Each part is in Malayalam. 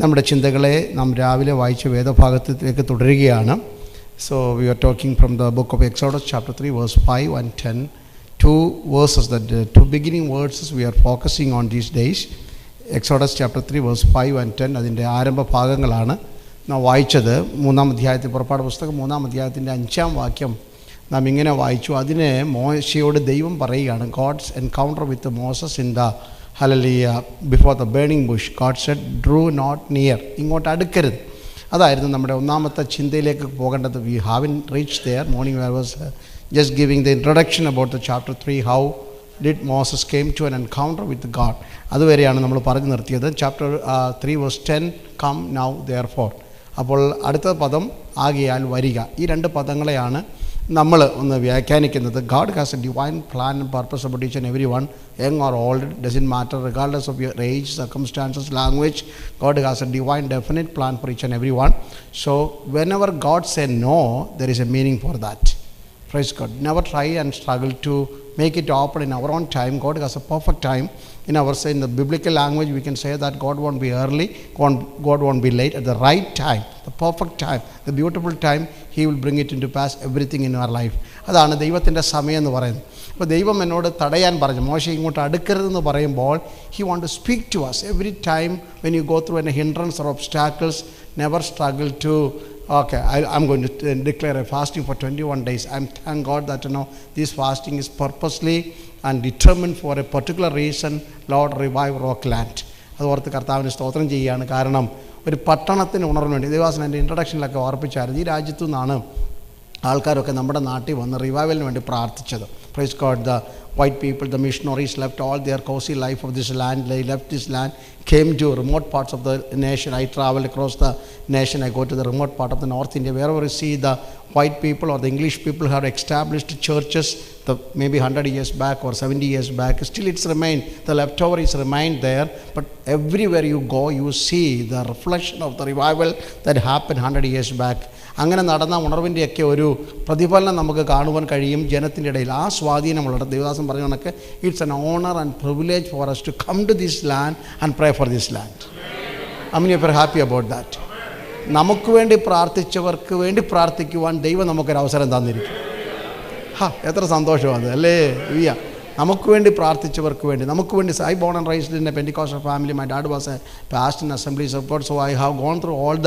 നമ്മുടെ ചിന്തകളെ നാം രാവിലെ വായിച്ച വേദഭാഗത്തിലേക്ക് തുടരുകയാണ്. So we are talking from the book of Exodus chapter 3 verse 5 and 10. Two verses, that two beginning verses we are focusing on these days. Exodus chapter 3 verse 5 and 10 അതിൻ്റെ ആരംഭ ഭാഗങ്ങളാണ് നാം വായിച്ചത്. മൂന്നാം അധ്യായത്തിൽ, പുറപ്പാട് പുസ്തകം 3-ാം അധ്യായത്തിൻ്റെ 5-ാം വാക്യം നാം ഇങ്ങനെ വായിച്ചു. അതിന് മോശയോട് ദൈവം പറയുകയാണ്, God's encounter with Moses in the hallelujah before the burning bush. God said draw not near, ഇങ്ങോട്ട് അടുക്കരുത്. അതായിരുന്നു നമ്മുടെ ഒന്നാമത്തെ ചിന്തയിലേക്ക് പോകേണ്ടത്. We having reach there. Morning I was just giving the introduction about the chapter 3, how did Moses came to an encounter with God. അതുവരെയാണ് നമ്മൾ പറഞ്ഞു നിർത്തിയത്. Chapter 3 verse 10, come now therefore. അപ്പോൾ അടുത്ത പദം ആകയാൽ വരിക. ഈ രണ്ട് പദങ്ങളെയാണ് നമ്മൾ ഒന്ന് വ്യാഖ്യാനിക്കുന്നത്. God has a divine plan and purpose about each and every one, young or old, doesn't matter, regardless of your age, circumstances, language. God has a divine definite plan for each and every one. So whenever God said no, there is a meaning for that. Praise God. Never try and struggle to make it happen in our own time. God has a perfect time. In the biblical language, we can say that God won't be early, God won't be late. At the right time, the perfect time, the beautiful time, He will bring it into pass, everything in our life. അതാണ് ദൈവത്തിൻ്റെ സമയം എന്ന് പറയുന്നത്. അപ്പോൾ ദൈവം എന്നോട് തടയാൻ പറഞ്ഞു, മോശ ഇങ്ങോട്ട് അടുക്കരുതെന്ന് പറയുമ്പോൾ, He want to speak to us every time when you go through a hindrance or obstacles. Never struggle to okay, I'm going to declare a fasting for 21 days. Thank God that this fasting is purposely and determined for a particular reason. Lord, revive Rockland. അത് ഓർത്ത് കർത്താവിന് സ്തോത്രം ചെയ്യുകയാണ്. കാരണം ഒരു പട്ടണത്തിന് ഉണർന്നു വേണ്ടി ദേവാസന എൻ്റെ ഇൻട്രൊഡക്ഷനിലൊക്കെ ഓർപ്പിച്ചായിരുന്നു. ഈ രാജ്യത്തു നിന്നാണ് ആൾക്കാരൊക്കെ നമ്മുടെ നാട്ടിൽ വന്ന് റിവൈവലിന് വേണ്ടി പ്രാർത്ഥിച്ചത്. Praise God. The white people, the missionaries left all their cozy life of this land. They left this land, came to remote parts of the nation. I travel across the nation. I go to the remote part of the North India. Wherever you see the white people or the English people have established churches, maybe 100 years back or 70 years back, still it's remained. The leftover is remained there. But everywhere you go, you see the reflection of the revival that happened 100 years back. അങ്ങനെ നടന്ന ഉണർവിൻ്റെയൊക്കെ ഒരു പ്രതിഫലനം നമുക്ക് കാണുവാൻ കഴിയും ജനത്തിൻ്റെ ഇടയിൽ. ആ സ്വാധീനമുള്ള ദേവദാസൻ പറഞ്ഞ കണക്ക്, it's an honour and privilege for us to come to this land and pray for this land. I mean, you're happy about that. നമുക്ക് വേണ്ടി പ്രാർത്ഥിച്ചവർക്ക് വേണ്ടി പ്രാർത്ഥിക്കുവാൻ ദൈവം നമുക്കൊരു അവസരം തന്നിരിക്കും. എത്ര സന്തോഷമാണ് അല്ലേ? നമുക്ക് വേണ്ടി പ്രാർത്ഥിച്ചവർക്ക് വേണ്ടി, നമുക്ക് വേണ്ടി. I born and raised in a Pentecostal family. My dad was a pastor in Assemblies of God. So I have gone through all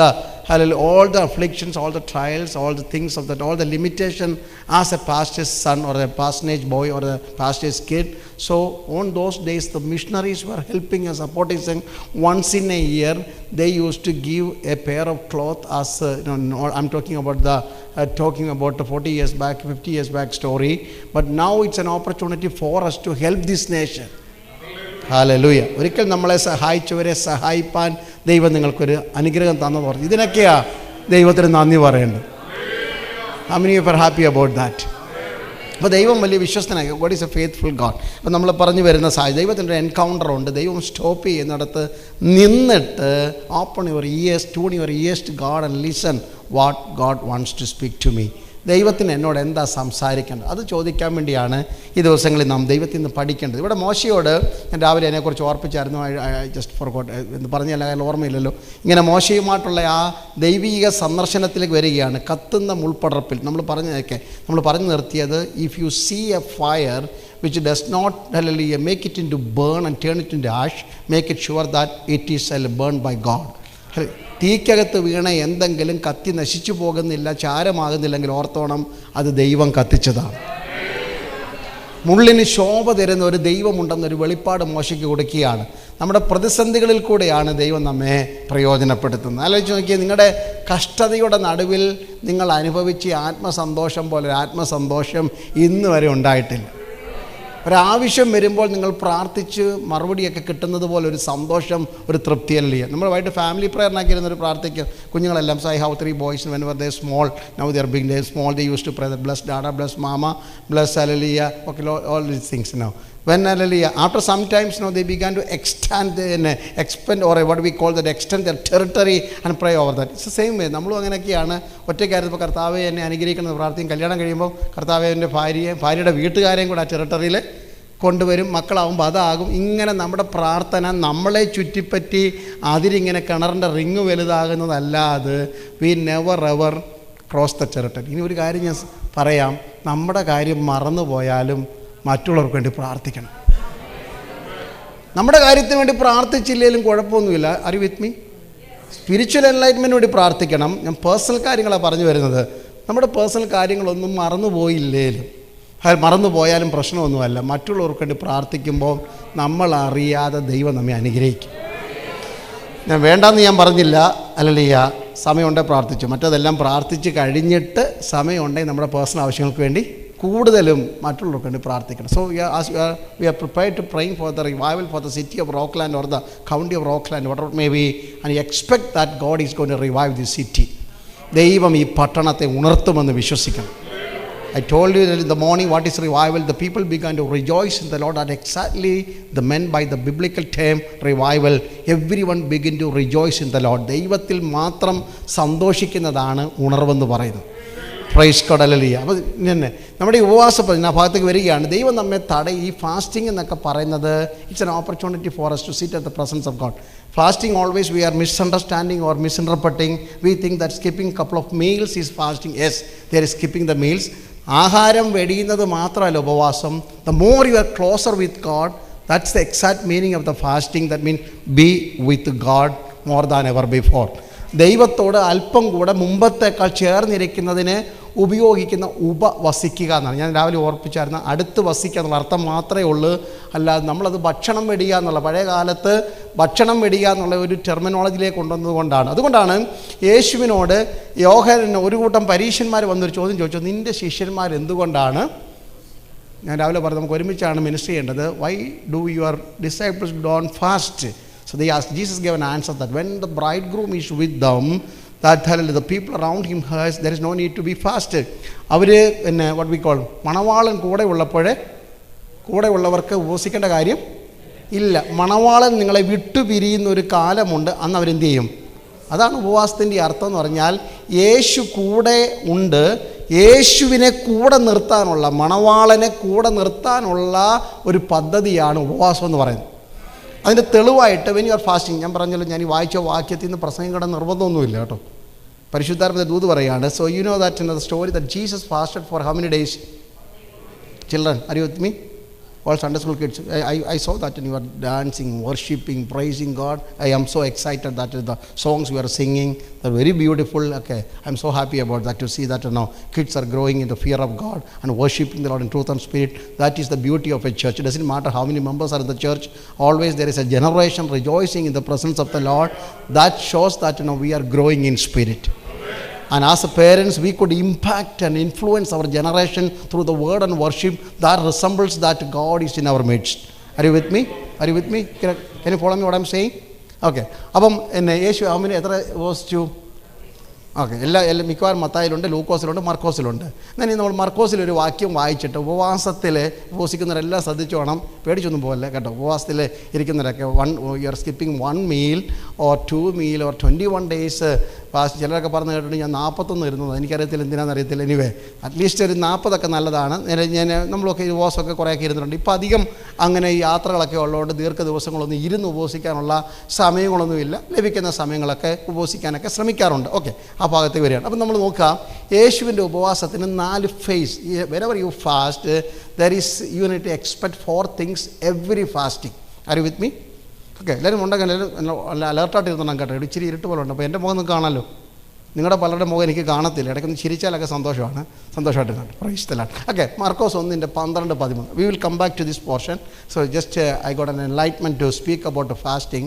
the afflictions, all the trials, all the things of that, all the limitation as a pastor's son or a parsonage boy or a pastor's kid. So on those days, the missionaries were helping us, supporting us. Once in a year, they used to give a pair of cloth as I'm talking about the 40 years back, 50 years back story. But now it's an opportunity for us to help this nation. Hallelujah. ഒരിക്കൽ നമ്മളെ സഹായിച്ചവരെ സഹായിപ്പാൻ ദൈവം നിങ്ങൾക്കൊരു അനുഗ്രഹം തന്നെന്ന് പറഞ്ഞു. ഇതിനൊക്കെയാ ദൈവത്തിന് നന്ദി പറയേണ്ടത്. How many of you are happy about that? അപ്പോൾ ദൈവം വലിയ വിശ്വസ്തനായി. God is a faithful God. അപ്പോൾ നമ്മൾ പറഞ്ഞു വരുന്ന ദൈവത്തിൻ്റെ എൻകൗണ്ടർ ഉണ്ട്. ദൈവം സ്റ്റോപ്പ് ചെയ്യുന്നിടത്ത് നിന്നിട്ട് open your ears, tune your ears to God and listen what God wants to speak to me. ദൈവത്തിന് എന്നോട് എന്താ സംസാരിക്കേണ്ടത് അത് ചോദിക്കാൻ വേണ്ടിയാണ് ഈ ദിവസങ്ങളിൽ നാം ദൈവത്തിൽ നിന്ന് പഠിക്കേണ്ടത്. ഇവിടെ മോശയോട് ഞാൻ രാവിലെ അതിനെക്കുറിച്ച് ഓർപ്പിച്ചായിരുന്നു. ജസ്റ്റ് ഫോർഗോട്ട് എന്ന് പറഞ്ഞാൽ ഓർമ്മയില്ലല്ലോ. ഇങ്ങനെ മോശയുമായിട്ടുള്ള ആ ദൈവിക സന്ദർശനത്തിലേക്ക് വരികയാണ്. കത്തുന്ന മുൾപ്പടർപ്പിൽ നമ്മൾ പറഞ്ഞു നിർത്തിയത്, if you see a fire which does not make it into burn and turn it into ash, make it sure that it is burned by God. തീക്കകത്ത് വീണ എന്തെങ്കിലും കത്തി നശിച്ചു പോകുന്നില്ല, ചാരമാകുന്നില്ലെങ്കിൽ ഓർത്തോണം അത് ദൈവം കത്തിച്ചതാണ്. മുള്ളിന് ശോഭ തരുന്ന ഒരു ദൈവമുണ്ടെന്നൊരു വെളിപ്പാട് മോശയ്ക്ക് കൊടുക്കുകയാണ്. നമ്മുടെ പ്രതിസന്ധികളിൽ കൂടെയാണ് ദൈവം നമ്മെ പ്രയോജനപ്പെടുത്തുന്നത്. ആലോചിച്ച് നോക്കിയാൽ, നിങ്ങളുടെ കഷ്ടതയുടെ നടുവിൽ നിങ്ങൾ അനുഭവിച്ച ആത്മസന്തോഷം പോലെ ഒരു ആത്മസന്തോഷം ഇന്ന് വരെ ഉണ്ടായിട്ടില്ല. ഒരാവശ്യം വരുമ്പോൾ നിങ്ങൾ പ്രാർത്ഥിച്ച് മറുപടിയൊക്കെ കിട്ടുന്നത് പോലെ ഒരു സന്തോഷം, ഒരു തൃപ്തിയല്ലേ. നമ്മൾ വൈകിട്ട് ഫാമിലി പ്രയറിനാക്കിയിരുന്നൊരു പ്രാർത്ഥിക്കും. കുഞ്ഞുങ്ങളെല്ലാം, so I have 3 boys and whenever they are small, now they are big, they are small, they used to pray that bless Dada, bless Mama, bless hallelujah, okay, all these things now. When hallelujah, after sometimes they began to expand or what we call that, extend their territory and pray over that. It's the same way. നമ്മളും അങ്ങനെയൊക്കെയാണ്. ഒറ്റക്കാര്യപ്പോൾ കർത്താവെ എന്നെ അനുഗ്രഹിക്കുന്നത് പ്രാർത്ഥിക്കും. കല്യാണം കഴിയുമ്പോൾ കർത്താവെ എൻ്റെ ഭാര്യയുടെ വീട്ടുകാരെയും കൂടെ ആ ടെറിട്ടറിയിൽ കൊണ്ടുവരും, മക്കളാവുമ്പോൾ അതാകും. ഇങ്ങനെ നമ്മുടെ പ്രാർത്ഥന നമ്മളെ ചുറ്റിപ്പറ്റി അതിരിങ്ങനെ കിണറിൻ്റെ റിങ് വലുതാകുന്നതല്ലാതെ we never ever cross the territory. ഇനി ഒരു കാര്യം ഞാൻ പറയാം, നമ്മുടെ കാര്യം മറന്നു പോയാലും മറ്റുള്ളവർക്ക് വേണ്ടി പ്രാർത്ഥിക്കണം. നമ്മുടെ കാര്യത്തിന് വേണ്ടി പ്രാർത്ഥിച്ചില്ലെങ്കിലും കുഴപ്പമൊന്നുമില്ല. Are you with me? Spiritual എൻലൈറ്റ്മെൻറ്റിന് വേണ്ടി പ്രാർത്ഥിക്കണം. ഞാൻ പേഴ്സണൽ കാര്യങ്ങളാണ് പറഞ്ഞു വരുന്നത്. നമ്മുടെ പേഴ്സണൽ കാര്യങ്ങളൊന്നും മറന്നുപോയില്ലേലും മറന്നു പോയാലും പ്രശ്നമൊന്നുമല്ല. മറ്റുള്ളവർക്ക് വേണ്ടി പ്രാർത്ഥിക്കുമ്പോൾ നമ്മൾ അറിയാതെ ദൈവം നമ്മെ അനുഗ്രഹിക്കും. ഞാൻ വേണ്ടാന്ന് ഞാൻ പറഞ്ഞില്ല, അല്ലല്ല, സമയമുണ്ടെങ്കിൽ പ്രാർത്ഥിച്ചു. മറ്റതെല്ലാം പ്രാർത്ഥിച്ച് കഴിഞ്ഞിട്ട് സമയമുണ്ടെങ്കിൽ നമ്മുടെ പേഴ്സണൽ ആവശ്യങ്ങൾക്ക് വേണ്ടി കൂടുതലും മറ്റുള്ളവർക്ക് വേണ്ടി പ്രാർത്ഥിക്കണം. So we are prepared to praying for the revival for the city of Rockland or the county of Rockland, whatever it may be, and you expect that God is going to revive this city. ദൈവം ഈ പട്ടണത്തെ ഉണർത്തുമെന്ന് വിശ്വസിക്കണം. I told you that in the morning what is revival. The people began to rejoice in the Lord. That exactly the meant by the biblical term revival. Everyone begin to rejoice in the Lord. ദൈവത്തിൽ മാത്രം സന്തോഷിക്കുന്നതാണ് ഉണർവെന്ന് പറയുന്നത്. Price God, hallelujah. അപ്പോൾ തന്നെ നമ്മുടെ ഈ ഉപവാസ ഭാഗത്തേക്ക് വരികയാണ്. ദൈവം നമ്മെ ഈ ഫാസ്റ്റിംഗ് എന്നൊക്കെ പറയുന്നത് it's an opportunity for us to sit at the presence of God. Fasting always we are misunderstanding or misinterpreting. We think that skipping couple of meals is fasting. Yes, there is skipping the meals. ആഹാരം വെടിയുന്നത് മാത്രമല്ല ഉപവാസം. The more you are closer with God, that's the exact meaning of the fasting. That means be with God more than ever before. ദൈവത്തോട് അല്പം കൂടെ മുമ്പത്തേക്കാൾ ചേർന്നിരിക്കുന്നതിന് ഉപയോഗിക്കുന്ന ഉപവസിക്കുക എന്നാണ്. ഞാൻ രാവിലെ ഓർപ്പിച്ചായിരുന്നു, അടുത്ത് വസിക്കുക എന്നുള്ള അർത്ഥം മാത്രമേ ഉള്ളൂ. അല്ലാതെ നമ്മളത് ഭക്ഷണം വെടിയുക എന്നുള്ള, പഴയ കാലത്ത് ഭക്ഷണം വെടിയുക എന്നുള്ള ഒരു ടെർമിനോളജിയിലേക്ക് കൊണ്ടുവന്നതുകൊണ്ടാണ്. അതുകൊണ്ടാണ് യേശുവിനോട് യോഹന്നാൻ ഒരു കൂട്ടം പരീക്ഷന്മാർ വന്നൊരു ചോദ്യം ചോദിച്ചു, നിൻ്റെ ശിഷ്യന്മാർ എന്തുകൊണ്ടാണ്, ഞാൻ രാവിലെ പറഞ്ഞു നമുക്ക് ഒരുമിച്ചാണ് മിനിസ്റ്റർ ചെയ്യേണ്ടത്, why do your disciples don't fast? So they asked, Jesus gave an answer that when the bridegroom is with them, that the people around him has, there is no need to be fasted. അവർ പിന്നെ what we call മണവാളൻ കൂടെ ഉള്ളവർക്ക് ഉപവസിക്കേണ്ട കാര്യം ഇല്ല. മണവാളൻ നിങ്ങളെ വിട്ടു പിരിയുന്ന ഒരു കാലമുണ്ട്, അന്ന് അവരെന്ത് ചെയ്യും? അതാണ് ഉപവാസത്തിൻ്റെ അർത്ഥം എന്ന് പറഞ്ഞാൽ യേശു കൂടെ ഉണ്ട്. യേശുവിനെ കൂടെ നിർത്താനുള്ള, മണവാളനെ കൂടെ നിർത്താനുള്ള ഒരു പദ്ധതിയാണ് ഉപവാസം എന്ന് പറയുന്നത്. അതിൻ്റെ തെളിവായിട്ട് വെൻ യു ആർ ഫാസ്റ്റിംഗ്, ഞാൻ പറഞ്ഞല്ലോ, ഞാൻ ഈ വായിച്ച വാക്യത്തിൽ നിന്ന് പ്രസംഗിക്കേണ്ട നിർബന്ധമൊന്നുമില്ല കേട്ടോ. പരിശുദ്ധാത്മാവിന്റെ ദൂത് പറയാണ്. So you know that in the story that Jesus fasted for how many days? Children, are you with me? All Sunday school kids, I saw that and you are dancing, worshipping, praising God. I am so excited that the songs we are singing, they're very beautiful. Okay, I'm so happy about that, to see that now kids are growing in the fear of God and worshipping the Lord in truth and spirit. That is the beauty of a church. It doesn't matter how many members are in the church, always there is a generation rejoicing in the presence of the Lord. That shows that we are growing in spirit. And as a parents, we could impact and influence our generation through the word and worship that resembles that God is in our midst. Are you with me? Are you with me? Can you follow me what I'm saying? Okay. അപ്പം എന്നെ യേശു അമ്മിനെ എത്ര ഉപവസിച്ചു? ഓക്കെ, എല്ലാ മിക്കവാറും മത്തായിലുണ്ട്, ലൂക്കോസിലുണ്ട്, മർക്കോസിലുണ്ട്. എന്നാൽ നമ്മൾ മർക്കോസിലൊരു വാക്യം വായിച്ചിട്ട് ഉപവാസത്തിൽ ഉപവസിക്കുന്നവരെല്ലാം ശ്രദ്ധിച്ചോണം, പേടിച്ചൊന്നും പോകല്ലേ കേട്ടോ. ഉപവാസത്തിൽ ഇരിക്കുന്നവരൊക്കെ you are skipping 1 meal or 2 meal or 21 days fast. ചിലരൊക്കെ പറഞ്ഞു കേട്ടിട്ട് ഞാൻ 41 ഇരുന്നത്, എനിക്കറിയത്തില്ല, എന്തിനാണെന്നറിയത്തില്ല. എനിവേ അറ്റ്ലീസ്റ്റ് ഒരു 40 നല്ലതാണ്. നമ്മളൊക്കെ ഉപവാസമൊക്കെ കുറേയൊക്കെ ഇരുന്നിട്ടുണ്ട്. ഇപ്പം അധികം അങ്ങനെ യാത്രകളൊക്കെ ഉള്ളതുകൊണ്ട് ദീർഘ ദിവസങ്ങളൊന്നും ഇരുന്ന് ഉപവസിക്കാനുള്ള സമയങ്ങളൊന്നുമില്ല. ലഭിക്കുന്ന സമയങ്ങളൊക്കെ ഉപവസിക്കാനൊക്കെ ശ്രമിക്കാറുണ്ട്. ഓക്കെ, ആ ഭാഗത്തേക്ക് വരികയാണ്. അപ്പം നമ്മൾ നോക്കാം, യേശുവിൻ്റെ ഉപവാസത്തിന് 4 phase. whenever you fast, there is, you need to expect 4 things every fasting. Are you with me? Okay, എല്ലാവരും ഉണ്ടെങ്കിൽ എല്ലാവരും അലേർട്ടായിട്ട് ഇരുന്നണം കേട്ടോ. ഇച്ചിരി ഇരുട്ട് പോലെ ഉണ്ട്. അപ്പോൾ എൻ്റെ മുഖം നിങ്ങൾക്ക് കാണാമല്ലോ, നിങ്ങളുടെ പലരുടെ മുഖം എനിക്ക് കാണത്തില്ല. ഇടയ്ക്കൊന്ന് ചിരിച്ചാലൊക്കെ സന്തോഷമായിട്ടിരുന്നുണ്ട്. പ്രൈസ്തലാണ്. ഓക്കെ, മാർക്കോസ് 1:12-13. We will come back to this portion. So just I got an enlightenment to speak about the fasting.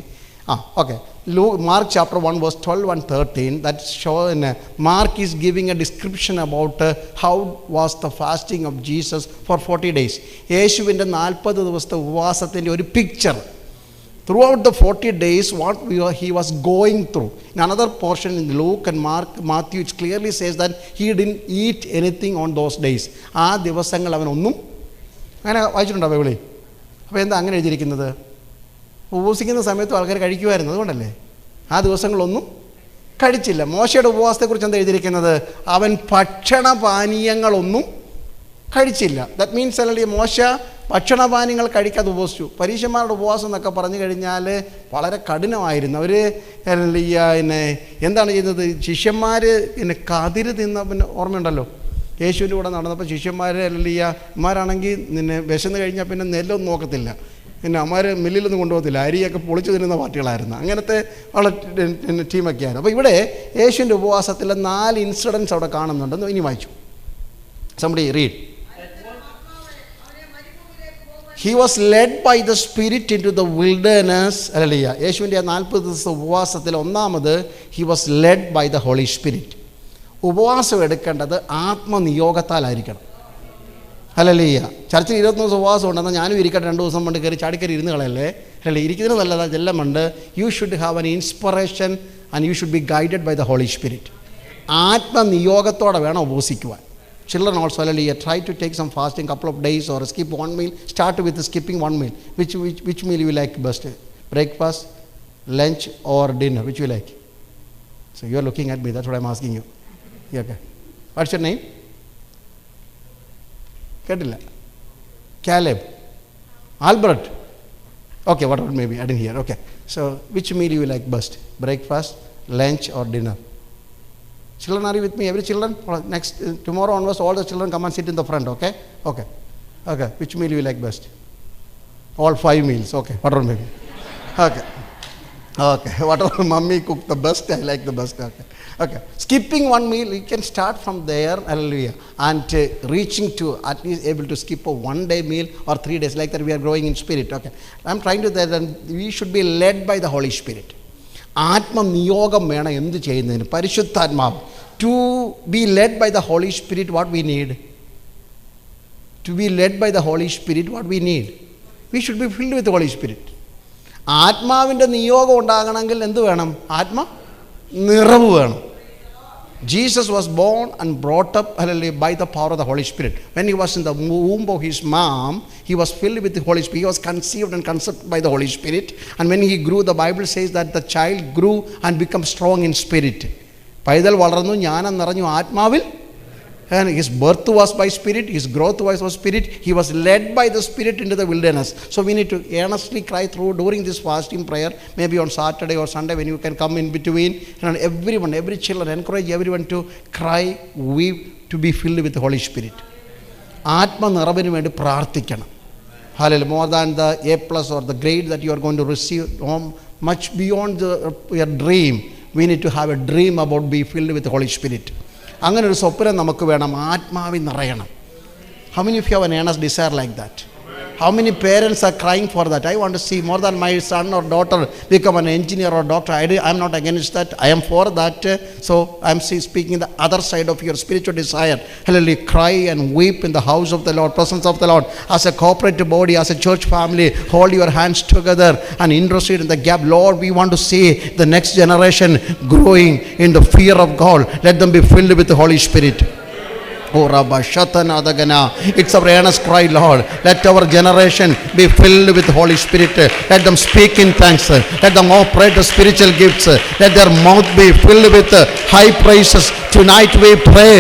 Okay. Mark chapter 1 verse 12 and 13, that show Mark is giving a description about how was the fasting of Jesus for 40 days. യേശുവിൻ്റെ 40 ദിവസത്തെ ഉപവാസത്തിൻ്റെ ഒരു picture. Throughout the 40 days, what he was going through. In another portion in Luke and Matthew, it clearly says that he didn't eat anything on those days. ആ ദിവസങ്ങൾ അവനൊന്നും അങ്ങനെ വായിച്ചിട്ടുണ്ടോ ബൈബിളിൽ? അപ്പോൾ എന്താ അങ്ങനെ എഴുതിയിരിക്കുന്നത്? ഉപവസിക്കുന്ന സമയത്ത് ആൾക്കാർ കഴിക്കുമായിരുന്നു, അതുകൊണ്ടല്ലേ ആ ദിവസങ്ങളൊന്നും കഴിച്ചില്ല. മോശയുടെ ഉപവാസത്തെക്കുറിച്ച് എന്താ എഴുതിയിരിക്കുന്നത്? അവൻ ഭക്ഷണപാനീയങ്ങളൊന്നും കഴിച്ചില്ല. ദാറ്റ് മീൻസ് അല്ലെങ്കിൽ മോശ ഭക്ഷണപാനീയങ്ങൾ കഴിക്കാതെ ഉപവസിച്ചു. പരീശന്മാരുടെ ഉപവാസം എന്നൊക്കെ പറഞ്ഞു കഴിഞ്ഞാൽ വളരെ കഠിനമായിരുന്നു. അവർ പിന്നെ എന്താണ് ചെയ്യുന്നത്, ശിഷ്യന്മാർ പിന്നെ കതിര് തിന്ന, പിന്നെ ഓർമ്മയുണ്ടല്ലോ യേശുവിൻ്റെ കൂടെ നടന്നപ്പോൾ ശിഷ്യന്മാർ അമ്മമാരാണെങ്കിൽ നിന്നെ വിശന്ന് കഴിഞ്ഞാൽ പിന്നെ നെല്ലൊന്നും നോക്കത്തില്ല, പിന്നെ അമ്മമാർ മില്ലിലൊന്നും കൊണ്ടുപോകത്തില്ല, അരിയൊക്കെ പൊളിച്ചു തിന്നുന്ന പാർട്ടികളായിരുന്നു. അങ്ങനത്തെ ഉള്ള ടീമൊക്കെയായിരുന്നു. അപ്പോൾ ഇവിടെ യേശുവിൻ്റെ ഉപവാസത്തിലെ 4 ഇൻസിഡൻസ് അവിടെ കാണുന്നുണ്ടെന്ന് ഇനി വായിച്ചു. somebody read. He was led by the Spirit into the wilderness. Hallelujah. യേശുവിൻ്റെ 40 ദിവസത്തെ ഉപവാസത്തിൽ ഒന്നാമത് he was led by the Holy Spirit. ഉപവാസം എടുക്കേണ്ടത് ആത്മനിയോഗത്താലായിരിക്കണം. ഹല്ലേലൂയ. ചർച്ചിൽ 21 ദിവസം ഉപവാസം ഉണ്ടെന്നാൽ ഞാനും ഇരിക്കട്ടെ 2 ദിവസം കൊണ്ട് കയറി ചാടിക്കറി ഇരുന്ന് കളയല്ലേ. അല്ലേ, ഇരിക്കുന്നതിന് നല്ലതാ എല്ലാം ഉണ്ട്. You should have an inspiration and you should be guided by the Holy Spirit. ആത്മനിയോഗത്തോടെ വേണം ഉപവസിക്കുവാൻ. Children also, hallelujah, try to take some fasting couple of days or skip one meal. Start with skipping one meal. Which meal you like best? Breakfast, lunch or dinner? Which you like? So you are looking at me, that's what I am asking you. Yeah, okay. What's your name? Ketilla. Caleb. Albert. Okay, whatever maybe, I didn't hear. Okay. So which meal you like best? Breakfast, lunch or dinner? Children, are you with me? Every children? Next, tomorrow onwards, all the children come and sit in the front, okay? Okay. Okay. Which meal you like best? All 5 meals, okay. Whatever maybe. Okay. Okay. Whatever mommy cooked the best, I like the best, okay. Okay. Skipping one meal, you can start from there, hallelujah, and reaching to at least able to skip a 1-day meal or 3 days, like that we are growing in spirit, okay. I'm trying to say that we should be led by the Holy Spirit. ആത്മനിയോഗം വേണം എന്ത് ചെയ്യുന്നതിന്, പരിശുദ്ധാത്മാവ്. To be led by the Holy Spirit what we need, to be led by the Holy Spirit what we need, we should be filled with Holy Spirit. ആത്മാവിൻ്റെ നിയോഗം ഉണ്ടാകണമെങ്കിൽ എന്ത് വേണം? ആത്മ നിറവ് വേണം. Jesus was born and brought up by the power of the Holy Spirit. When he was in the womb of his mom, he was filled with the Holy Spirit. He was conceived and conceived by the Holy Spirit. And when he grew, the Bible says that the child grew and became strong in spirit. പൈതൽ വളർന്നു, ജ്ഞാനം നിറഞ്ഞു ആത്മാവിൽ. And his birth was by spirit, his growth was by spirit. He was led by the Spirit into the wilderness. So we need to earnestly cry through during this fasting prayer, maybe on Saturday or Sunday when you can come in between. And everyone, every children, encourage everyone to cry, weep, to be filled with the Holy Spirit. ആത്മ നിറവിന് വേണ്ടി പ്രാർത്ഥിക്കണം. Hallelujah. More than the A+ or the grade that you are going to receive, much beyond your dream, we need to have a dream about being filled with the Holy Spirit. അങ്ങനെ ഒരു സ്വപ്നം നമുക്ക് വേണം, ആത്മാവിൽ നിറയണം. How many of you have an earnest desire like that? How many parents are crying for that? I want to see more than my son or daughter become an engineer or doctor. I am not against that. I am for that. So I am speaking the other side of your spiritual desire. Hallelujah. Cry and weep in the house of the Lord, presence of the Lord. As a corporate body, as a church family, hold your hands together and intercede in the gap. Lord, we want to see the next generation growing in the fear of God. Let them be filled with the Holy Spirit. Oh, Rabba Shatana Adagana. It's our earnest cry, Lord. Let our generation be filled with the Holy Spirit. Let them speak in tongues. Let them operate the spiritual gifts. Let their mouth be filled with high praises. Tonight we pray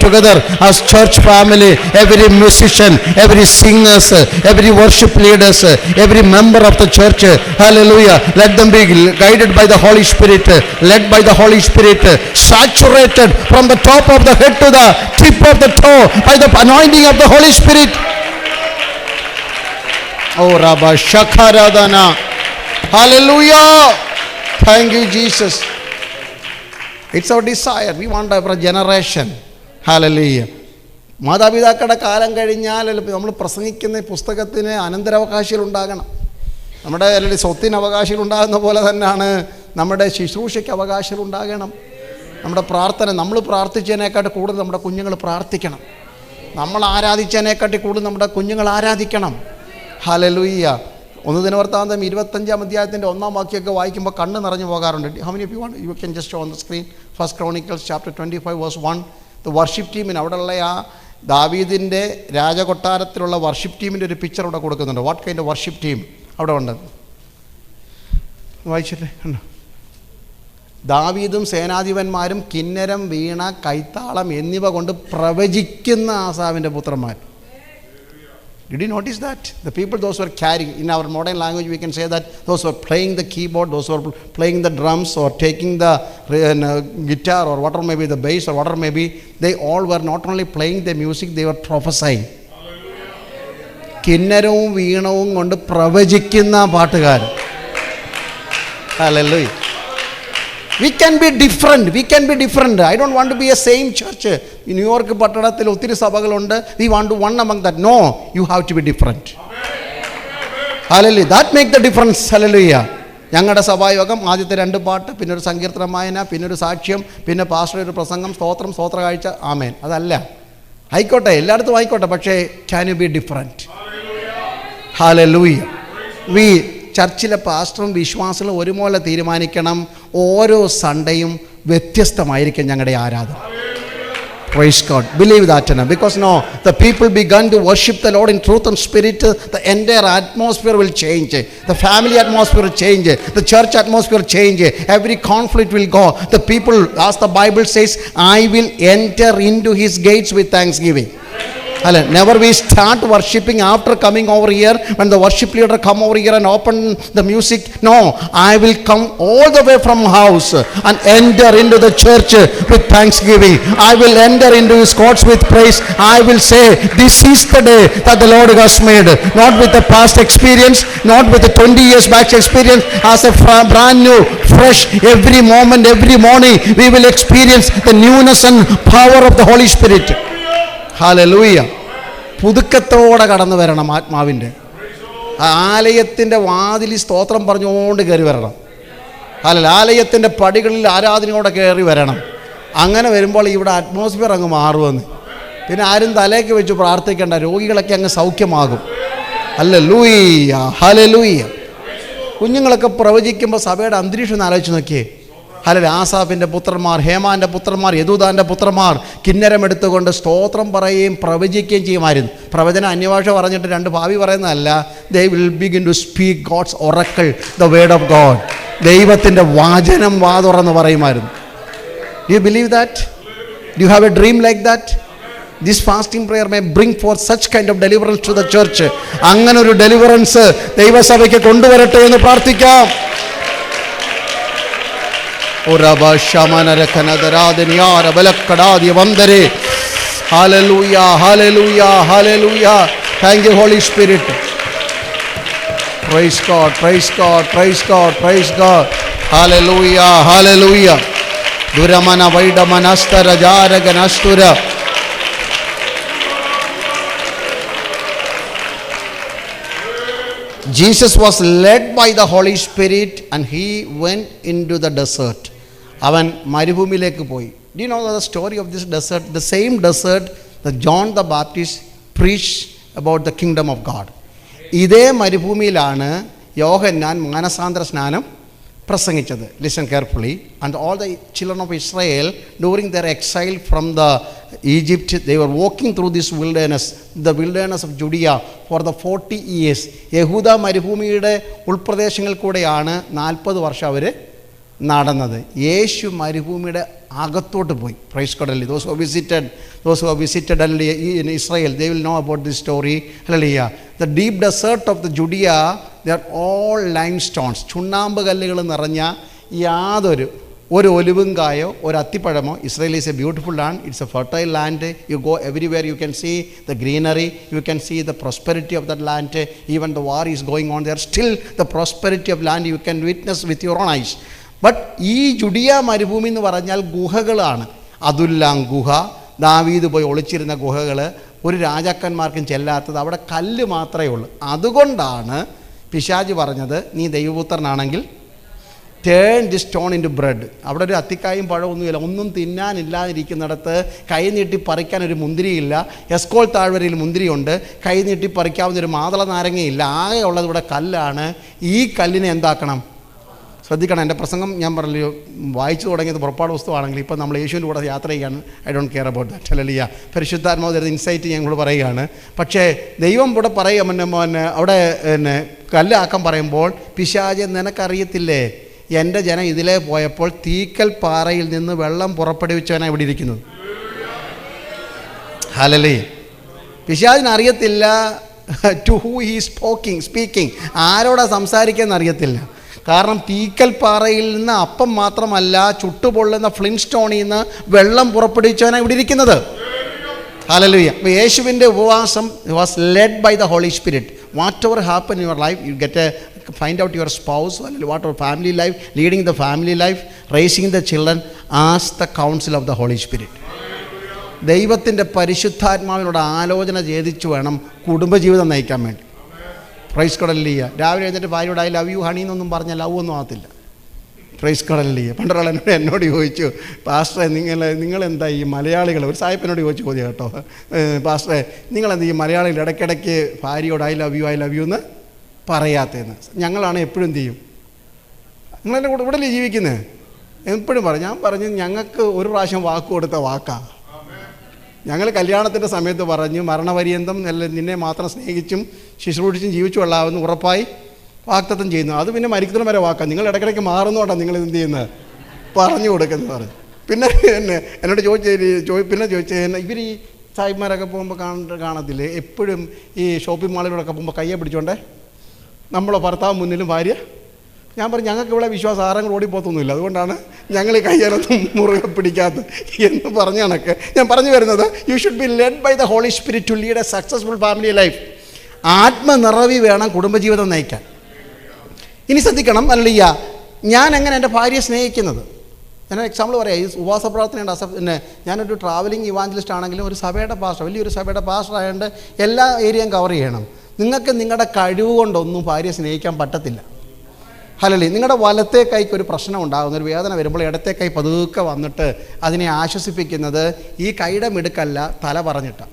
together as church family. Every musician, every singers, every worship leaders, every member of the church. Hallelujah. Let them be guided by the Holy Spirit, led by the Holy Spirit, saturated from the top of the head to the tip of the toe by the anointing of the Holy Spirit. Oh, Rabba Shakaradana. Hallelujah. Thank you, Jesus. It's our desire. We want our generation. Hallelujah. മാതാപിതാക്കളുടെ കാലം കഴിഞ്ഞാൽ നമ്മൾ പ്രസംഗിക്കുന്ന പുസ്തകത്തിന് അനന്തരാവകാശികൾ ഉണ്ടാകണം. നമ്മുടെ അല്ലെങ്കിൽ സ്വത്തിന് അവകാശികൾ ഉണ്ടാകുന്ന പോലെ തന്നെയാണ് നമ്മുടെ ശുശ്രൂഷയ്ക്ക് അവകാശികൾ ഉണ്ടാകണം. നമ്മുടെ പ്രാർത്ഥന, നമ്മൾ പ്രാർത്ഥിച്ചതിനേക്കാട്ട് കൂടുതൽ നമ്മുടെ കുഞ്ഞുങ്ങൾ പ്രാർത്ഥിക്കണം. നമ്മൾ ആരാധിച്ചതിനേക്കാട്ടി കൂടുതൽ നമ്മുടെ കുഞ്ഞുങ്ങൾ ആരാധിക്കണം. ഹല്ലേലൂയ. 1 ദിനവൃത്താന്തം 25-ാം അധ്യായത്തിൻ്റെ 1-ാം വാക്യമൊക്കെ വായിക്കുമ്പോൾ കണ്ണ് നിറഞ്ഞു പോകാറുണ്ട്. How many of you want? You can just show on the screen. 1 Chronicles chapter 25 verse 1. The worship teamന് അവിടെയുള്ള ആ ദാവീദിൻ്റെ രാജകൊട്ടാരത്തിലുള്ള വർഷിപ്പ് ടീമിൻ്റെ ഒരു പിക്ചർ അവിടെ കൊടുക്കുന്നുണ്ട്. What kind of worship team അവിടെ ഉണ്ട്, വായിച്ചില്ലേ? ദാവീദും സേനാധിപന്മാരും കിന്നരം, വീണ, കൈത്താളം എന്നിവ കൊണ്ട് പ്രവചിക്കുന്ന ആസാഫിൻ്റെ പുത്രന്മാർ. Did you notice that? The people, those who were carrying, in our modern language we can say that those who are playing the keyboard, those who are playing the drums or taking the guitar or whatever may be, the bass or whatever may be, they all were not only playing the music, they were prophesying. കിന്നരവും വീണവും കൊണ്ട് പ്രവചിക്കുന്ന പാട്ടുകാർ. Hallelujah. We can be different. We can be different. I don't want to be a same church. In New York പട്ടണത്തിൽ ഒത്തിരി സഭകളുണ്ട്. We want to one among that. No, you have to be different. Hallelujah. That make the difference. Hallelujah. ഞങ്ങളുടെ സഭായോഗം ആദ്യത്തെ 2 പാട്ട്, പിന്നെ ഒരു സങ്കീർത്തന വായന, പിന്നെ ഒരു സാക്ഷ്യം, പിന്നെ പാസ്റ്ററുടെ ഒരു പ്രസംഗം, സ്തോത്രം, സ്തോത്ര കാഴ്ച, ആമേൻ. അതല്ല. ആയിക്കോട്ടെ, എല്ലായിടത്തും ആയിക്കോട്ടെ, പക്ഷേ can you be different? Hallelujah. ചർച്ചിലെ പാസ്റ്ററും വിശ്വാസികളും ഒരുപോലെ തീരുമാനിക്കണം, ഓരോ സൺഡേയും വ്യത്യസ്തമായിരിക്കും ഞങ്ങളുടെ ആരാധന. Praise God. Believe that, because no, the people begun to worship the Lord in truth and spirit. The entire atmosphere will change. The family atmosphere will change. The church atmosphere will change. Every conflict will go. The people, as the Bible says, I will enter into his gates with thanksgiving. Never we start worshipping after coming over here, when the worship leader come over here and open the music. No, I will come all the way from house and enter into the church with thanksgiving. I will enter into his courts with praise. I will say, this is the day that the Lord has made. Not with the past experience, not with the 20 years back experience, as a brand new, fresh, every moment, every morning we will experience the newness and power of the Holy Spirit. ഹല്ലേലൂയ. പുതുക്കത്തോടെ കടന്നു വരണം ആത്മാവിൻ്റെ. ആലയത്തിൻ്റെ വാതിലിൽ സ്തോത്രം പറഞ്ഞുകൊണ്ട് കയറി വരണം. ആലയത്തിൻ്റെ പടികളിൽ ആരാധനയോടെ കയറി വരണം. അങ്ങനെ വരുമ്പോൾ ഇവിടെ അറ്റ്മോസ്ഫിയർ അങ്ങ് മാറുമെന്ന്. പിന്നെ ആരും തലേക്ക് വെച്ച് പ്രാർത്ഥിക്കേണ്ട, രോഗികളൊക്കെ അങ്ങ് സൗഖ്യമാകും. Hallelujah, hallelujah. കുഞ്ഞുങ്ങളൊക്കെ പ്രവചിക്കുമ്പോൾ സഭയുടെ അന്തരീക്ഷം ആലോചിച്ച് നോക്കിയേ. ആസാഫിൻ്റെ പുത്രന്മാർ, ഹേമാൻ്റെ പുത്രന്മാർ, യദൂദാൻ്റെ പുത്രന്മാർ കിന്നരം എടുത്തുകൊണ്ട് സ്തോത്രം പറയുകയും പ്രവചിക്കുകയും ചെയ്യുമായിരുന്നു. പ്രവചനം അന്യഭാഷ പറഞ്ഞിട്ട് 2 ഭാവി പറയുന്നതല്ല. They will begin to speak God's oracle, the word of God. ദൈവത്തിൻ്റെ വചനം വാതുറന്ന് പറയുമായിരുന്നു. Do you believe that? Do you have a dream like that? This fasting prayer may bring forth such kind of deliverance to the church. അങ്ങനെ ഒരു ഡെലിവറൻസ് ദൈവസഭയ്ക്ക് കൊണ്ടുവരട്ടെ എന്ന് പ്രാർത്ഥിക്കാം. Hallelujah, hallelujah, hallelujah. Thank you, Holy Spirit. Praise God, praise God, praise God, praise God. Hallelujah, hallelujah. Duramana vaidamanastara jaraganastura. Jesus was led by the Holy Spirit and he went into the desert. അവൻ മരുഭൂമിയിലേക്ക് പോയി. Do you know the story of this desert? The same desert that John the Baptist preached about the kingdom of God. ഇതേ മരുഭൂമിയിലാണ് യോഹന്നാൻ മാനസാന്തര സ്നാനം പ്രസംഗിച്ചത്. Listen carefully. And all the children of Israel during their exile from the Egypt, they were walking through this wilderness, the wilderness of Judea, for the 40 years. യഹൂദ മരുഭൂമിയുടെ ഉൾപ്രദേശങ്ങളിൽ കൂടെയാണ് 40 വർഷം അവർ നടന്നത്. യേശു മരുഭൂമിയുടെ അകത്തോട്ട് പോയി. Praise God. Those who have visited in Israel, they will know about this story. Hallelujah. The deep desert of the Judea, they are all limestones. ചുണ്ണാമ്പ് കല്ലുകൾ നിറഞ്ഞ യാതൊരു ഒലിവും കായോ ഒരു അത്തിപ്പഴമോ. Israel is a beautiful land. It's a fertile land. You go everywhere, you can see the greenery, you can see the prosperity of that land. Even the war is going on there, still the prosperity of land you can witness with your own eyes. But ഈ ജുഡിയ മരുഭൂമി എന്ന് പറഞ്ഞാൽ ഗുഹകളാണ്. അതുല്ലാം ഗുഹ, ദാവീദ് പോയി ഒളിച്ചിരുന്ന ഗുഹകൾ, ഒരു രാജാക്കന്മാർക്കും ചെല്ലാത്തത്. അവിടെ കല്ല് മാത്രമേ ഉള്ളൂ. അതുകൊണ്ടാണ് പിശാച് പറഞ്ഞത്, നീ ദൈവപുത്രനാണെങ്കിൽ turn the stone into bread. അവിടെ ഒരു അത്തിക്കായും പഴമൊന്നുമില്ല, ഒന്നും തിന്നാനില്ലാതിരിക്കുന്നിടത്ത് കൈ നീട്ടി പറിക്കാൻ ഒരു മുന്തിരിയില്ല. എസ്കോൾ താഴ്വരയിൽ മുന്തിരിയുണ്ട്, കൈ നീട്ടി പറിക്കാവുന്നൊരു മാതള നാരങ്ങയില്ല. ആകെ ഉള്ളത് ഇവിടെ കല്ലാണ്. ഈ കല്ലിനെ എന്താക്കണം? ശ്രദ്ധിക്കണം. എൻ്റെ പ്രസംഗം ഞാൻ പറഞ്ഞു വായിച്ചു തുടങ്ങിയത് പുറപ്പാട് പുസ്തകമാണെങ്കിൽ ഇപ്പം നമ്മൾ യേശുവിൻ്റെ കൂടെ യാത്ര ചെയ്യാണ്. I don't care about that. Hallelujah. പരിശുദ്ധാത്മാവ് തരുന്ന ഇൻസൈറ്റ് ഞാൻ കൂടെ പറയുകയാണ്. പക്ഷേ ദൈവം ഇവിടെ പറയുക അവിടെ കല്ലാക്കാൻ പറയുമ്പോൾ, പിശാചെ നിനക്കറിയത്തില്ലേ എൻ്റെ ജനം ഇതിലേ പോയപ്പോൾ തീക്കൽ പാറയിൽ നിന്ന് വെള്ളം പുറപ്പെടുവിച്ചവനാണ് ഇവിടെ ഇരിക്കുന്നത്. ഹല്ലേലൂയ. പിശാചിന് അറിയത്തില്ല ടു ഹൂ ഹീ സ്പീക്കിംഗ്, ആരോടാ സംസാരിക്കാന്ന് അറിയത്തില്ല. കാരണം തീക്കൽ പാറയിൽ നിന്ന് അപ്പം മാത്രമല്ല, ചുട്ടുപൊള്ളുന്ന ഫ്ലിൻസ്റ്റോണിൽ നിന്ന് വെള്ളം പുറപ്പെടുവിച്ചവനാണ് ഇവിടെ ഇരിക്കുന്നത്. ഹല്ലേലൂയ. അപ്പോൾ യേശുവിൻ്റെ ഉപവാസം was led by the Holy Spirit. Whatever happen in your life, you get find out your spouse, what our family life, leading the family life, raising the children, ask the counsel of the Holy Spirit. ദൈവത്തിൻ്റെ പരിശുദ്ധാത്മാവിനോട് ആലോചന ചെയ്തിച്ചു വേണം കുടുംബജീവിതം നയിക്കാൻ വേണ്ടി. Price God. ഹല്ലേലൂയ. രാവിലെ എഴുന്നേറ്റ് ഭാര്യയോട് ഐ ലവ് യു ഹണി എന്നൊന്നും പറഞ്ഞാൽ ലവ് ഒന്നും ആകത്തില്ല. Price God. ഹല്ലേലൂയ. പണ്ടൊരാൾ എന്നോട് ചോദിച്ചു, പാസ്റ്ററെ നിങ്ങളെന്താ ഈ മലയാളികൾ, ഒരു സായിപ്പിനോട് ചോദിച്ചു ചോദ്യം കേട്ടോ, പാസ്റ്ററെ നിങ്ങളെന്താ ഈ മലയാളികൾ ഇടയ്ക്കിടയ്ക്ക് ഭാര്യയോട് ഐ ലവ് യു എന്ന് പറയാത്തതെന്ന്. ഞങ്ങളാണ് എപ്പോഴും എന്ത് ചെയ്യും, നിങ്ങളെൻ്റെ കൂടെ ഇവിടെ ജീവിക്കുന്നത് എപ്പോഴും പറയും. ഞാൻ പറഞ്ഞു, ഞങ്ങൾക്ക് ഒരു പ്രാവശ്യം വാക്ക് കൊടുത്ത വാക്കാ. ഞങ്ങൾ കല്യാണത്തിൻ്റെ സമയത്ത് പറഞ്ഞു, മരണപര്യന്തം നിന്നെ മാത്രം സ്നേഹിച്ചും ശുശ്രൂഷിച്ചും ജീവിച്ചു കൊള്ളാമെന്ന് ഉറപ്പായി വാഗ്ദത്തം ചെയ്യുന്നു. അത് പിന്നെ മരിക്കുന്ന വരെ വാക്കാം. നിങ്ങൾ ഇടയ്ക്കിടയ്ക്ക് മാറുന്നോട്ടാണ് നിങ്ങൾ എന്ത് ചെയ്യുന്നത് പറഞ്ഞു കൊടുക്കുന്നത് പറഞ്ഞു. പിന്നെ എന്നോട് ചോദിച്ചു ഇവർ ഈ സായിമാരൊക്കെ പോകുമ്പോൾ കാണത്തില്ലേ, എപ്പോഴും ഈ ഷോപ്പിംഗ് മാളിലൂടെയൊക്കെ പോകുമ്പോൾ കയ്യെ പിടിച്ചോണ്ടേ നമ്മളെ ഭർത്താവ് മുന്നിലും ഭാര്യ. ഞാൻ പറഞ്ഞു, ഞങ്ങൾക്ക് ഇവിടെ വിശ്വാസം ആരെങ്കിലും ഓടിപ്പോത്തൊന്നുമില്ല, അതുകൊണ്ടാണ് ഞങ്ങൾ ഈ കയ്യാലൊന്നും മുറുകെ പിടിക്കാത്തത് എന്ന് പറഞ്ഞ കണക്ക് ഞാൻ പറഞ്ഞു വരുന്നത്, you should be led by the Holy Spirit to lead a successful family life. ആത്മനിറവി വേണം കുടുംബജീവിതം നയിക്കാൻ. ഇനി ശ്രദ്ധിക്കണം, ഹല്ലേലൂയ, ഞാൻ എങ്ങനെ എൻ്റെ ഭാര്യയെ സ്നേഹിക്കുന്നത്. ഞാൻ എക്സാമ്പിൾ പറയാം. ഈ ഉപവാസ പ്രാർത്ഥനയുണ്ട്. പിന്നെ ഞാനൊരു ട്രാവലിംഗ് ഇവാഞ്ചലിസ്റ്റ് ആണെങ്കിലും ഒരു സഭയുടെ പാസ്റ്റർ, വലിയൊരു സഭയുടെ പാസ്റ്റർ ആയതുകൊണ്ട് എല്ലാ ഏരിയയും കവർ ചെയ്യണം. നിങ്ങൾക്ക് നിങ്ങളുടെ കഴിവ് കൊണ്ടൊന്നും ഭാര്യയെ സ്നേഹിക്കാൻ പറ്റത്തില്ല. ഹല്ലേലൂയ. നിങ്ങളുടെ വലത്തെ കൈക്ക് ഒരു പ്രശ്നം ഉണ്ടാകുന്ന, ഒരു വേദന വരുമ്പോൾ ഇടത്തെ കൈ പതുക്കെ വന്നിട്ട് അതിനെ ആശ്വസിപ്പിക്കുന്നത് ഈ കൈയുടെ മിടുക്കല്ല, തല പറഞ്ഞിട്ടാണ്.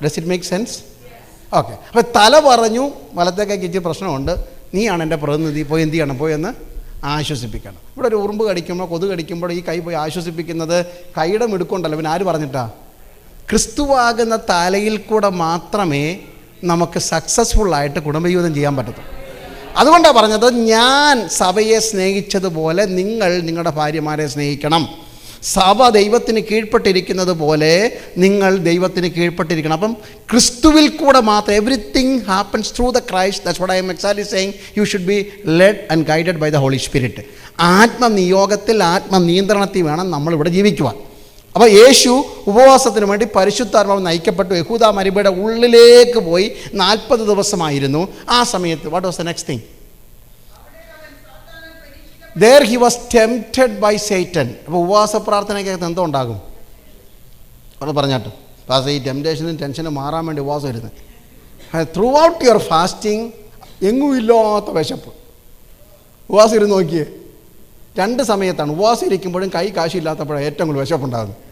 Does it make sense? Okay. അപ്പോൾ തല പറഞ്ഞു, വലത്തെ കൈക്ക് ഇച്ചിരി പ്രശ്നമുണ്ട്, നീയാണ് എൻ്റെ പ്രതിനിധി, പോയി എന്ത് ചെയ്യണം, പോയി എന്ന് ആശ്വസിപ്പിക്കണം. ഇവിടെ ഒരു ഉറുമ്പ് കടിക്കുമ്പോൾ, കൊതു കടിക്കുമ്പോൾ ഈ കൈ പോയി ആശ്വസിപ്പിക്കുന്നത് കൈയുടെ മിടുക്കുണ്ടല്ലോ. പിന്നെ ആര് പറഞ്ഞിട്ടാ? ക്രിസ്തുവാകുന്ന തലയിൽ കൂടെ മാത്രമേ നമുക്ക് സക്സസ്ഫുള്ളായിട്ട് കുടുംബജീവിതം ചെയ്യാൻ പറ്റത്തുള്ളൂ. അതുകൊണ്ടാണ് പറഞ്ഞത്, ഞാൻ സഭയെ സ്നേഹിച്ചതുപോലെ നിങ്ങൾ നിങ്ങളുടെ ഭാര്യമാരെ സ്നേഹിക്കണം. സഭ ദൈവത്തിന് കീഴ്പ്പെട്ടിരിക്കുന്നത് പോലെ നിങ്ങൾ ദൈവത്തിന് കീഴ്പ്പെട്ടിരിക്കണം. അപ്പം ക്രിസ്തുവിൽ കൂടെ മാത്രം, everything happens through the Christ. That's what I am exactly saying. You should be led and guided by the Holy Spirit. ആത്മനിയോഗത്തിൽ, ആത്മനിയന്ത്രണത്തിൽ വേണം നമ്മളിവിടെ ജീവിക്കുവാൻ. അപ്പോൾ യേശു ഉപവാസത്തിന് വേണ്ടി പരിശുദ്ധാത്മാവ് നയിക്കപ്പെട്ടു. യഹൂദ മരുഭൂമിയുടെ ഉള്ളിലേക്ക് പോയി 40 ദിവസമായിരുന്നു. ആ സമയത്ത് what was the next thing? There he was tempted by Satan. അപ്പോൾ ഉപവാസ പ്രാർത്ഥനയ്ക്കകത്ത് എന്തോ ഉണ്ടാകും അത് പറഞ്ഞാട്ടോ. പക്ഷേ ഈ ടെംപ്റ്റേഷനും ടെൻഷനും മാറാൻ വേണ്ടി ഉപവാസം ഇരുന്നത്. ത്രൂ ഔട്ട് യുവർ ഫാസ്റ്റിംഗ് എങ്ങും ഇല്ലാത്ത വിശപ്പ്. ഉപവാസം ഇരുന്ന് നോക്കിയേ, 2 സമയത്താണ്. ഉപവാസം ഇരിക്കുമ്പോഴും കൈ കാശില്ലാത്തപ്പോഴാണ് ഏറ്റവും കൂടുതൽ വിശപ്പുണ്ടാകുന്നത്.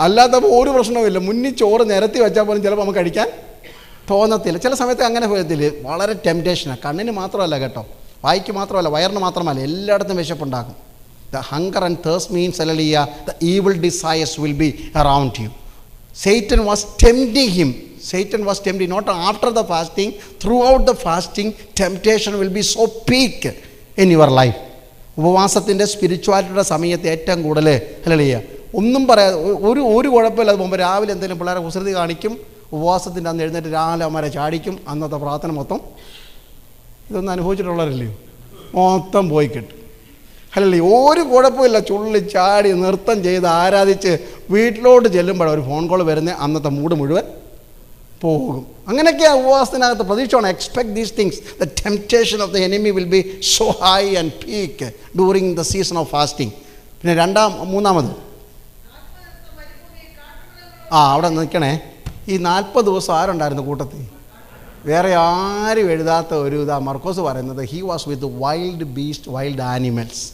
അല്ലാത്തപ്പോൾ ഒരു പ്രശ്നവുമില്ല. മുന്നിൽ ചോറ് നിരത്തി വെച്ചാൽ പോലും ചിലപ്പോൾ നമുക്ക് കഴിക്കാൻ തോന്നത്തില്ല. ചില സമയത്ത് അങ്ങനെ പോയതിൽ വളരെ ടെംപ്റ്റേഷനാണ്. കണ്ണിന് മാത്രമല്ല കേട്ടോ, വായിക്ക് മാത്രമല്ല, വയറിന് മാത്രമല്ല, എല്ലായിടത്തും വിശപ്പുണ്ടാകും. The hunger and thirst means hallelujah the evil desires will be around you. Satan was tempting him. Satan was tempting not after the fasting, throughout the fasting temptation will be so peak in your life. ഉപവാസത്തിൻ്റെ സ്പിരിച്വാലിറ്റിയുടെ സമയത്ത് ഏറ്റവും കൂടുതൽ ഹല്ലേലൂയ ഒന്നും പറയാതെ ഒരു കുഴപ്പമില്ല. അത് മുമ്പ് രാവിലെ എന്തെങ്കിലും പിള്ളേരെ കുസൃതി കാണിക്കും, ഉപവാസത്തിൻ്റെ അന്ന് എഴുന്നേറ്റ് രാവിലെ അവന്മാരെ ചാടിക്കും. അന്നത്തെ പ്രാർത്ഥന മൊത്തം, ഇതൊന്നും അനുഭവിച്ചിട്ടുള്ളവരല്ലയോ, മൊത്തം പോയി കിട്ടും. ഹല്ലേലൂയ. ഒരു കുഴപ്പമില്ല, ചുള്ളി ചാടി നൃത്തം ചെയ്ത് ആരാധിച്ച് വീട്ടിലോട്ട് ചെല്ലുമ്പോഴാണ് ഒരു ഫോൺ കോൾ വരുന്നത്, അന്നത്തെ മൂഡ് മുഴുവൻ പോകും. അങ്ങനെയൊക്കെയാണ് ഉപവാസത്തിനകത്ത് പ്രതീക്ഷയാണ്. Expect these things. The temptation of the enemy will be so high and peak during the season of fasting. പിന്നെ മൂന്നാമത് അവിടെ നിൽക്കണേ. ഈ 40 ദിവസം ആരുണ്ടായിരുന്നു കൂട്ടത്തിൽ? വേറെ ആരും എഴുതാത്ത ഒരു മർക്കോസ് പറയുന്നത്, he was with wild beast, wild animals.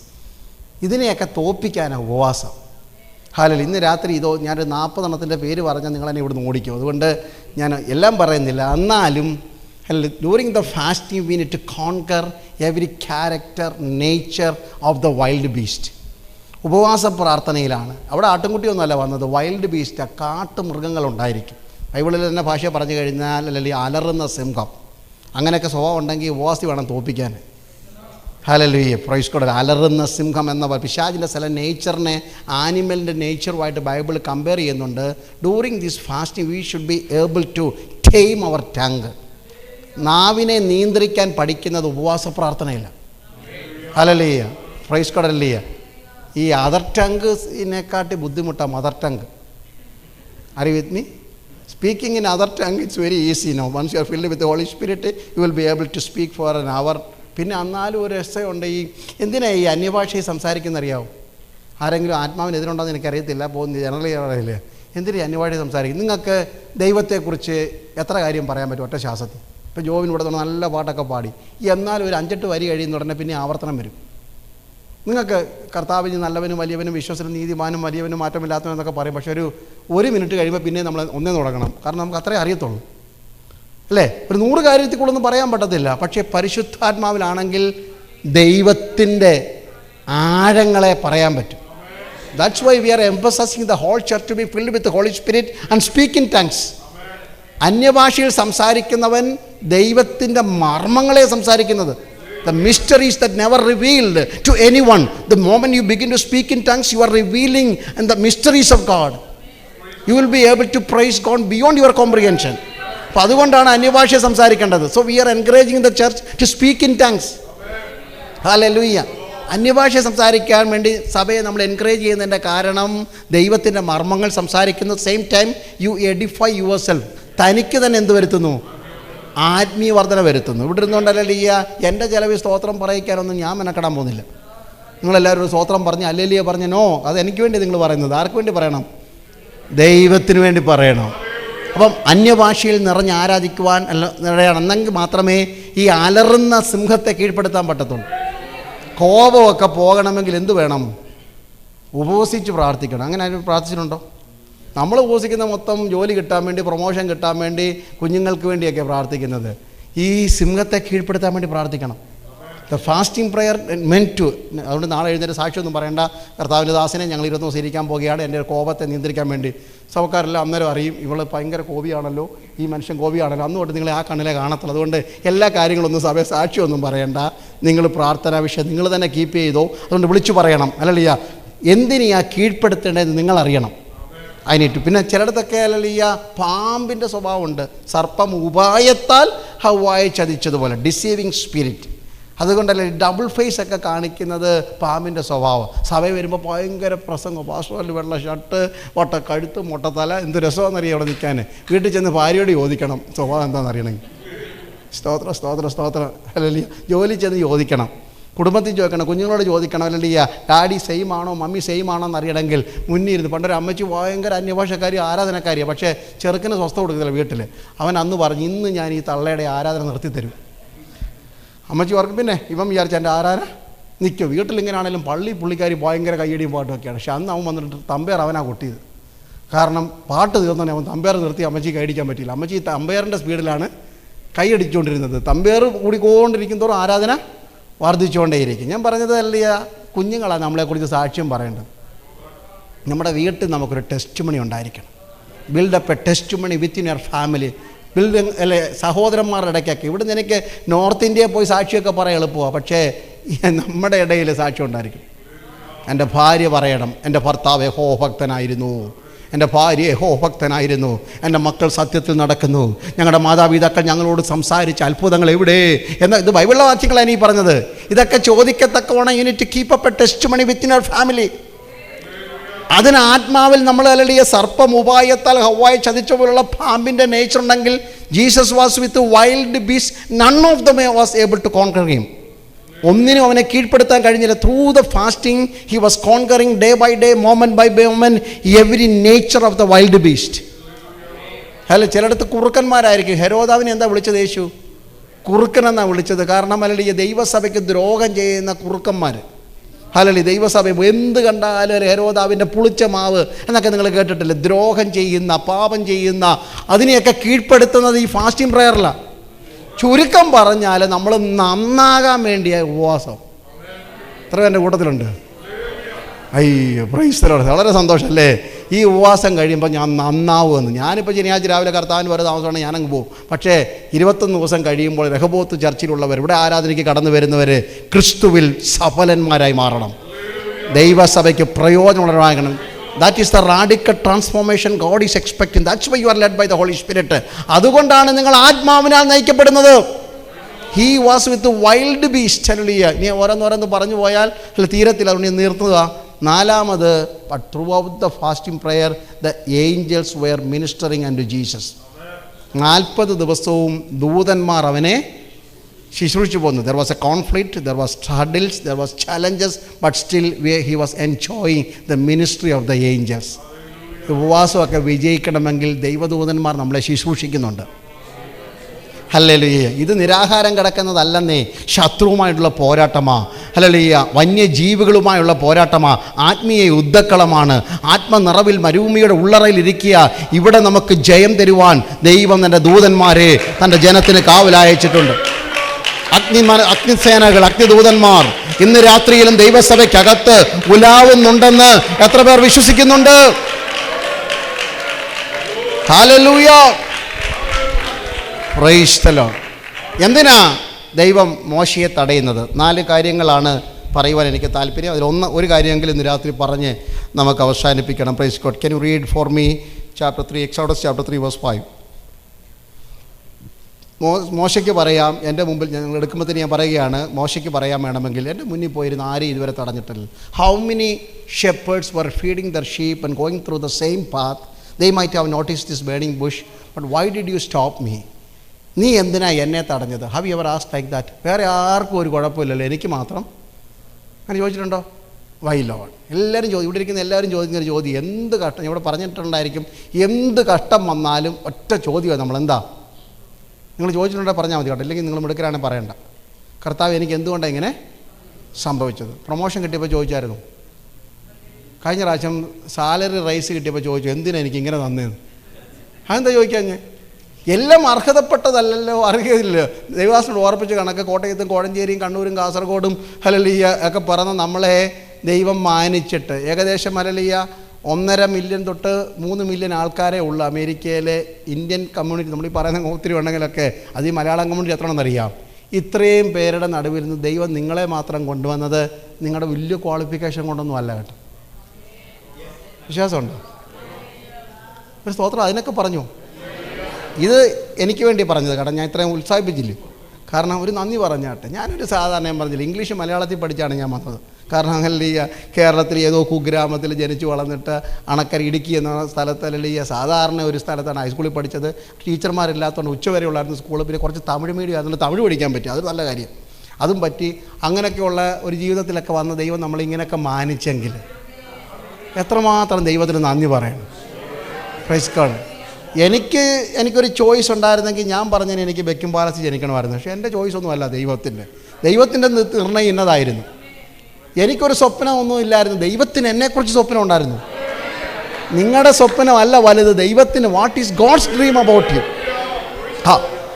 ഇതിനെയൊക്കെ തോപ്പിക്കാനാണ് ഉപവാസം. ഹല്ലേലൂയ. ഇന്ന് രാത്രി ഞാനൊരു 40 എണ്ണത്തിൻ്റെ പേര് പറഞ്ഞാൽ നിങ്ങളെന്നെ ഇവിടുന്ന് ഓടിക്കും. അതുകൊണ്ട് ഞാൻ എല്ലാം പറയുന്നില്ല. എന്നാലും during the fasting we need to conquer every character, nature of the wild beast. ഉപവാസ പ്രാർത്ഥനയിലാണ്. അവിടെ ആട്ടുംകുട്ടിയൊന്നുമല്ല വന്നത്, വൈൽഡ് ബീസ്റ്റ്, കാട്ടുമൃഗങ്ങളുണ്ടായിരിക്കും. ബൈബിളിൽ തന്നെ ഭാഷ പറഞ്ഞു കഴിഞ്ഞാൽ അല്ലെങ്കിൽ അലറുന്ന സിംഹം. അങ്ങനെയൊക്കെ സ്വഭാവം ഉണ്ടെങ്കിൽ ഉപവാസി വേണം തോൽപ്പിക്കാൻ. Hallelujah, praise God. അലറുന്ന സിംഹം എന്ന പിശാചിൻ്റെ ചില നേച്ചറിനെ ആനിമലിൻ്റെ നേച്ചറുമായിട്ട് ബൈബിൾ കമ്പയർ ചെയ്യുന്നുണ്ട്. During this fasting we should be able to tame our tongue. നാവിനെ നിയന്ത്രിക്കാൻ പഠിക്കുന്നത് ഉപവാസ പ്രാർത്ഥനയില്ല. ഹല്ലേലൂയ, പ്രൈസ് ഗോഡ്. ഹല്ലേലൂയ. ഈ അതർ ടങ്ങിനെക്കാട്ടി ബുദ്ധിമുട്ടാണ് mother tongue. Are you with me? Speaking in other tongue, it's very easy now. Once you are filled with the Holy Spirit, you will be able to speak for an hour. പിന്നെ എന്നാലും ഒരു രസമുണ്ട്. ഈ എന്തിനാ ഈ അന്യഭാഷയിൽ സംസാരിക്കുന്നറിയാവും? ആരെങ്കിലും ആത്മാവിനെതിരുണ്ടോയെന്ന് എനിക്കറിയത്തില്ല, പോകുന്ന ജനറലി അറിയില്ല. എന്തിനാ അന്യഭാഷയിൽ സംസാരിക്കും? നിങ്ങൾക്ക് ദൈവത്തെക്കുറിച്ച് എത്ര കാര്യം പറയാൻ പറ്റും ഒറ്റ ശ്വാസത്തിൽ? ഇപ്പോൾ ജോബിനിവിടെ നല്ല പാട്ടൊക്കെ പാടി, എന്നാലും ഒരു 5-8 വരി കഴിയുന്ന ഉടനെ പിന്നെ ആവർത്തനം വരും. നിങ്ങൾക്ക് കർത്താവിന് നല്ലവനും വലിയവനും വിശ്വസനും നീതിമാനും വലിയവനും മാറ്റമില്ലാത്തവനും എന്നൊക്കെ പറയും. പക്ഷേ ഒരു മിനിറ്റ് കഴിയുമ്പോൾ പിന്നെ നമ്മൾ ഒന്നേ തുടങ്ങണം. കാരണം നമുക്ക് അത്രേ അറിയത്തുള്ളൂ, അല്ലേ? ഒരു 100 കാര്യത്തിൽ കൂടുതലൊന്നും പറയാൻ പറ്റത്തില്ല. പക്ഷേ പരിശുദ്ധാത്മാവിലാണെങ്കിൽ ദൈവത്തിൻ്റെ ആഴങ്ങളെ പറയാൻ പറ്റും. That's why we are emphasising the whole church to be filled with Holy Spirit and speak in tongues. അന്യഭാഷയിൽ സംസാരിക്കുന്നവൻ ദൈവത്തിൻ്റെ മർമ്മങ്ങളെ സംസാരിക്കുന്നത്. The mysteries that never revealed to anyone. The moment you begin to speak in tongues, you are revealing and the mysteries of God. You will be able to praise God beyond your comprehension. അപ്പോൾ അതുകൊണ്ടാണ് അന്യഭാഷ സംസാരിക്കേണ്ടത്. So we are encouraging the church to speak in tongues. Hallelujah. അന്യഭാഷ സംസാരിക്കാൻ വേണ്ടി സഭയെ നമ്മൾ എൻകറേജ് ചെയ്യുന്നതിൻ്റെ കാരണം ദൈവത്തിൻ്റെ മർമ്മങ്ങൾ സംസാരിക്കുന്ന same time you edify your self. തനിക്ക് തന്നെ എന്ത് വരുത്തുന്നു? ആത്മീയ വർധന വരുത്തുന്നു. ഇവിടെ ഇരുന്നുകൊണ്ടല്ലേ എൻ്റെ ചിലവിൽ സ്തോത്രം പറയിക്കാനൊന്നും ഞാൻ മെനക്കെടാൻ പോകുന്നില്ല. നിങ്ങളെല്ലാവരും ഒരു സ്തോത്രം പറഞ്ഞ് അല്ലേലിയ പറഞ്ഞ് നോ, അത് എനിക്ക് വേണ്ടി നിങ്ങൾ പറയുന്നത്. ആർക്ക് വേണ്ടി പറയണം? ദൈവത്തിന് വേണ്ടി പറയണം. അപ്പം അന്യഭാഷയിൽ നിറഞ്ഞ് ആരാധിക്കുവാൻ എന്നെങ്കിൽ മാത്രമേ ഈ അലറുന്ന സിംഹത്തെ കീഴ്പ്പെടുത്താൻ പറ്റത്തുള്ളൂ. കോപമൊക്കെ പോകണമെങ്കിൽ എന്ത് വേണം? ഉപവസിച്ച് പ്രാർത്ഥിക്കണം. അങ്ങനെ ആരും പ്രാർത്ഥിച്ചിട്ടുണ്ടോ? നമ്മൾ ഉപവസിക്കുന്ന മൊത്തം ജോലി കിട്ടാൻ വേണ്ടി, പ്രൊമോഷൻ കിട്ടാൻ വേണ്ടി, കുഞ്ഞുങ്ങൾക്ക് വേണ്ടിയൊക്കെ പ്രാർത്ഥിക്കുന്നത്. ഈ സിംഹത്തെ കീഴ്പ്പെടുത്താൻ വേണ്ടി പ്രാർത്ഥിക്കണം. The fasting prayer meant to. അതുകൊണ്ട് നാളെ എഴുന്നേറ്റ് സാക്ഷ്യമൊന്നും പറയേണ്ട. കർത്താവിൻ്റെ ദാസനെ ഞങ്ങൾ 20 ദിവസം ഇരിക്കാൻ പോകുകയാണ്, എൻ്റെ കോപത്തെ നിയന്ത്രിക്കാൻ വേണ്ടി. സഭക്കാരെല്ലാം അന്നേരം അറിയും, ഇവൾ ഭയങ്കര കോപിയാണല്ലോ, ഈ മനുഷ്യൻ കോപിയാണല്ലോ. അന്ന് തൊട്ട് നിങ്ങളെ ആ കണ്ണിലെ കാണത്തുള്ളൂ. അതുകൊണ്ട് എല്ലാ കാര്യങ്ങളൊന്നും സഭയെ സാക്ഷ്യമൊന്നും പറയേണ്ട. നിങ്ങൾ പ്രാർത്ഥനാ വിഷയം നിങ്ങൾ തന്നെ കീപ്പ് ചെയ്തോ. അതുകൊണ്ട് വിളിച്ചു പറയണം. അല്ലല്ല, എന്തിനാ കീഴ്പ്പെടുത്തേണ്ടതെന്ന് നിങ്ങൾ അറിയണം. അതിനിട്ട് പിന്നെ ചിലയിടത്തൊക്കെ അല്ലല്ല പാമ്പിൻ്റെ സ്വഭാവമുണ്ട്. സർപ്പം ഉപായത്താൽ ഹവ്വായെ ചതിച്ചതുപോലെ, ഡിസീവിങ് സ്പിരിറ്റ്. അതുകൊണ്ടല്ലേ ഡബിൾ ഫേസ് ഒക്കെ കാണിക്കുന്നത് പാമ്പിൻ്റെ സ്വഭാവം. സഭയിൽ വരുമ്പോൾ ഭയങ്കര പ്രസംഗം, പാസ്റ്ററിൽ വെള്ള ഷർട്ട്, വട്ട കഴുത്ത്, മൊട്ടത്തല, എന്ത് രസമാണെന്നറിയാം അവിടെ നിൽക്കാൻ. വീട്ടിൽ ചെന്ന് ഭാര്യയോട് ചോദിക്കണം സ്വഭാവം എന്താണെന്ന് അറിയണമെങ്കിൽ. സ്തോത്രം സ്തോത്രം സ്തോത്രം. അല്ലല്ല, ജോലി ചെന്ന് ചോദിക്കണം, കുടുംബത്തിൽ ചോദിക്കണം, കുഞ്ഞുങ്ങളോട് ചോദിക്കണം. അല്ലല്ല, ഡാഡി സെയിം ആണോ മമ്മി സെയിം ആണോ എന്നറിയണമെങ്കിൽ മുന്നിൽ ഇരുന്ന്. പണ്ടൊരു അമ്മച്ചി ഭയങ്കര അന്യഭാഷക്കാരി, ആരാധനക്കാരിയാണ്. പക്ഷേ ചെറുക്കിന് സ്വസ്ഥ കൊടുക്കുന്നില്ല വീട്ടിൽ. അവൻ അന്ന് പറഞ്ഞു, ഇന്ന് ഞാൻ ഈ തള്ളയുടെ ആരാധന നിർത്തിത്തരും. അമ്മച്ചി ഓർക്കും, പിന്നെ ഇവൻ വിചാരിച്ച എൻ്റെ ആരാധന നിൽക്കും. വീട്ടിലിങ്ങനെയാണെങ്കിലും പുള്ളിക്കാരി ഭയങ്കര കയ്യടിയും പാട്ടുമൊക്കെയാണ്. പക്ഷെ അന്ന് അവൻ വന്നിട്ട് തമ്പേർ അവനാണ് കൊട്ടിയത്. കാരണം പാട്ട് തീർന്നെ അവൻ തമ്പേർ നിർത്തി അമ്മച്ചി കൈയടിക്കാൻ പറ്റിയില്ല. അമ്മച്ചി തമ്പേറിൻ്റെ സ്പീഡിലാണ് കൈയടിച്ചുകൊണ്ടിരുന്നത്. തമ്പേർ കൂടിക്കൊണ്ടിരിക്കും തോറും ആരാധന വർദ്ധിച്ചുകൊണ്ടേയിരിക്കും. ഞാൻ പറഞ്ഞത് അല്ല, കുഞ്ഞുങ്ങളാണ് നമ്മളെക്കുറിച്ച് സാക്ഷ്യം പറയേണ്ടത്. നമ്മുടെ വീട്ടിൽ നമുക്കൊരു ടെസ്റ്റ് മണി ഉണ്ടായിരിക്കണം. Build up a testimony within your family. Build അല്ലെ, സഹോദരന്മാരുടെ ഇടയ്ക്കൊക്കെ. ഇവിടെ നിന്ന് എനിക്ക് നോർത്ത് ഇന്ത്യയിൽ പോയി സാക്ഷിയൊക്കെ പറയാൻ എളുപ്പമാണ്. പക്ഷേ നമ്മുടെ ഇടയിൽ സാക്ഷ്യം ഉണ്ടായിരിക്കും. എൻ്റെ ഭാര്യ പറയണം, എൻ്റെ ഭർത്താവ് യഹോഭക്തനായിരുന്നു, എൻ്റെ ഭാര്യ യഹോഭക്തനായിരുന്നു, എൻ്റെ മക്കൾ സത്യത്തിൽ നടക്കുന്നു, ഞങ്ങളുടെ മാതാപിതാക്കൾ ഞങ്ങളോട് സംസാരിച്ച അത്ഭുതങ്ങൾ എവിടെ എന്ന ഇത് ബൈബിളിലെ വാക്യങ്ങളാണ് ഈ പറഞ്ഞത്. ഇതൊക്കെ ചോദിക്കത്തക്കവണ്ണം you need to keep up a testimony within your family. അതിന് ആത്മാവിൽ നമ്മൾ അലളിയ സർപ്പം ഉപായത്താൽ ഹവ്വായെ ചതിച്ച പോലുള്ള പാമ്പിൻ്റെ നേച്ചർ ഉണ്ടെങ്കിൽ, Jesus was with wild beast, none of them was able to conquer him. ഒന്നിനും അവനെ കീഴ്പ്പെടുത്താൻ കഴിഞ്ഞില്ല. Through the fasting he was conquering day by day, moment by moment, every nature of the wild beast. അല്ല, ചിലയിടത്ത് കുറുക്കന്മാരായിരിക്കും. ഹെരോദാവിനെ എന്താ വിളിച്ചത് യേശു? കുറുക്കനെന്നാണ് വിളിച്ചത്. കാരണം അല്ലെങ്കിൽ ദൈവസഭയ്ക്ക് ദ്രോഹം ചെയ്യുന്ന കുറുക്കന്മാർ. ഹല്ലേലൂയ. ദൈവസഭ എന്ത് കണ്ടാലും ഹെരോദാവിൻ്റെ പുളിച്ച മാവ് എന്നൊക്കെ നിങ്ങൾ കേട്ടിട്ടില്ലേ? ദ്രോഹം ചെയ്യുന്ന, പാപം ചെയ്യുന്ന, അതിനെയൊക്കെ കീഴ്പ്പെടുത്തുന്നത് ഈ ഫാസ്റ്റിംഗ് പ്രെയറിലാണ്. ചുരുക്കം പറഞ്ഞാൽ നമ്മൾ നന്നാകാൻ വേണ്ടിയ ഉപവാസം. എത്ര എൻ്റെ കൂട്ടത്തിലുണ്ട്? അയ്യോ, പ്രൈസ് ദി ലോർഡ്. വളരെ സന്തോഷം അല്ലേ? ഈ ഉപവാസം കഴിയുമ്പോൾ ഞാൻ നന്നാവുമെന്ന്. ഞാനിപ്പോൾ ശനിയാഴ്ച രാവിലെ കർത്താവിന് വരെ താമസമാണ്, ഞാനങ്ങ് പോകും. പക്ഷേ 21 ദിവസം കഴിയുമ്പോൾ രഹോബോത്ത് ചർച്ചിലുള്ളവർ, ഇവിടെ ആരാധനയ്ക്ക് കടന്നു വരുന്നവർ ക്രിസ്തുവിൽ സഫലന്മാരായി മാറണം, ദൈവസഭയ്ക്ക് പ്രയോജനമുള്ളവരാകണം. That is the radical transformation God is expecting. That's why you are led by the Holy Spirit. അതുകൊണ്ടാണ് നിങ്ങൾ ആത്മാവിനാൽ നയിക്കപ്പെടുന്നത്. He was with the wild beast. ഇനി ഓരോന്നോരോന്ന് പറഞ്ഞു പോയാൽ തീരത്തിൽ അതുകൊണ്ട് നിർത്തുക. നാലാമത്, but throughout the fasting prayer the angels were ministering unto Jesus. 40 ദിവസവും ദൂതന്മാർ അവനെ ശുശ്രൂഷിച്ചു പോന്നു. There was a conflict, there was struggles, there was challenges, but still he was enjoying the ministry of the angels. ഉപവാസമൊക്കെ വിജയിക്കണമെങ്കിൽ ദൈവദൂതന്മാർ നമ്മളെ ശുശ്രൂഷിക്കുന്നുണ്ട്. ഹല്ലേലൂയ. ഇത് നിരാഹാരം കിടക്കുന്നതല്ലെന്നേ, ശത്രുവുമായിട്ടുള്ള പോരാട്ടമാ. ഹല്ലേലൂയ. വന്യജീവികളുമായുള്ള പോരാട്ടമാ, ആത്മീയ യുദ്ധക്കളമാണ്. ആത്മനിറവിൽ മരുഭൂമിയുടെ ഉള്ളറയിൽ ഇരിക്കുക. ഇവിടെ നമുക്ക് ജയം തരുവാൻ ദൈവം തൻ്റെ ദൂതന്മാരെ തൻ്റെ ജനത്തിന് കാവലയച്ചിട്ടുണ്ട്. അഗ്നിസേനകൾ, അഗ്നിദൂതന്മാർ ഇന്ന് രാത്രിയിലും ദൈവസഭയ്ക്കകത്ത് ഉലാവുന്നുണ്ടെന്ന് എത്ര പേർ വിശ്വസിക്കുന്നുണ്ട്? ഹല്ലേലൂയ. Price the Lord. എന്തിനാ ദൈവം മോശയെ തടയുന്നത്? 4 കാര്യങ്ങളാണ് പറയുവാൻ എനിക്ക് താല്പര്യം. ഒരു കാര്യമെങ്കിലും ഇന്ന് രാത്രി പറഞ്ഞ് നമുക്ക് അവസാനിപ്പിക്കണം. Praise God. Can you read for me chapter 3, Exodus chapter 3 verse 5? മോശയ്ക്ക് പറയാം, എൻ്റെ മുമ്പിൽ ഞങ്ങൾ എടുക്കുമ്പോഴത്തേന് ഞാൻ പറയുകയാണ്, മോശയ്ക്ക് പറയാൻ വേണമെങ്കിൽ എൻ്റെ മുന്നിൽ പോയിരുന്ന ആരെയും ഇതുവരെ തടഞ്ഞിട്ടില്ല. How many shepherds were feeding their sheep and going through the same path? They might have noticed this burning bush, but why did you stop me? നീ എന്തിനാ എന്നെ തടഞ്ഞത്? Have you ever asked like that? വേറെ ആർക്കും ഒരു കുഴപ്പമില്ലല്ലോ, എനിക്ക് മാത്രം അങ്ങനെ ചോദിച്ചിട്ടുണ്ടോ? Y Lord. എല്ലാവരും ഇവിടെ ഇരിക്കുന്ന എല്ലാവരും ചോദിക്കുന്ന ഒരു ചോദ്യം, എന്ത് കഷ്ടം, ഇവിടെ പറഞ്ഞിട്ടുണ്ടായിരിക്കും, എന്ത് കഷ്ടം വന്നാലും ഒറ്റ ചോദ്യമാണ് നമ്മളെന്താ. നിങ്ങൾ ചോദിച്ചിട്ടുണ്ടോ പറഞ്ഞാൽ മതി കേട്ടോ, ഇല്ലെങ്കിൽ നിങ്ങൾ മിടുക്കരാണെങ്കിൽ പറയണ്ട. കർത്താവ് എനിക്ക് എന്തുകൊണ്ടാണ് ഇങ്ങനെ സംഭവിച്ചത്? പ്രൊമോഷൻ കിട്ടിയപ്പോൾ ചോദിച്ചായിരുന്നു. കഴിഞ്ഞ പ്രാവശ്യം സാലറി റൈസ് കിട്ടിയപ്പോൾ ചോദിച്ചു, എന്തിനാ എനിക്ക് ഇങ്ങനെ തന്നേന്ന്. അതെന്താ ചോദിക്കാൻ? എല്ലാം അർഹതപ്പെട്ടതല്ലല്ലോ, അർഹതയില്ല. ദൈവാസനോട് ഓർപ്പിച്ച് കണക്ക് കോട്ടയത്തും കോഴഞ്ചേരിയും കണ്ണൂരും കാസർഗോഡും ഹല്ലേലൂയ ഒക്കെ പറഞ്ഞ നമ്മളെ ദൈവം മാനിച്ചിട്ട് ഏകദേശം ഹല്ലേലൂയ 1.5 മില്യൺ തൊട്ട് 3 മില്യൺ ആൾക്കാരെ ഉള്ളു അമേരിക്കയിലെ ഇന്ത്യൻ കമ്മ്യൂണിറ്റി. നമ്മൾ ഈ പറയുന്ന ഒത്തിരി ഉണ്ടെങ്കിലൊക്കെ അത് ഈ മലയാളം കമ്മ്യൂണിറ്റി എത്രയാണെന്നറിയാം. ഇത്രയും പേരുടെ നടുവിൽ നിന്ന് ദൈവം നിങ്ങളെ മാത്രം കൊണ്ടുവന്നത് നിങ്ങളുടെ വലിയ ക്വാളിഫിക്കേഷൻ കൊണ്ടൊന്നും അല്ല കേട്ടോ. വിശ്വാസമുണ്ടോ? ഒരു സ്തോത്രം. അതിനൊക്കെ പറഞ്ഞു. ഇത് എനിക്ക് വേണ്ടി പറഞ്ഞത് കാരണം ഞാൻ ഇത്രയും ഉത്സാഹിപ്പിച്ചില്ല. കാരണം ഒരു നന്ദി പറഞ്ഞാട്ടെ. ഞാനൊരു സാധാരണ പറഞ്ഞില്ല, ഇംഗ്ലീഷ് മലയാളത്തിൽ പഠിച്ചാണ് ഞാൻ വന്നത്. കാരണം അങ്ങനെ കേരളത്തിൽ ഏതോ കുഗ്രാമത്തിൽ ജനിച്ചു വളർന്നിട്ട് അണക്കര ഇടുക്കി എന്ന സ്ഥലത്തല്ല സാധാരണ ഒരു സ്ഥലത്താണ് ഹൈസ്കൂളിൽ പഠിച്ചത്. ടീച്ചർമാരില്ലാത്തതുകൊണ്ട് ഉച്ചവരെ ഉള്ളായിരുന്നു സ്കൂളിൽ. പിന്നെ കുറച്ച് തമിഴ് മീഡിയം ആയതുകൊണ്ട് തമിഴ് പഠിക്കാൻ പറ്റി, അതൊരു നല്ല കാര്യം. അതും പറ്റി. അങ്ങനെയൊക്കെയുള്ള ഒരു ജീവിതത്തിലൊക്കെ വന്ന ദൈവം നമ്മളിങ്ങനെയൊക്കെ മാനിച്ചെങ്കിൽ എത്രമാത്രം ദൈവത്തിന് നന്ദി പറയണം. Praise God. എനിക്കൊരു ചോയ്സ് ഉണ്ടായിരുന്നെങ്കിൽ ഞാൻ പറഞ്ഞതിന് എനിക്ക് ബെക്കിം പാലസിൽ ജനിക്കണമായിരുന്നു. പക്ഷേ എൻ്റെ ചോയ്സ് ഒന്നുമല്ല, ദൈവത്തിൻ്റെ നിർണ്ണയം ഇന്നതായിരുന്നു. എനിക്കൊരു സ്വപ്നമൊന്നും ഇല്ലായിരുന്നു, ദൈവത്തിന് എന്നെക്കുറിച്ച് സ്വപ്നം ഉണ്ടായിരുന്നു. നിങ്ങളുടെ സ്വപ്നമല്ല വലുത്, ദൈവത്തിന്. What is God's dream about you?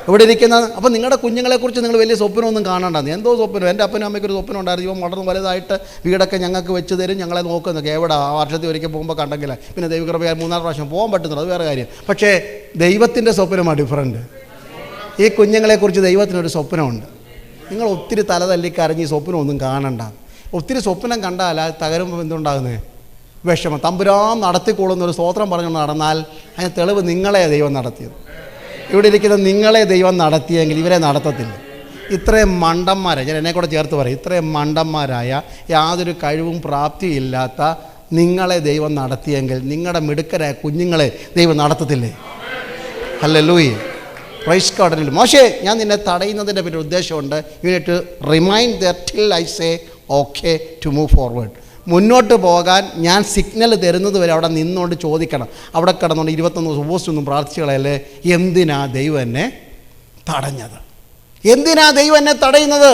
ഇവിടെ ഇരിക്കുന്ന അപ്പോൾ നിങ്ങളുടെ കുഞ്ഞുങ്ങളെക്കുറിച്ച് നിങ്ങൾ വലിയ സ്വപ്നമൊന്നും കാണണ്ടെന്ന്. എന്തോ സ്വപ്നം. എൻ്റെ അപ്പനും അമ്മയ്ക്കൊരു സ്വപ്നം ഉണ്ടായിരുന്നു, ഇവൻ വളർന്ന് വലുതായിട്ട് വീടൊക്കെ ഞങ്ങൾക്ക് വെച്ച് തരും, ഞങ്ങളെ നോക്കുന്നൊക്കെ. എവിടെ ആ വർഷത്തിൽ ഒരിക്കൽ പോകുമ്പോൾ കണ്ടെങ്കിൽ പിന്നെ ദൈവകൃപയാൽ 3-4 പ്രാവശ്യം പോകാൻ പറ്റുന്നത്, അത് വേറെ കാര്യം. പക്ഷേ ദൈവത്തിൻ്റെ സ്വപ്നമാണ് ഡിഫറൻറ്റ്. ഈ കുഞ്ഞുങ്ങളെക്കുറിച്ച് ദൈവത്തിനൊരു സ്വപ്നമുണ്ട്. നിങ്ങൾ ഒത്തിരി തലതല്ലി കരഞ്ഞ് ഈ സ്വപ്നമൊന്നും കാണണ്ട. ഒത്തിരി സ്വപ്നം കണ്ടാൽ തകരുമ്പോൾ എന്തുണ്ടാകുന്നത്? വിഷമം. തമ്പുരാൻ നടത്തിക്കൊള്ളുന്നൊരു സ്തോത്രം പറഞ്ഞു നടന്നാൽ അതിന് തെളിവ് നിങ്ങളെ ദൈവം നടത്തിയത്. ഇവിടെ ഇരിക്കുന്ന നിങ്ങളെ ദൈവം നടത്തിയെങ്കിൽ ഇവരെ നടത്തത്തില്ല. ഇത്രയും മണ്ടന്മാരെ, ഞാൻ എന്നെ കൂടെ ചേർത്ത് പറയും, ഇത്രയും മണ്ടന്മാരായ യാതൊരു കഴിവും പ്രാപ്തിയില്ലാത്ത നിങ്ങളെ ദൈവം നടത്തിയെങ്കിൽ നിങ്ങളുടെ മിടുക്കരായ കുഞ്ഞുങ്ങളെ ദൈവം നടത്തത്തില്ലേ? ഹല്ലേലൂയ. Praise God. മോശേ, ഞാൻ നിന്നെ തടയുന്നതിൻ്റെ പിന്നെ ഉദ്ദേശമുണ്ട്. You need to remind that till I say okay to move forward. മുന്നോട്ട് പോകാൻ ഞാൻ സിഗ്നൽ തരുന്നത് വരെ അവിടെ നിന്നുകൊണ്ട് ചോദിക്കണം. അവിടെ കിടന്നുകൊണ്ട് 21 ദിവസം ഉപവസിച്ചൊന്നും പ്രാർത്ഥിച്ചുകളല്ലേ, എന്തിനാ ദൈവം എന്നെ തടഞ്ഞത്? എന്തിനാ ദൈവം എന്നെ തടയുന്നത്?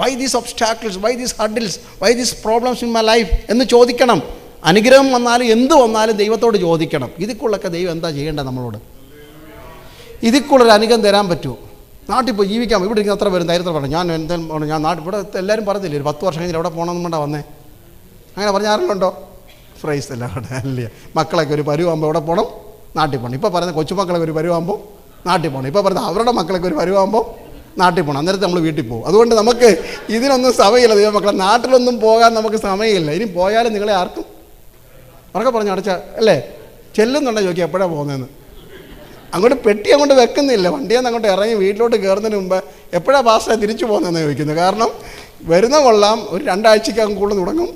Y these obstacles, Y these hurdles, Y these problems in my life എന്ന് ചോദിക്കണം. അനുഗ്രഹം വന്നാലും എന്ത് വന്നാലും ദൈവത്തോട് ചോദിക്കണം. ഇതിക്കുള്ളൊക്കെ ദൈവം എന്താ ചെയ്യേണ്ടത് നമ്മളോട്? ഇതിക്കുള്ളൊരു അനുഗ്രഹം തരാൻ പറ്റുമോ? നാട്ടിൽ പോയി ജീവിക്കാം. ഇവിടെ ഇരിക്കുന്ന അത്ര പേരും ധൈര്യത്തിൽ പറഞ്ഞു, ഞാൻ എന്തായാലും ഇവിടെ എല്ലാവരും പറഞ്ഞില്ലേ, ഒരു 10 വർഷം കഴിഞ്ഞ് എവിടെ പോകണമെന്ന് വേണ്ട വന്നേ. അങ്ങനെ പറഞ്ഞ ആരെങ്കിലുണ്ടോ? Praise the Lord. ഹല്ലേലൂയ. മക്കളൊക്കെ ഒരു പരുവാകുമ്പോൾ എവിടെ പോകണം? നാട്ടിൽ പോകണം. ഇപ്പോൾ പറയുന്ന കൊച്ചുമക്കളൊക്കെ ഒരു പരുവാകുമ്പോൾ നാട്ടിൽ പോകണം. ഇപ്പോൾ പറയുന്നത് അവരുടെ മക്കളൊക്കെ ഒരു പരുവാകുമ്പോൾ നാട്ടിൽ പോകണം. അന്നേരത്തെ നമ്മൾ വീട്ടിൽ പോകും. അതുകൊണ്ട് നമുക്ക് ഇതിനൊന്നും സമയമില്ല. ദൈവമക്കളെ, നാട്ടിലൊന്നും പോകാൻ നമുക്ക് സമയമില്ല. ഇനി പോയാലും നിങ്ങളെ ആർക്കും ഉറക്കെ പറഞ്ഞു അടച്ച അല്ലേ ചെല്ലുന്നുണ്ടെങ്കിൽ ചോദിക്കുക എപ്പോഴാണ് പോകുന്നതെന്ന്. അങ്ങോട്ട് പെട്ടി അങ്ങോട്ട് വെക്കുന്നില്ല. വണ്ടിയിൽ നിന്ന് അങ്ങോട്ട് ഇറങ്ങി വീട്ടിലോട്ട് കയറുന്നതിന് മുമ്പ് എപ്പോഴാണ് പാസ്റ്റർ തിരിച്ചു പോകുന്നതെന്ന് ചോദിക്കുന്നത്. കാരണം വരുന്ന കൊള്ളാം, ഒരു 2 ആഴ്ചക്കകം കൂടുതൽ തുടങ്ങും,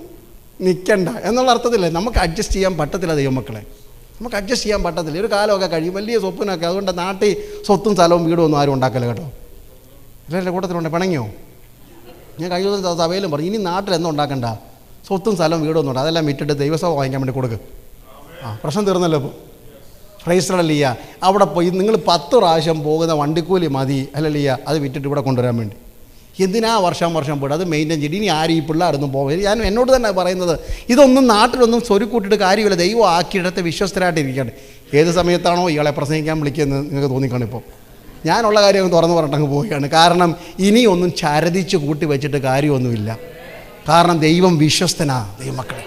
നിൽക്കണ്ട എന്നുള്ള അർത്ഥത്തില്ലേ. നമുക്ക് അഡ്ജസ്റ്റ് ചെയ്യാൻ പറ്റത്തില്ല ദൈവമക്കളെ, നമുക്ക് അഡ്ജസ്റ്റ് ചെയ്യാൻ പറ്റത്തില്ല. ഒരു കാലമൊക്കെ കഴിയും, വലിയ സ്വപ്നമൊക്കെ. അതുകൊണ്ട് നാട്ടിൽ സ്വത്തും സ്ഥലവും വീടും ഒന്നും ആരും ഉണ്ടാക്കല്ല കേട്ടോ. എല്ലാവരുടെ കൂട്ടത്തിലുണ്ട് പിണങ്ങിയോ? ഞാൻ കഴിഞ്ഞ ദിവസം സഭയിലും പറഞ്ഞു, ഇനി നാട്ടിൽ എന്നും ഉണ്ടാക്കണ്ട, സ്വത്തും സ്ഥലവും വീടൊന്നും ഉണ്ട്, അതെല്ലാം വിറ്റിട്ട് ദൈവസഭ വാങ്ങിക്കാൻ വേണ്ടി കൊടുക്കുക. പ്രശ്നം തീർന്നല്ലോ. ഇപ്പോൾ പ്രൈസ് ഹല്ലേലൂയ. അവിടെ പോയി നിങ്ങൾ 10 പ്രാവശ്യം പോകുന്ന വണ്ടിക്കൂലി മതി ഹല്ലേലൂയ, അത് വിറ്റിട്ട് ഇവിടെ കൊണ്ടുവരാൻ വേണ്ടി. എന്തിനാ വർഷം പോയിട്ട് അത് മെയിൻറ്റെയിൻ ചെയ്ത് ഇനി ആരും ഈ പിള്ളേരൊന്നും പോകരുത്. ഞാൻ എന്നോട് തന്നെ പറയുന്നത്, ഇതൊന്നും നാട്ടിലൊന്നും സ്വരുക്കൂട്ടിയിട്ട് കാര്യമില്ല. ദൈവം ആക്കിയിടത്ത് വിശ്വസ്തരായിട്ടിരിക്കട്ടെ. ഏത് സമയത്താണോ ഇയാളെ പ്രസംഗിക്കാൻ വിളിക്കുന്നത് നിങ്ങൾക്ക് തോന്നിക്കാണിപ്പോൾ. ഞാനുള്ള കാര്യം തുറന്നു പറഞ്ഞിട്ടങ്ങ് പോവുകയാണ്. കാരണം ഇനിയൊന്നും ചരതിച്ച് കൂട്ടി വെച്ചിട്ട് കാര്യമൊന്നുമില്ല. കാരണം ദൈവം വിശ്വസ്തനാ. ദൈവമക്കളെ,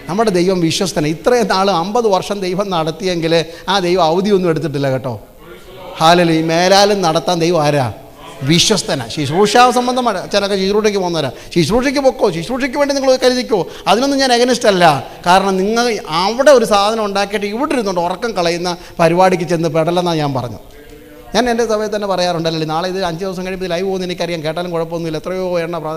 നമ്മുടെ ദൈവം വിശ്വസ്തന. ഇത്രയും നാൾ 50 വർഷം ദൈവം നടത്തിയെങ്കിൽ ആ ദൈവം അവധിയൊന്നും എടുത്തിട്ടില്ല കേട്ടോ. ഹല്ലേലൂയ. മേലാലും നടത്താൻ ദൈവം ആരാ? വിശ്വസ്തന. ശുശ്രൂഷ സംബന്ധമാണ്. ചിലക്ക് ശുശ്രൂഷയ്ക്ക് പോകുന്നവരാ. ശുശ്രൂഷയ്ക്ക് പൊക്കോ, ശുശ്രൂഷയ്ക്ക് വേണ്ടി നിങ്ങൾ കരുതിക്കോ, അതിനൊന്നും ഞാൻ എഗനിസ്റ്റ് അല്ല. കാരണം നിങ്ങൾ അവിടെ ഒരു സാധനം ഉണ്ടാക്കിയിട്ട് ഇവിടെ ഇരുന്നുകൊണ്ട് ഉറക്കം കളയുന്ന പരിപാടിക്ക് ചെന്ന് പെടലെന്നാണ് ഞാൻ പറഞ്ഞു. ഞാൻ എൻ്റെ സമയത്ത് തന്നെ പറയാറുണ്ടല്ലോ, നാളെ ഇത് 5 ദിവസം കഴിയുമ്പോൾ ലൈവ് പോകുന്ന എനിക്കറിയാം, കേട്ടാലും കുഴപ്പമൊന്നുമില്ല. എത്രയോ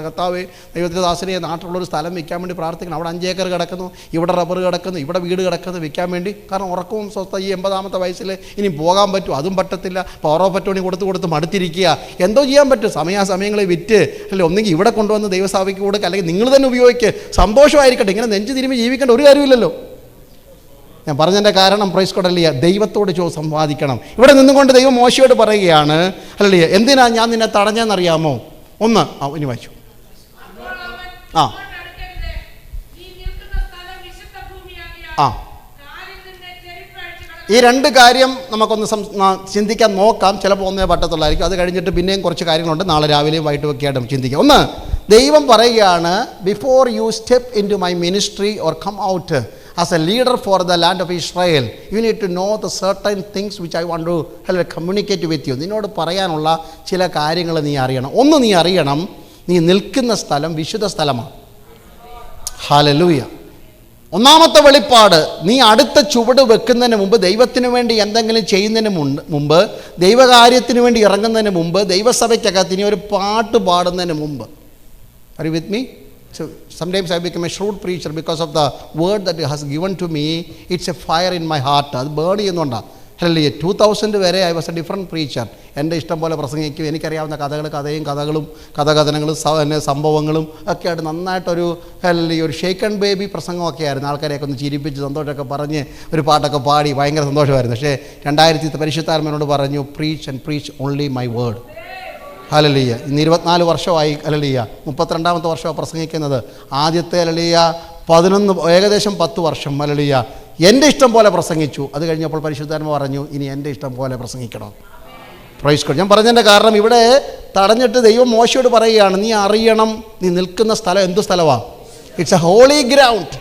കർത്താവേ ദൈവത്തിൻ്റെ ദാസനെ നാട്ടിലുള്ളൊരു സ്ഥലം വിൽക്കാൻ വേണ്ടി പ്രാർത്ഥിക്കണം. അവിടെ 5 ഏക്കർ കിടക്കുന്നു, ഇവിടെ റബ്ബർ കിടക്കുന്നു, ഇവിടെ വീട് കിടക്കുന്നു, വിൽക്കാൻ വേണ്ടി. കാരണം ഉറക്കവും സ്വസ്ഥ ഈ 80-ാമത്തെ വയസ്സിൽ ഇനി പോകാൻ പറ്റും, അതും പറ്റത്തില്ല. പവറോ പറ്റോണി കൊടുത്ത് മടുത്തിരിക്കുക. എന്തോ ചെയ്യാൻ പറ്റും? സമയാസമയങ്ങളെ വിറ്റ് അല്ലെ ഒന്നെങ്കിൽ ഇവിടെ കൊണ്ടുവന്ന് ദൈവസഭയ്ക്ക് കൊടുക്കുക, അല്ലെങ്കിൽ നിങ്ങൾ തന്നെ ഉപയോഗിക്കുക. സന്തോഷമായിരിക്കട്ടെ. ഇങ്ങനെ നെഞ്ച് തിരുമ്പി ജീവിക്കേണ്ട ഒരു കാര്യമില്ലല്ലോ. ഞാൻ പറഞ്ഞതിൻ്റെ കാരണം പ്രൈസ് ഹല്ലേലൂയ, ദൈവത്തോട് സംവാദിക്കണം. ഇവിടെ നിന്നുകൊണ്ട് ദൈവം മോശയോട് പറയുകയാണ്, ഹല്ലേലൂയ, എന്തിനാ ഞാൻ നിന്നെ തടഞ്ഞെന്നറിയാമോ? ഒന്ന് ഇനി വായിച്ചു. ഈ 2 കാര്യം നമുക്കൊന്ന് ചിന്തിക്കാൻ നോക്കാം. ചിലപ്പോൾ ഒന്നേ പറ്റത്തുള്ളായിരിക്കും. അത് കഴിഞ്ഞിട്ട് പിന്നെയും കുറച്ച് കാര്യങ്ങളുണ്ട്. നാളെ രാവിലെയും വൈകിട്ട് ഒക്കെ ആയിട്ട് ചിന്തിക്കാം. ഒന്ന്, ദൈവം പറയുകയാണ്, before you step into my ministry or come out as a leader for the land of Israel, you need to know the certain things which I want to communicate with you. നിന്നോട് പറയാനുള്ള ചില കാര്യങ്ങൾ നീ അറിയണം. ഒന്ന്, നീ അറിയണം, നീ നിൽക്കുന്ന സ്ഥലം വിശുദ്ധ സ്ഥലമാണ്. ഹല്ലേലൂയ. ഒന്നാമത്തെ വെളിപ്പാട്, നീ അടുത്ത ചുവട് വെക്കുന്നതിന് മുമ്പ്, ദൈവത്തിന് വേണ്ടി എന്തെങ്കിലും ചെയ്യുന്നതിന് മുമ്പ്, ദൈവകാര്യത്തിന് വേണ്ടി ഇറങ്ങുന്നതിന് മുമ്പ്, ദൈവസഭയ്ക്കകത്ത് ഇനി ഒരു പാട്ട് പാടുന്നതിന് മുമ്പ്. Are you with me? So sometimes I become a shrewd preacher because of the word that has given to me. It's a fire in my heart. അത് ബേൺ ചെയ്യുന്നുണ്ടാണ്. ഹല്ലേലൂയ. 2000 വരെ I was A different preacher. എൻ്റെ ഇഷ്ടം പോലെ പ്രസംഗിക്കും. എനിക്കറിയാവുന്ന കഥകളും സംഭവങ്ങളും ഒക്കെ ആയിട്ട് നന്നായിട്ടൊരു ഒരു ഷേക്ക് ആൻഡ് ബേബി പ്രസംഗമൊക്കെ ആയിരുന്നു. ആൾക്കാരെയൊക്കെ ഒന്ന് ചിരിപ്പിച്ച് സന്തോഷമൊക്കെ പറഞ്ഞ് ഒരു പാട്ടൊക്കെ പാടി ഭയങ്കര സന്തോഷമായിരുന്നു. പക്ഷേ 2000 പരിശുദ്ധാത്മാവിനോട് പറഞ്ഞു, preach and preach only my word. Hallelujah. ഇന്ന് 24 വർഷമായി ഹല്ലേലൂയ. 32ാമത്തെ വർഷമാണ് പ്രസംഗിക്കുന്നത്. ആദ്യത്തെ ഹല്ലേലൂയ 11 ഏകദേശം 10 വർഷം ഹല്ലേലൂയ എൻ്റെ ഇഷ്ടം പോലെ പ്രസംഗിച്ചു. അത് കഴിഞ്ഞപ്പോൾ പരിശുദ്ധാത്മാവ് പറഞ്ഞു, ഇനി എൻ്റെ ഇഷ്ടം പോലെ പ്രസംഗിക്കണം. Praise God. ഞാൻ പറഞ്ഞതിൻ്റെ കാരണം, ഇവിടെ തടഞ്ഞിട്ട് ദൈവം മോശയോട് പറയുകയാണ്, നീ അറിയണം, നീ നിൽക്കുന്ന സ്ഥലം എന്ത് സ്ഥലമാണ്? It's a holy ground.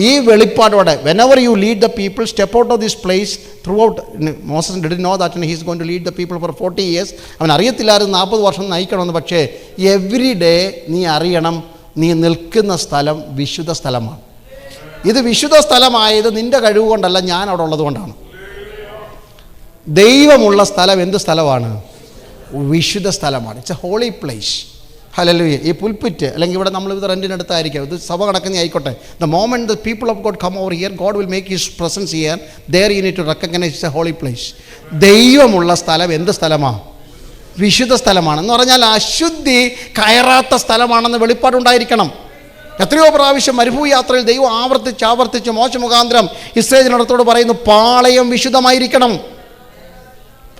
ഈ വെളിപ്പാടോടെ whenever you lead the people, step out of this place throughout. Moses didn't know that he is going to lead the people for 40 years. അവൻ അറിയത്തില്ലായിരുന്നു 40 വർഷം നയിക്കണമെന്ന്. പക്ഷേ എവറി ഡേ നീ അറിയണം, നീ നിൽക്കുന്ന സ്ഥലം വിശുദ്ധ സ്ഥലമാണ്. ഇത് വിശുദ്ധ സ്ഥലമായത് നിൻ്റെ കഴിവ് കൊണ്ടല്ല, ഞാൻ അവിടെ ഉള്ളത് കൊണ്ടാണ്. ദൈവമുള്ള സ്ഥലം എന്ത് സ്ഥലമാണ്? വിശുദ്ധ സ്ഥലമാണ്. It's a holy place. Hallelujah. ഈ പുൽപ്പിറ്റ് അല്ലെങ്കിൽ ഇവിടെ നമ്മൾ ഇത് റെൻറ്റിനടുത്തായിരിക്കും, ഇത് സഭ നടക്കുന്ന ആയിക്കോട്ടെ. The moment the people of God come over here, God will make his presence here. There you need to recognise it's a holy place. ദൈവമുള്ള സ്ഥലം എന്ത് സ്ഥലമാണ്? വിശുദ്ധ സ്ഥലമാണ്. എന്ന് പറഞ്ഞാൽ അശുദ്ധി കയറാത്ത സ്ഥലമാണെന്ന് വെളിപ്പാടുണ്ടായിരിക്കണം. എത്രയോ പ്രാവശ്യം മരുഭൂമി യാത്രയിൽ ദൈവം ആവർത്തിച്ച് മോശ മുഖാന്തരം ഇസ്രായേലിനോടത്തോട് പറയുന്നു, പാളയം വിശുദ്ധമായിരിക്കണം.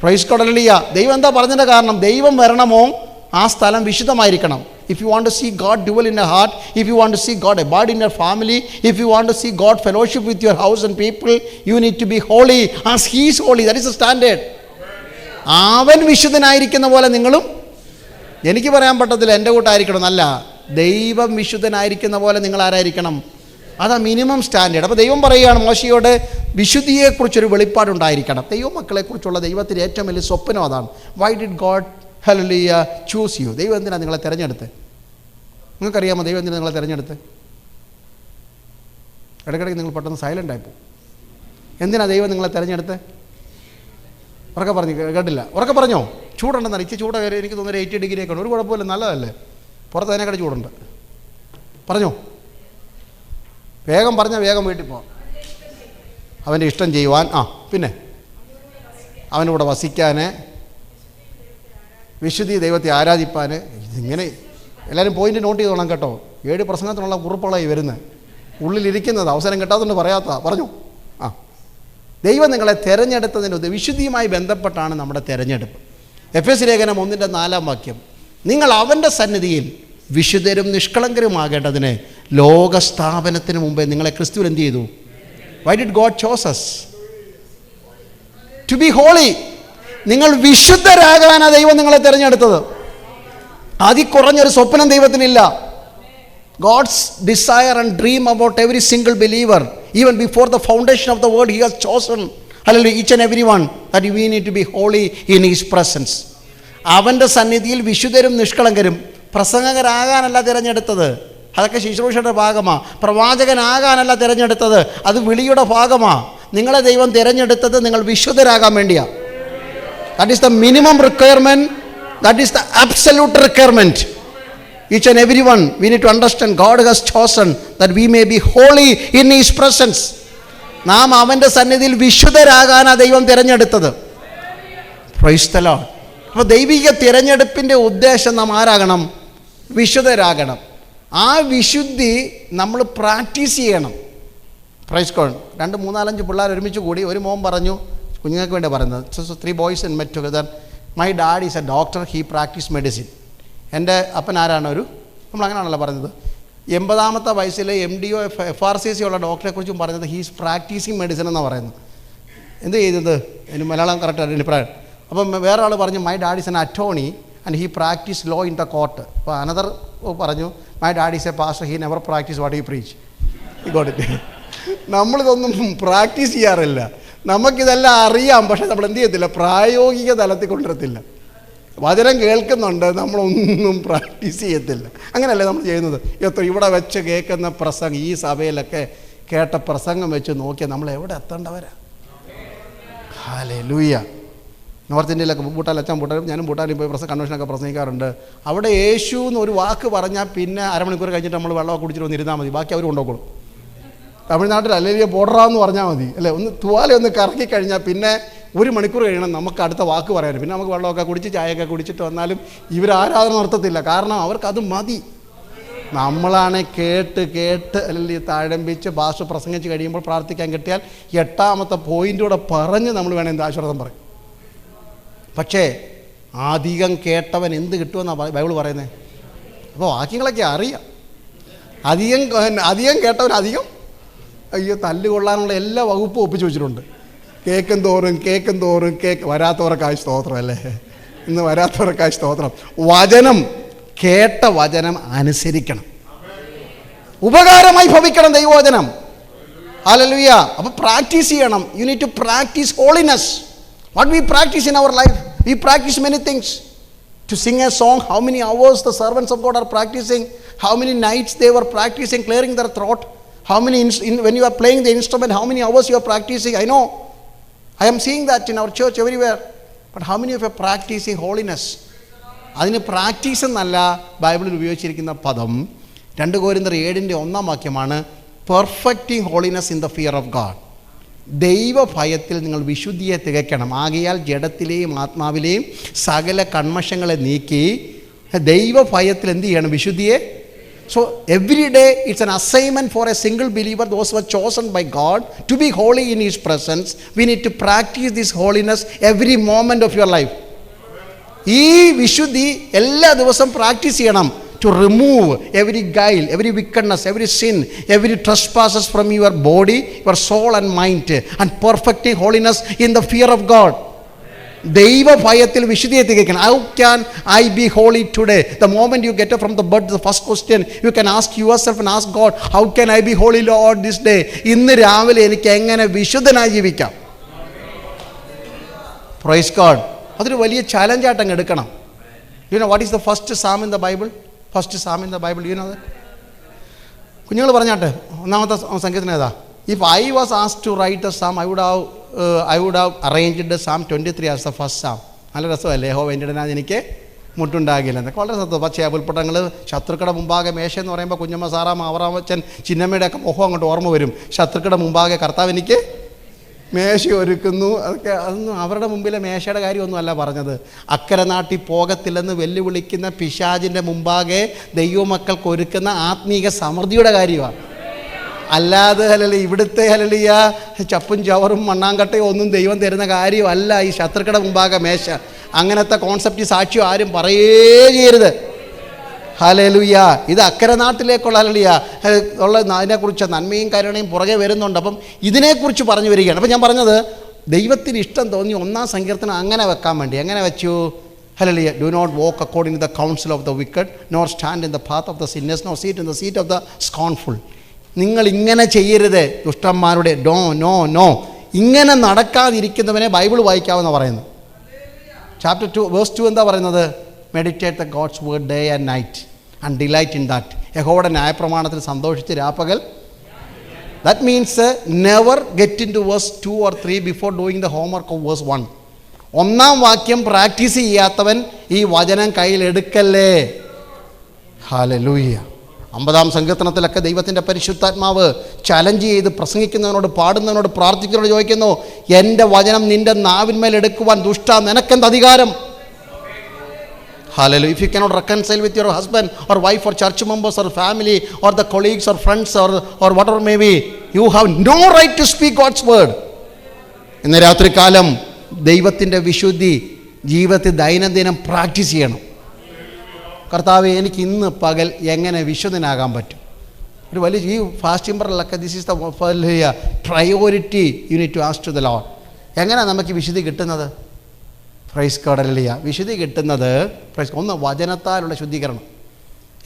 Praise God. ഹല്ലേലൂയ. ദൈവം എന്താ പറഞ്ഞതിൻ്റെ കാരണം? ദൈവം വരണമോ ആ സ്ഥലം വിശുദ്ധമായിരിക്കണം. If you want to see God dwell in your heart, if you want to see God abide in your family, if you want to see God fellowship with your house and people, you need to be holy as He is holy. That is the standard. അവൻ വിശുദ്ധനായിരിക്കുന്ന പോലെ നിങ്ങളും. എനിക്ക് പറയാൻ പറ്റത്തില്ല എൻ്റെ കൂട്ടായിരിക്കണം എന്നല്ല, ദൈവം വിശുദ്ധനായിരിക്കുന്ന പോലെ നിങ്ങൾ ആരായിരിക്കണം? അതാ മിനിമം സ്റ്റാൻഡേർഡ്. അപ്പോൾ ദൈവം പറയുകയാണ് മോശയോട്, വിശുദ്ധിയെക്കുറിച്ചൊരു വെളിപ്പാടുണ്ടായിരിക്കണം. ദൈവമക്കളെക്കുറിച്ചുള്ള ദൈവത്തിൻ്റെ ഏറ്റവും വലിയ സ്വപ്നം അതാണ്. Y did God hallelujah choose U? ദൈവം എന്തിനാണ് നിങ്ങളെ തിരഞ്ഞെടുത്ത്? നിങ്ങൾക്കറിയാമോ ദൈവം എന്തിനാണ് നിങ്ങളെ തിരഞ്ഞെടുത്ത്? ഇടയ്ക്കിടയ്ക്ക് നിങ്ങൾ പെട്ടെന്ന് സൈലൻ്റ് ആയിപ്പോവും. എന്തിനാണ് ദൈവം നിങ്ങളെ തിരഞ്ഞെടുത്ത്? ഉറക്കെ പറഞ്ഞു, കേട്ടില്ല. ഉറക്കെ പറഞ്ഞോ. ചൂടുണ്ടെന്നാണ്. ഇച്ചിരി ചൂട് കയറി. എനിക്ക് തോന്നുന്നു 80 ഡിഗ്രിയൊക്കെ ഉണ്ട്. ഒരു കുഴപ്പമില്ല, നല്ലതല്ലേ. പുറത്ത് അതിനെക്കാട് ചൂടുണ്ട്. പറഞ്ഞോ, വേഗം പറഞ്ഞാൽ വേഗം വീട്ടിൽ പോകാം. അവൻ്റെ ഇഷ്ടം ചെയ്യുവാൻ, പിന്നെ അവൻ്റെ കൂടെ വസിക്കാൻ, വിശുദ്ധി ദൈവത്തെ ആരാധിപ്പാൻ. ഇതിങ്ങനെ എല്ലാവരും പോയിൻ്റ് നോട്ട് ചെയ്തോണം കേട്ടോ. 7 പ്രസംഗത്തിനുള്ള കുറിപ്പുകളായി വരുന്നത്, ഉള്ളിലിരിക്കുന്നത്, അവസരം കിട്ടാത്തതുകൊണ്ട് പറയാത്ത. പറഞ്ഞു. ദൈവം നിങ്ങളെ തിരഞ്ഞെടുത്തതിൻ്റെ വിശുദ്ധിയുമായി ബന്ധപ്പെട്ടാണ് നമ്മുടെ തിരഞ്ഞെടുപ്പ്. എഫെസ്യ ലേഖനം 1:4 നിങ്ങൾ അവൻ്റെ സന്നിധിയിൽ വിശുദ്ധരും നിഷ്കളങ്കരുമാകേണ്ടതിന് ലോകസ്ഥാപനത്തിന് മുമ്പേ നിങ്ങളെ ക്രിസ്തുവിൽ എന്ത് ചെയ്തു? Why did God chose us to be holy? നിങ്ങൾ വിശുദ്ധരാകാനാണ് ദൈവം നിങ്ങളെ തിരഞ്ഞെടുത്തത്. അതിൽ കുറഞ്ഞൊരു സ്വപ്നം ദൈവത്തിനില്ല. God's desire and dream about every single believer, even before the foundation of the world, He has chosen, hallelujah, each and every one, that we need to be holy in His presence. അവൻ്റെ സന്നിധിയിൽ വിശുദ്ധരും നിഷ്കളങ്കരും. പ്രസംഗകരാകാനല്ല തിരഞ്ഞെടുത്തത്, അതൊക്കെ ശുശ്രൂഷയുടെ ഭാഗമാണ്. പ്രവാചകനാകാനല്ല തിരഞ്ഞെടുത്തത്, അത് വിളിയുടെ ഭാഗമാണ്. നിങ്ങളെ ദൈവം തിരഞ്ഞെടുത്തത് നിങ്ങൾ വിശുദ്ധരാകാൻ വേണ്ടിയാണ്. That is the minimum requirement. That is the absolute requirement. Each and every one, we need to understand God has chosen that we may be holy in His presence. നാം അവൻ്റെ സന്നിധിയിൽ വിശുദ്ധരാകാനാണ് ദൈവം തിരഞ്ഞെടുത്തത്. Price the Lord. അപ്പോൾ ദൈവിക തിരഞ്ഞെടുപ്പിൻ്റെ ഉദ്ദേശം നാം ആരാകണം? വിശുദ്ധരാകണം. ആ വിശുദ്ധി നമ്മൾ പ്രാക്ടീസ് ചെയ്യണം. Praise God. 2, 3, 4, 5 പിള്ളേർ ഒരുമിച്ച് കൂടി. ഒരു മോൻ പറഞ്ഞു, കുഞ്ഞുങ്ങൾക്ക് വേണ്ടി പറയുന്നത്, 3 boys and met together. My dad is a doctor, he practiced medicine. എൻ്റെ അപ്പൻ ആരാണ്? നമ്മളങ്ങനെയാണല്ലോ പറഞ്ഞത്. 80ാമത്തെ വയസ്സിൽ MDO FRCC ഉള്ള ഡോക്ടറെ കുറിച്ചും പറഞ്ഞത് ഹീസ് പ്രാക്ടീസിങ് മെഡിസിൻ എന്നാണ് പറയുന്നത്. എന്ത് ചെയ്തത്? അതിന് മലയാളം കറക്റ്റ് അഭിപ്രായം. അപ്പം വേറെ ആൾ പറഞ്ഞു, my dad is an attorney and he practice law in the court. അപ്പോൾ അനദർ പറഞ്ഞു, my dad is a pastor, he never practice what he preach. ഇങ്ങോട്ട് നമ്മളിതൊന്നും പ്രാക്ടീസ് ചെയ്യാറില്ല. നമുക്കിതെല്ലാം അറിയാം, പക്ഷെ നമ്മൾ എന്ത് ചെയ്യത്തില്ല, പ്രായോഗിക തലത്തിൽ കൊണ്ടുവരത്തില്ല. വചനം കേൾക്കുന്നുണ്ട്, നമ്മളൊന്നും പ്രാക്ടീസ് ചെയ്യത്തില്ല. അങ്ങനെയല്ലേ നമ്മൾ ചെയ്യുന്നത്? ഇവിടെ വെച്ച് കേൾക്കുന്ന പ്രസംഗം, ഈ സഭയിലൊക്കെ കേട്ട പ്രസംഗം വെച്ച് നോക്കിയാൽ നമ്മൾ എവിടെ എത്തേണ്ടവരാ? ഹല്ലേലൂയ. നോർത്ത് ഇന്ത്യയിലൊക്കെ അച്ഛൻ ഭൂട്ടാനും ഞാനും ഭൂട്ടാനിൽ പോയി കൺവെൻഷനൊക്കെ പ്രസംഗിക്കാറുണ്ട്. അവിടെ യേശു എന്നൊരു വാക്ക് പറഞ്ഞാൽ പിന്നെ അരമണിക്കൂർ കഴിഞ്ഞിട്ട് നമ്മൾ വെള്ളമൊക്കെ കുടിച്ചിട്ട് വന്നിരുന്നാൽ മതി, ബാക്കി അവർ കൊണ്ടുപോകും. തമിഴ്നാട്ടിൽ അല്ലെങ്കിൽ ബോർഡറാന്ന് പറഞ്ഞാൽ മതി അല്ലേ. ഒന്ന് കറക്കി കഴിഞ്ഞാൽ പിന്നെ 1 മണിക്കൂർ കഴിയണം നമുക്ക് അടുത്ത വാക്ക് പറയാൻ. പിന്നെ നമുക്ക് വെള്ളമൊക്കെ കുടിച്ച് ചായയൊക്കെ കുടിച്ചിട്ട് വന്നാലും ഇവർ ആരാധന നടത്തത്തില്ല. കാരണം അവർക്കത് മതി. നമ്മളാണ് കേട്ട് അല്ലെങ്കിൽ താഴമ്പിച്ച് ഭാഷ പ്രസംഗിച്ച് കഴിയുമ്പോൾ പ്രാർത്ഥിക്കാൻ കിട്ടിയാൽ 8ാമത്തെ പോയിൻ്റൂടെ പറഞ്ഞ് നമ്മൾ വേണം എന്ത് ആശ്വാസം പറയും. പക്ഷേ അധികം കേട്ടവൻ എന്ത് കിട്ടുമെന്നാണ് ബൈബിൾ പറയുന്നത്. അപ്പോൾ വാക്യങ്ങളൊക്കെ അറിയാം. അധികം കേട്ടവൻ അധികം തല്ലുകൊള്ളാനുള്ള എല്ലാ വകുപ്പും ഒപ്പിച്ച് വെച്ചിട്ടുണ്ട്. കേൾക്കും തോറും വരാത്തവർക്കായി സ്തോത്രം അല്ലേ. ഇന്ന് വരാത്തവർക്കായി സ്തോത്രം. വചനം, കേട്ട വചനം അനുസരിക്കണം, ഉപകാരമായി ഭവിക്കണം ദൈവവചനം. ഹല്ലേലൂയ. അപ്പോൾ പ്രാക്ടീസ് ചെയ്യണം. You need to practice holiness. What we practice in our life, we practice many things. To sing a song, how many hours the servants of God are practicing, how many nights they were practicing clearing their throat, how many when you are playing the instrument, how many hours you are practicing. I know, I am seeing that in our church everywhere. But how many of you are practicing holiness? അതിന് പ്രാക്ടീസ് എന്നല്ല ബൈബിളിൽ ഉപയോഗിച്ചിരിക്കുന്ന പദം. 2 കൊരിന്ത്യർ 7:1 perfecting holiness in the fear of God. ദൈവഭയത്തിൽ നിങ്ങൾ വിശുദ്ധിയെ തികയ്ക്കണം. ആകയാൽ ജഡത്തിലെയും ആത്മാവിലെയും സകല കന്മഷങ്ങളെ നീക്കി ദൈവഭയത്തിൽ എന്ത് ചെയ്യണം? വിശുദ്ധിയെ. So every day it's an assignment for a single believer, those who are chosen by God to be holy in His presence. We need to practice this holiness every moment of your life. ഈ വിശുദ്ധി എല്ലാ ദിവസവും പ്രാക്ടീസ് ചെയ്യണം. To remove every guile, every wickedness, every sin, every trespasses from your body, your soul and mind, and perfecting holiness in the fear of God. ദൈവഭയത്തിൽ വിശുദ്ധിയെ തികയ്ക്കണം. How can I be holy today? The moment you get from the birth, the first question you can ask yourself and ask God, how can I be holy Lord this day? ഇന്ന് രാവിലെ എനിക്ക് എങ്ങനെ വിശുദ്ധനായി ജീവിക്കാം? Praise God. അതൊരു വലിയ ചാലഞ്ചായിട്ട് അങ്ങ് എടുക്കണം. You know what is the first psalm in the Bible? First psalm in the Bible, you know? കുഞ്ഞുങ്ങൾ പറഞ്ഞാട്ടെ, ഒന്നാമത്തെ സങ്കീർത്തനം ഏതാ? If I was asked to write a psalm, I would have arranged Psalm 23 as the first psalm. നല്ല രസമല്ലേ? യഹോവ എൻ്റെ ഇടയനായി എനിക്ക് മുട്ടുണ്ടാകില്ല എന്നൊക്കെ. വളരെ സത്യം. പക്ഷേ പുൽപ്പട്ടങ്ങൾ ശത്രുക്കളുടെ മുമ്പാകെ മേശ എന്ന് പറയുമ്പോൾ കുഞ്ഞമ്മ സാറാമ്മ അവറാമച്ചൻ ചിന്നമ്മയുടെ ഒക്കെ മുഖം അങ്ങോട്ട് ഓർമ്മ വരും. ശത്രുക്കളുടെ മുമ്പാകെ കർത്താവ് എനിക്ക് മേശ ഒരുക്കുന്നു. അതൊക്കെ അതൊന്നും അവരുടെ മുമ്പിലെ മേശയുടെ കാര്യമൊന്നും അല്ല പറഞ്ഞത്. അക്കരെ നാട്ടിൽ പോകത്തില്ലെന്ന് വെല്ലുവിളിക്കുന്ന പിശാചിൻ്റെ മുമ്പാകെ ദൈവമക്കൾക്ക് ഒരുക്കുന്ന ആത്മീക സമൃദ്ധിയുടെ കാര്യമാണ്. അല്ലാതെ ഇവിടുത്തെ ചപ്പും ചവറും മണ്ണാങ്കട്ടയും ഒന്നും ദൈവം തരുന്ന കാര്യമല്ല ഈ ശത്രുക്കളുടെ മുമ്പാകെ മേശ. അങ്ങനത്തെ കോൺസെപ്റ്റ് സാക്ഷ്യം ആരും പറയേ ചെയ്യരുത്. ഹല്ലേലൂയ. ഇത് അക്കരെ നാട്ടിലേക്കുള്ള ഉള്ള അതിനെക്കുറിച്ച് നന്മയും കരുണയും പുറകെ വരുന്നുണ്ട്. അപ്പം ഇതിനെക്കുറിച്ച് പറഞ്ഞു വരികയാണ്. അപ്പം ഞാൻ പറഞ്ഞത്, ദൈവത്തിന് ഇഷ്ടം തോന്നി ഒന്നാം സങ്കീർത്തനം അങ്ങനെ വെക്കാൻ വേണ്ടി. എങ്ങനെ വെച്ചു? Hallelujah. Do not walk according to the counsel of the wicked, nor stand in the path of the sinners, nor sit in the seat of the scornful. നിങ്ങൾ ഇങ്ങനെ ചെയ്യരുത് ദുഷ്ടന്മാരുടെ. No no no. ഇങ്ങനെ നടക്കാതിരിക്കുന്നവനെ ബൈബിൾ വായിക്കാമെന്ന് പറയുന്നത്. ചാപ്റ്റർ 2 വേഴ്സ് 2 എന്താ പറയുന്നത്? Meditate the God's word day and night and delight in that. യഹോവയുടെ ന്യായപ്രമാണത്തിൽ സന്തോഷിച്ച് രാപ്പകൽ. That means never get into verse 2 or 3 before doing the homework of verse 1. ഒന്നാം വാക്യം പ്രാക്ടീസ് ചെയ്യാത്തവൻ ഈ വചനം കയ്യിലെടുക്കല്ലേ. ഹല്ലേലൂയ. 50-ാം സങ്കീർത്തനത്തിലൊക്കെ ദൈവത്തിൻ്റെ പരിശുദ്ധാത്മാവ് ചലഞ്ച് ചെയ്ത് പ്രസംഗിക്കുന്നവനോട്, പാടുന്നവനോട്, പ്രാർത്ഥിക്കുന്നവനോട് ചോദിക്കുന്നു, എൻ്റെ വചനം നിൻ്റെ നാവിന്മേൽ എടുക്കുവാൻ ദുഷ്ട നിനക്കെന്ത് അധികാരം? Hallelujah. If you cannot reconcile with your husband or wife or church members or family or the colleagues or friends or whatever may be, you have no right to speak God's word. ഇന്ന് രാത്രികാലം ദൈവത്തിൻ്റെ വിശുദ്ധി ജീവിതത്തിൽ ദൈനംദിനം പ്രാക്ടീസ് ചെയ്യണം. കർത്താവേ, എനിക്ക് ഇന്ന് പകൽ എങ്ങനെ വിശുദ്ധനാകാൻ പറ്റും? ഒരു വലിയ ഈ ഫാസ്റ്റിംഗ് പറലൊക്കെ this is the priority you need to ask to the Lord. എങ്ങനെയാണ് നമുക്ക് വിശുദ്ധി കിട്ടുന്നത്? പ്രൈസ് കടലിയ വിശുദ്ധി കിട്ടുന്നത് ഒന്ന് വചനത്താലുള്ള ശുദ്ധീകരണം.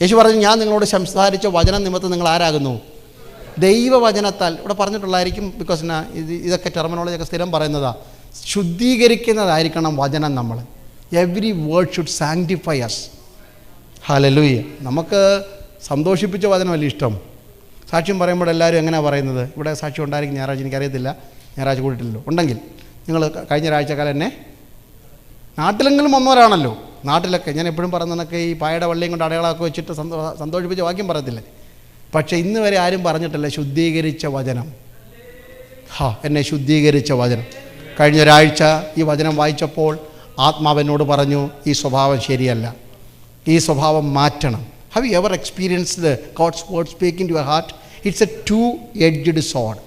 യേശു പറഞ്ഞു, ഞാൻ നിങ്ങളോട് സംസാരിച്ച വചനം നിമിത്തം നിങ്ങൾ ആരാകുന്നു? ദൈവവചനത്താൽ. ഇവിടെ പറഞ്ഞിട്ടുള്ളതായിരിക്കും, ബിക്കോസ് ഇതൊക്കെ ടെർമിനോളജിയൊക്കെ സ്ഥിരം പറയുന്നതാണ്. ശുദ്ധീകരിക്കുന്നതായിരിക്കണം വചനം. നമ്മൾ every word should sanctify us. Hallelujah. നമുക്ക് സന്തോഷിപ്പിച്ച വചനമല്ല ഇഷ്ടം. സാക്ഷ്യം പറയുമ്പോൾ എല്ലാവരും എങ്ങനെയാണ് പറയുന്നത്? ഇവിടെ സാക്ഷ്യം ഉണ്ടായിരിക്കും ഞായറാഴ്ച, എനിക്കറിയത്തില്ല, ഞായറാഴ്ച കൂടിയിട്ടില്ലല്ലോ. ഉണ്ടെങ്കിൽ നിങ്ങൾ കഴിഞ്ഞ ഒരാഴ്ചക്കാലം എന്നെ നാട്ടിലെങ്കിലും വന്നവരാണല്ലോ. നാട്ടിലൊക്കെ ഞാൻ എപ്പോഴും പറയുന്നതൊക്കെ ഈ പായയുടെ വള്ളിയും കൊണ്ട് അടയാളമൊക്കെ വെച്ചിട്ട് സന്തോഷിപ്പിച്ച വാക്യം പറയത്തില്ലേ? പക്ഷേ ഇന്ന് വരെ ആരും പറഞ്ഞിട്ടില്ല ശുദ്ധീകരിച്ച വചനം. എന്നെ ശുദ്ധീകരിച്ച വചനം. കഴിഞ്ഞ ഒരാഴ്ച ഈ വചനം വായിച്ചപ്പോൾ ആത്മാവെന്നോട് പറഞ്ഞു, ഈ സ്വഭാവം ശരിയല്ല, ഈ സ്വഭാവം മാറ്റണം. Have you ever experienced God's word speaking to your heart? It's a 2-edged sword.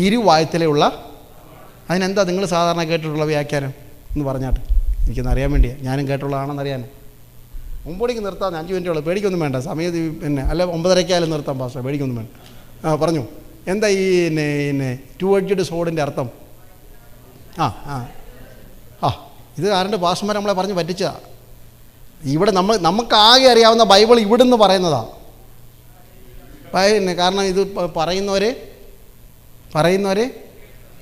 ഇരുവായത്തിലുള്ള. അതിനെന്താ നിങ്ങൾ സാധാരണ കേട്ടിട്ടുള്ള വ്യാഖ്യാനം എന്ന് പറഞ്ഞാട്ട്? എനിക്കൊന്നറിയാൻ വേണ്ടിയാണ്, ഞാനും കേട്ടുള്ളതാണെന്നറിയാൻ. 9 മണിക്ക് നിർത്താം, 5 മിനിറ്റുള്ളൂ, പേടിക്കൊന്നും വേണ്ട. സമയത്ത് പിന്നെ അല്ല 9:30 നിർത്താം പാസ്റ്റർ, പേടിക്കൊന്നും വേണ്ട. പറഞ്ഞു, എന്താ ഈ 2-edged swordൻ്റെ അർത്ഥം? ഇത് ആരുടെ പാസ്റ്റർമാർ നമ്മളെ പറഞ്ഞ് പറ്റിച്ചതാണ്. ഇവിടെ നമുക്കാകെ അറിയാവുന്ന ബൈബിൾ ഇവിടുന്ന് പറയുന്നതാണ്. കാരണം ഇത് പറയുന്നവരെ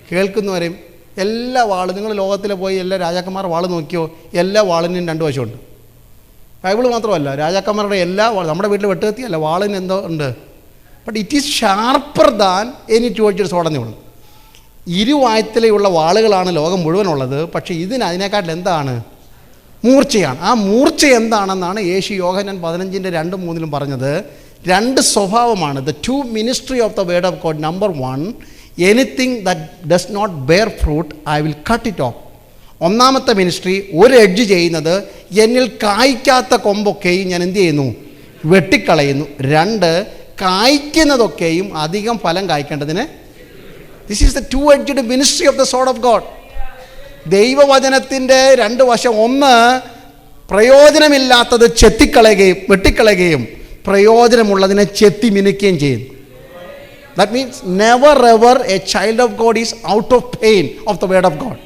കേൾക്കുന്നവരെയും എല്ലാ വാളും, നിങ്ങൾ ലോകത്തിൽ പോയി എല്ലാ രാജാക്കന്മാർ വാള് നോക്കിയോ, എല്ലാ വാളിനും 2 വശമുണ്ട്. ബൈബിൾ മാത്രമല്ല, രാജാക്കന്മാരുടെ എല്ലാ നമ്മുടെ വീട്ടിൽ വെട്ടുകത്തിയല്ല, വാളിന് എന്തോ ഉണ്ട്. But it is sharper than any 2-edged sword എന്നേ ഉള്ളൂ. ഇരുവായത്തിലുള്ള വാളുകളാണ് ലോകം മുഴുവനുള്ളത്. പക്ഷേ അതിനേക്കാട്ടിൽ എന്താണ്? മൂർച്ചയാണ്. ആ മൂർച്ച എന്താണെന്നാണ് യേശു യോഹന്നാൻ 15:2-3 പറഞ്ഞത്. 2 സ്വഭാവമാണ്. The 2 ministry of the word of God. Number 1, anything that does not bear fruit I will cut it off. ഒന്നാമത്തെ മിനിസ്ട്രി, ഒരു എഡ്ജ് ചെയ്യുന്നത്, എന്നിൽ കായ്ക്കാത്ത കൊമ്പൊക്കെയും ഞാൻ എന്ത് ചെയ്യുന്നു? വെട്ടിക്കളയുന്നു. 2, കായ്ക്കുന്നതൊക്കെയും അധികം ഫലം കായ്ക്കേണ്ടതിന്. This is the 2-edged ministry of the sword of God. ദൈവവചനത്തിൻ്റെ 2 വശം. ഒന്ന്, പ്രയോജനമില്ലാത്തത് വെട്ടിക്കളയുകയും പ്രയോജനമുള്ളതിനെ ചെത്തി മിനുക്കുകയും ചെയ്യുന്നു. That means never ever a child of God is out of pain of the word of God.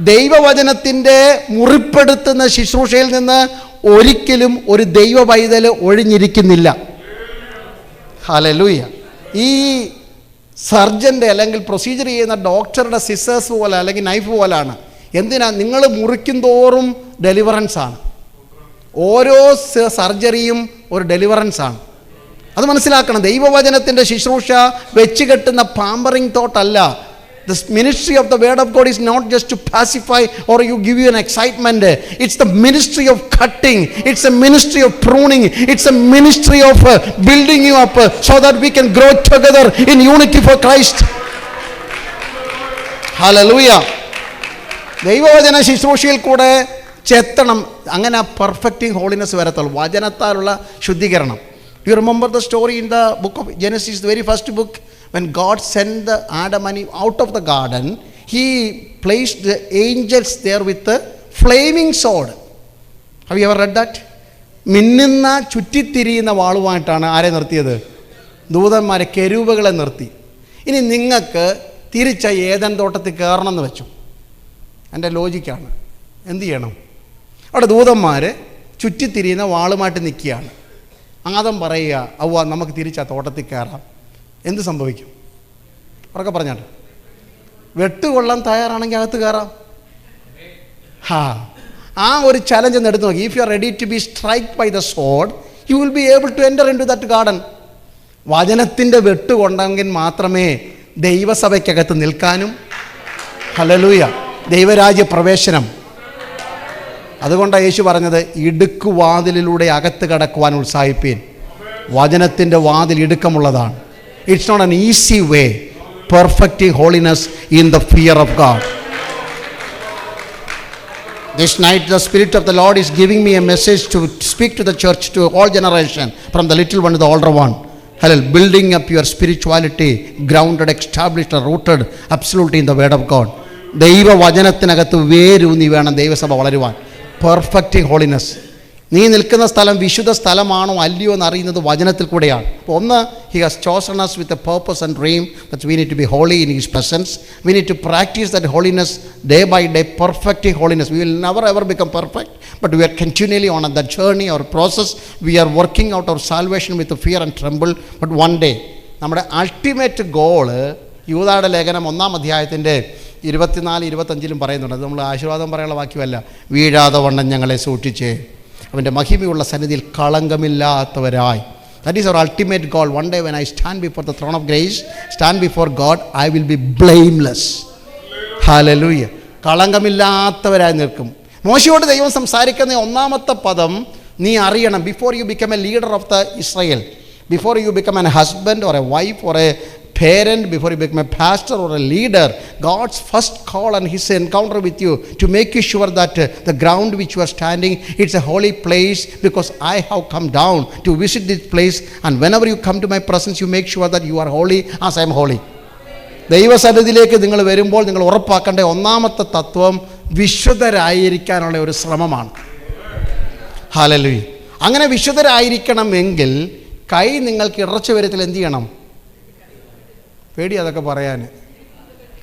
ദൈവവചനത്തിൻ്റെ മുറിപ്പെടുത്തുന്ന ശുശ്രൂഷയിൽ നിന്ന് ഒരിക്കലും ഒരു ദൈവ പൈതൽ ഒഴിഞ്ഞിരിക്കുന്നില്ല. ഹല്ലേലൂയ. ഈ സർജൻ്റെ അല്ലെങ്കിൽ പ്രൊസീജിയർ ചെയ്യുന്ന ഡോക്ടറുടെ സിസേഴ്സ് പോലെ അല്ലെങ്കിൽ നൈഫ് പോലാണ്. എന്തിനാ? നിങ്ങൾ മുറിക്കും തോറും ഡെലിവറൻസാണ്. ഓരോ സർജറിയും ഒരു ഡെലിവറൻസാണ്. അത് മനസ്സിലാക്കണം. ദൈവവചനത്തിൻ്റെ ശുശ്രൂഷ വെച്ച് കെട്ടുന്ന pampering തോട്ടല്ല. The ministry of the word of God is not just to pacify or you give you an excitement. It's the ministry of cutting. It's a ministry of pruning. It's a ministry of building you up so that we can grow together in unity for Christ. Hallelujah. ദൈവവചന ശുശ്രൂഷയിൽ കൂടെ ചെത്തണം. അങ്ങനെ പെർഫെക്റ്റിംഗ് ഹോളിനെസ് വരത്തുള്ളൂ. വചനത്താലുള്ള ശുദ്ധീകരണം. You remember the story in the book of Genesis, the very first book, when God sent the Adam and Eve out of the garden, he placed the angels there with the flaming sword. Have you ever read that? മിന്നുന്ന ചുറ്റിത്തിരിയുന്ന വാളുമായിട്ടാണ് ആരെ നിർത്തിയത്? ദൂതന്മാരെ, കെരൂബുകളെ നിർത്തി. ഇനി നിങ്ങൾക്ക് തിരിച്ച ഏദൻ തോട്ടത്തിൽ കയറണമെന്ന് വെച്ചു. എൻ്റെ ലോജിക്കാണ്. എന്ത് ചെയ്യണം? അവിടെ ദൂതന്മാർ ചുറ്റിത്തിരിയുന്ന വാളുമായിട്ട് നിൽക്കുകയാണ്. ആദം പറയുക, അവ്വ നമുക്ക് തിരിച്ചാ തോട്ടത്തിൽ കയറാം. എന്ത് സംഭവിക്കും? ഉറക്കെ പറഞ്ഞാൽ വെട്ടുകൊള്ളാൻ തയ്യാറാണെങ്കിൽ അകത്ത് കയറാം. ആ ഒരു ചലഞ്ച് ഒന്ന് എടുത്ത് നോക്കി. If you are ready to be strike by the sword, you will be able to enter into that garden. വചനത്തിൻ്റെ വെട്ടുകൊണ്ടെങ്കിൽ മാത്രമേ ദൈവസഭയ്ക്കകത്ത് നിൽക്കാനും, ഹല്ലേലൂയ, ദൈവരാജ്യ പ്രവേശനം. അതുകൊണ്ടാണ് യേശു പറഞ്ഞത്, ഇടുക്കുവാതിലിലൂടെ അകത്ത് കടക്കുവാൻ ഉത്സാഹിപ്പീൻ. വചനത്തിൻ്റെ വാതിൽ ഇടുക്കമുള്ളതാണ്. It's not an easy way. Perfecting holiness in the fear of God. This night the Spirit of the Lord is giving me a message to speak to the church, to all generation, from the little one to the older one. Hallelujah. Building up your spirituality, grounded, established, rooted absolutely in the word of God. ദൈവ വചനത്തിനകത്ത് വേരൂന്നി വേണം ദൈവസഭ വളരുവാൻ. Perfecting holiness. നീ നിൽക്കുന്ന സ്ഥലം വിശുദ്ധ സ്ഥലമാണോ അല്ലയോ എന്ന് അറിയുന്നത് വചനത്തിൽ കൂടെയാണ്. അപ്പോൾ ഒന്ന്, He has chosen us with a purpose and dream that we need to be holy in His presence. We need to practice that holiness day by day, perfecting holiness. We will never ever become perfect, but we are continually on that journey or process. We are working out our salvation with fear and tremble. But one day, നമ്മുടെ അൾട്ടിമേറ്റ് ഗോള് യൂദായുടെ ലേഖനം 1-ാം അധ്യായത്തിൻ്റെ 24-25 പറയുന്നുണ്ട്. അത് നമ്മൾ ആശീർവാദം പറയാനുള്ള വാക്യമല്ല. വീഴാതെ വണ്ണം ഞങ്ങളെ സൂക്ഷിച്ചേ അവൻ്റെ മഹിമയുള്ള സന്നിധിയിൽ കളങ്കമില്ലാത്തവരായി. That is our ultimate goal. One day when I stand before the throne of grace, stand before God, I will be blameless. Hallelujah. കളങ്കമില്ലാത്തവരായി നിൽക്കും. മോശയോട് ദൈവം സംസാരിക്കുന്ന ഒന്നാമത്തെ പദം നീ അറിയണം. Before you become a leader of the Israel, before you become a husband or a wife or a parent, before you become a pastor or a leader, God's first call and His encounter with you to make you sure that the ground which you are standing, it's a holy place because I have come down to visit this place, and whenever you come to my presence, you make sure that you are holy as I am holy. ദൈവസന്നിധിയിലേക്ക് നിങ്ങൾ വരുമ്പോൾ നിങ്ങൾ ഉറപ്പാക്കേണ്ട ഒന്നാമത്തെ തത്വം വിശുദ്ധരായിരിക്കാനുള്ള ഒരു ശ്രമമാണ്. ഹല്ലേലൂയ. അങ്ങനെ വിശുദ്ധരായിരിക്കണമെങ്കിൽ കൈ നിങ്ങൾക്ക് ഇടർച്ച വരുത്തിൽ എന്ത് ചെയ്യണം? പേടി അതൊക്കെ പറയാൻ.